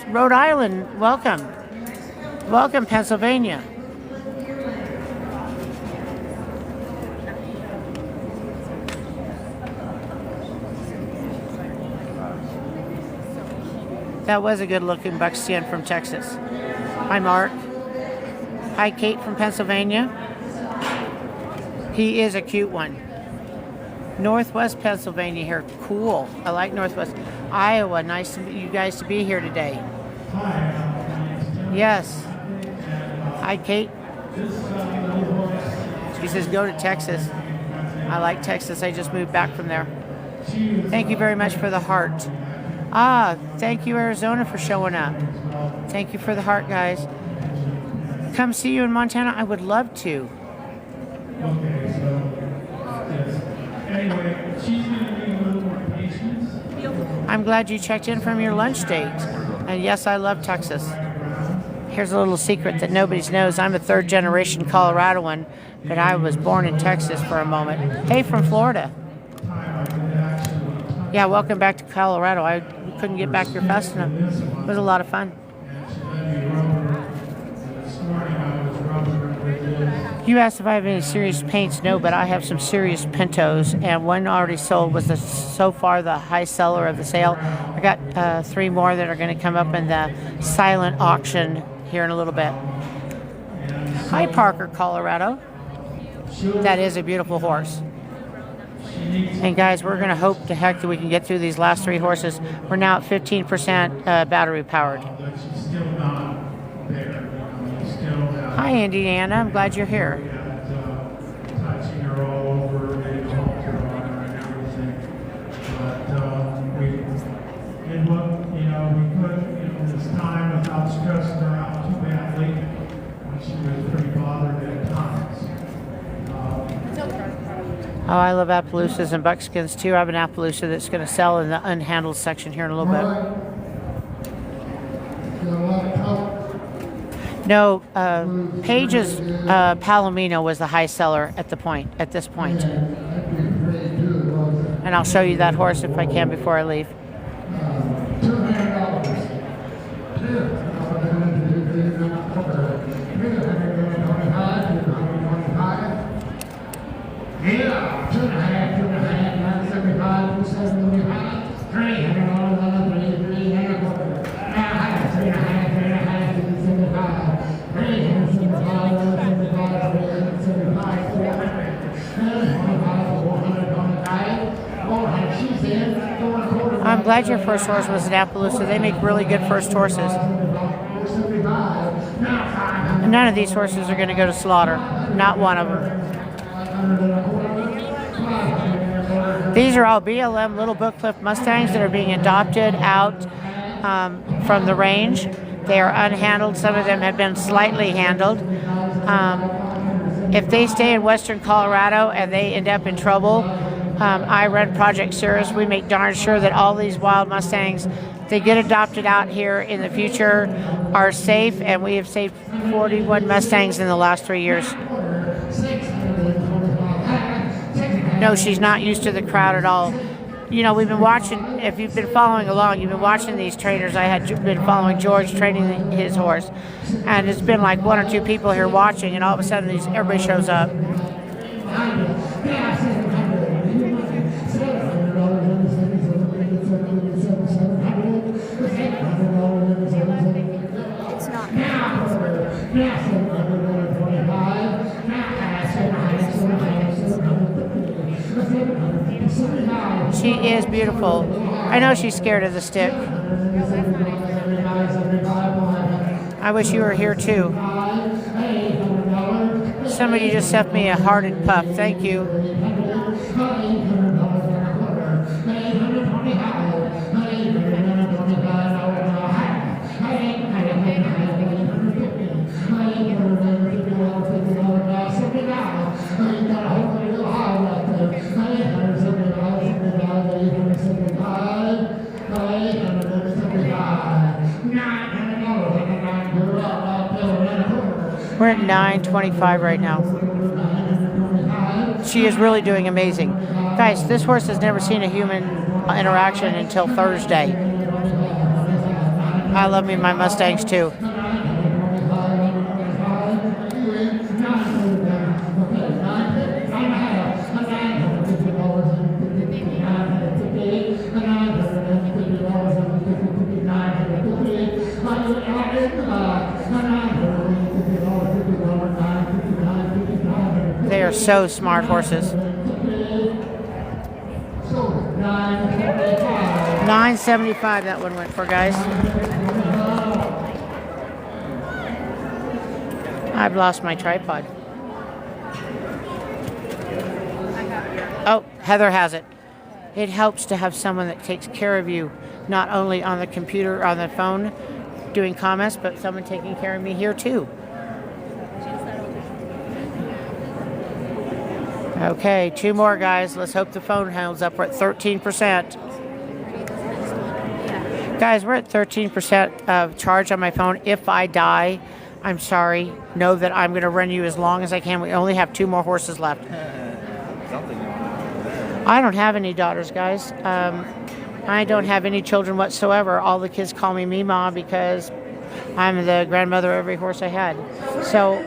Rhode Island, welcome. Welcome, Pennsylvania. That was a good looking buckskin from Texas. Hi, Mark. Hi, Kate from Pennsylvania. He is a cute one. Northwest Pennsylvania here. Cool. I like Northwest. Iowa. Nice to meet you guys to be here today. Yes. Hi, Kate. She says go to Texas. I like Texas. I just moved back from there. Thank you very much for the heart. Ah, thank you, Arizona, for showing up. Thank you for the heart, guys. Come see you in Montana. I would love to. Okay, so, yes. Anyway, she's going to need a little more patience. I'm glad you checked in from your lunch date. And yes, I love Texas. Here's a little secret that nobody knows. I'm a 3rd generation Coloradoan, but I was born in Texas for a moment. Hey, from Florida. Yeah, welcome back to Colorado. I couldn't get back here fast enough. It was a lot of fun. You asked if I have any serious paints. No, but I have some serious Pintos, and one already sold was so far the high seller of the sale. I got 3 more that are going to come up in the silent auction here in a little bit. Hi, Parker, Colorado. That is a beautiful horse. And guys, we're going to hope to heck that we can get through these last 3 horses. We're now at 15% battery powered. Hi, Indiana. I'm glad you're here. Touching her all over, maybe talked her on her and everything. But we couldn't, this time without stressing her out too badly. She was pretty bothered at times. Oh, I love Appaloosas and buckskins too. I have an Appaloosa that's going to sell in the unhandled section here in a little bit. No, Paige's Palomino was the high seller at this point. And I'll show you that horse if I can before I leave. Yeah, 2.5, 975. I'm glad your first horse was in Appaloosa. They make really good first horses. None of these horses are going to go to slaughter. Not one of them. These are all BLM Little Book Cliff Mustangs that are being adopted out from the range. They are unhandled. Some of them have been slightly handled. If they stay in western Colorado and they end up in trouble, I run Project Cirrus. We make darn sure that all these wild Mustangs, they get adopted out here in the future, are safe, and we have saved 41 Mustangs in the last 3 years. No, she's not used to the crowd at all. You know, we've been watching, if you've been following along, you've been watching these trainers. I had been following George training his horse, and it's been like 1 or 2 people here watching, and all of a sudden everybody shows up. She is beautiful. I know she's scared of the stick. I wish you were here too. Somebody just sent me a hearted puff. Thank you. We're at 9:25 right now. She is really doing amazing. Guys, this horse has never seen a human interaction until Thursday. I love me my Mustangs too. They are so smart horses. $9.75 that one went for, guys. I've lost my tripod. Oh, Heather has it. It helps to have someone that takes care of you, not only on the computer, on the phone, doing comments, but someone taking care of me here too. Okay, 2 more, guys. Let's hope the phone holds up. We're at 13%. Guys, we're at 13% of charge on my phone. If I die, I'm sorry. Know that I'm going to run you as long as I can. We only have 2 more horses left. I don't have any daughters, guys. I don't have any children whatsoever. All the kids call me Meemaw because I'm the grandmother of every horse I had. So,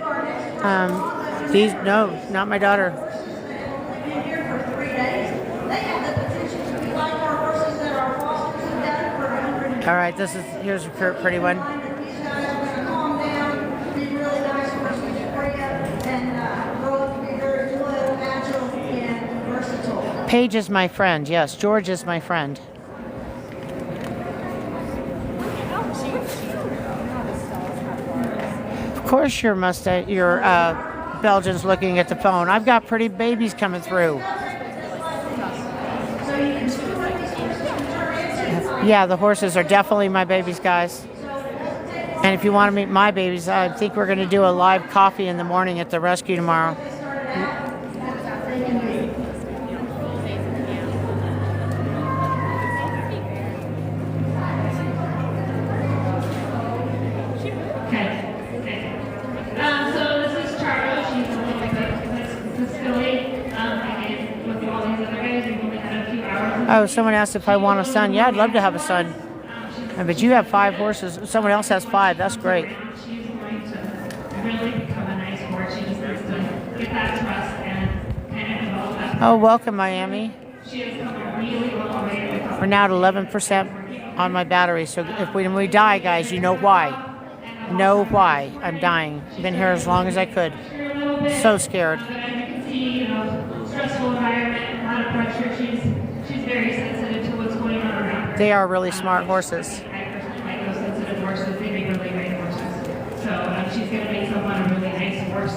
no, not my daughter. All right, here's a pretty one. Paige is my friend. Yes, George is my friend. Of course, your Belgian's looking at the phone. I've got pretty babies coming through. Yeah, the horses are definitely my babies, guys. And if you want to meet my babies, I think we're going to do a live coffee in the morning at the rescue tomorrow. Oh, someone asked if I want a son. Yeah, I'd love to have a son. But you have 5 horses. Someone else has 5. That's great. Oh, welcome, Miami. We're now at 11% on my battery. So when we die, guys, you know why. Know why I'm dying. Been here as long as I could. So scared. Stressful environment, a lot of pressure. She's very sensitive to what's going on around her. They are really smart horses. I personally like those sensitive horses. They make really great horses. So she's going to make someone a really nice horse.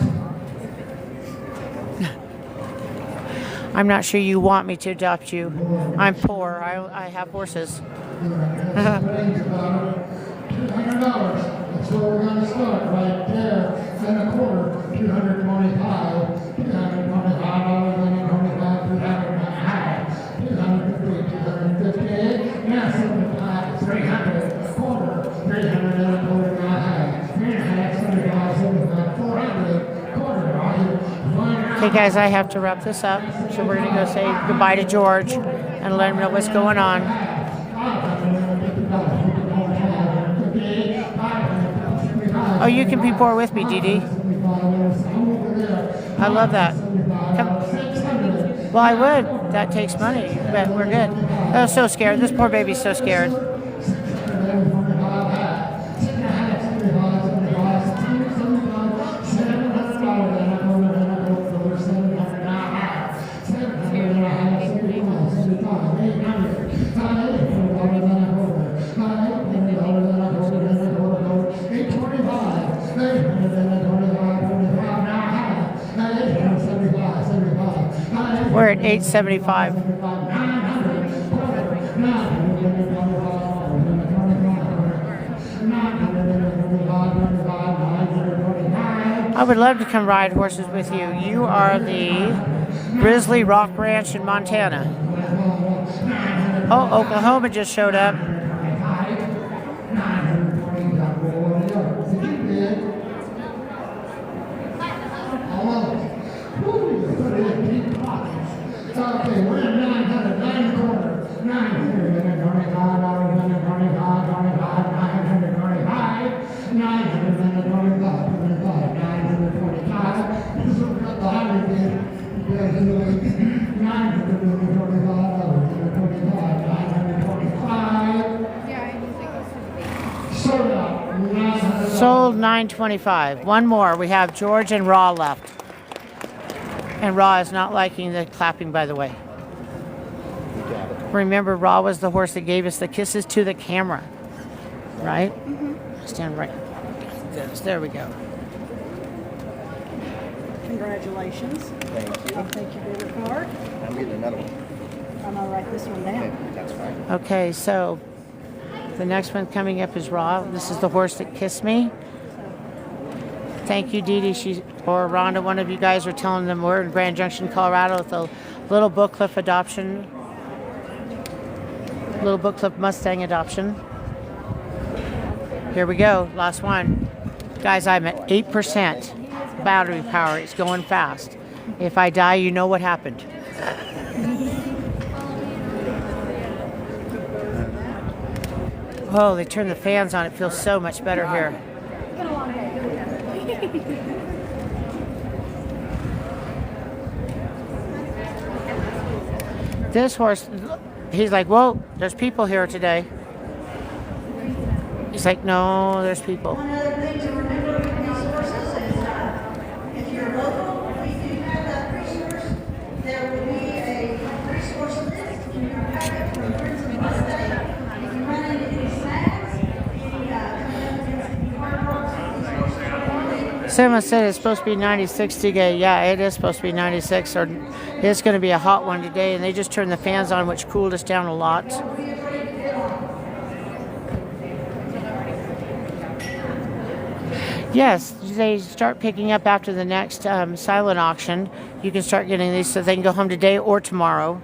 I'm not sure you want me to adopt you. I'm poor. I have horses. $200. That's where we're going to start, right there. Then a quarter, 225, 225, now 75, 300, a quarter, 300 and a quarter, 75, 75, 400, quarter, Okay, guys, I have to wrap this up. So we're going to go say goodbye to George and let him know what's going on. Oh, you can be poor with me, Dee Dee. I love that. Come. Well, I would. That takes money, but we're good. Oh, so scared. This poor baby's so scared. We're at 875. I would love to come ride horses with you. You are the Grizzly Rock Ranch in Montana. Oh, Oklahoma just showed up. Okay, we're at 900, 925, Sold 925. One more. We have George and Raw left. And Raw is not liking the clapping, by the way. Remember, Raw was the horse that gave us the kisses to the camera. Right? Mm-hmm. Stand right. There we go. Congratulations. Thank you. I'll take your debit card. I'm getting another one. I'm going to write this one down. Okay, that's fine. Okay, so the next one coming up is Raw. This is the horse that kissed me. Thank you, Dee Dee. Or Rhonda, one of you guys are telling them we're in Grand Junction, Colorado with a little Book Cliff adoption. Little Book Cliff Mustang adoption. Here we go, last one. Guys, I'm at 8% battery power. It's going fast. If I die, you know what happened. Oh, they turned the fans on. It feels so much better here. This horse, he's like, whoa, there's people here today. He's like, no, there's people. One other thing to remember with these horses is if you're local, we do have that resource. There will be a resource list in your packet for Friends of Mustang. If you run into any snags, any hard rocks, Someone said it's supposed to be 96 today. Yeah, it is supposed to be 96, or it's going to be a hot one today. And they just turned the fans on, which cooled us down a lot. Yes, they start picking up after the next silent auction. You can start getting these so they can go home today or tomorrow.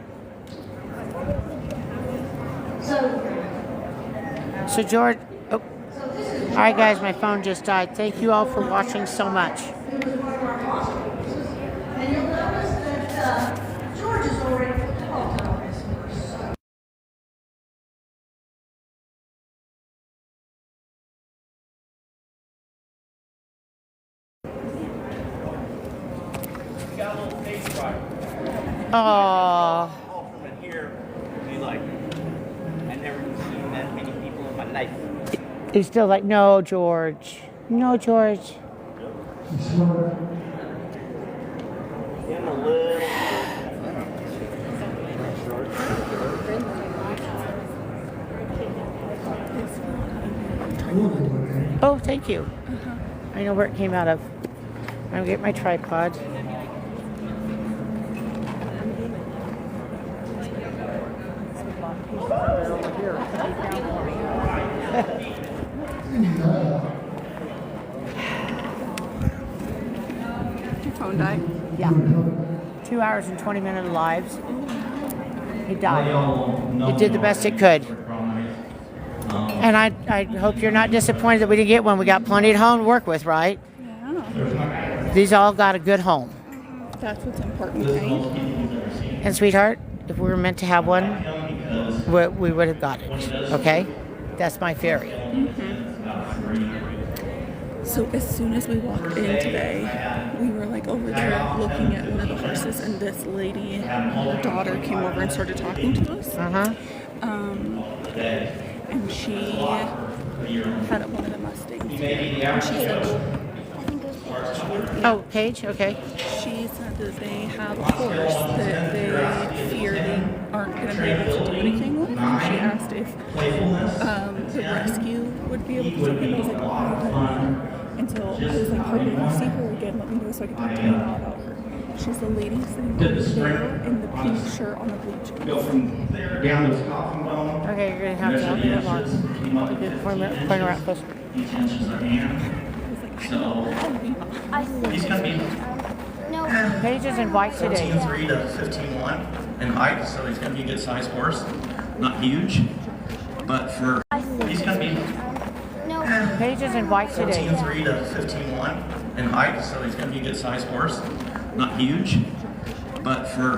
So George, oh. All right, guys, my phone just died. Thank you all for watching so much. and you'll notice that George is already put the halter on this horse. Got a little face right. Oh. From here knife. He's still like, no, George. No, George. Oh, thank you. I know where it came out of. I'm gonna get my tripod. Did your phone die? Yeah. 2 hours and 20-minute lives. It died. It did the best it could. And I hope you're not disappointed that we didn't get one. We got plenty at home to work with, right? Yeah. These all got a good home. That's what's important, right? And sweetheart, if we were meant to have one, we would have got it. Okay? That's my theory. So as soon as we walked in today, we were like over there looking at one of the horses, and this lady, her daughter, came over and started talking to us. And she had one of the Mustangs. And she said, oh, Paige, okay. She said that they have a horse that they fear they aren't going to be able to do anything with. And she asked if the rescue would be able to take him. I was like, oh, and so I was like, when you see her again, let me know so I can talk to you about her. She's the lady sitting over there in the pink shirt on the blue jeans. Go from there down to the coffin bone. Okay, you're going to have to help me a bit more. Point around closer. So, he's going to be Paige is in white today. 14.3 to 15.1 in height, so he's going to be a good sized horse. Not huge, but for, he's going to be Paige is in white today. 14.3 to 15.1 in height, so he's going to be a good sized horse. Not huge, but for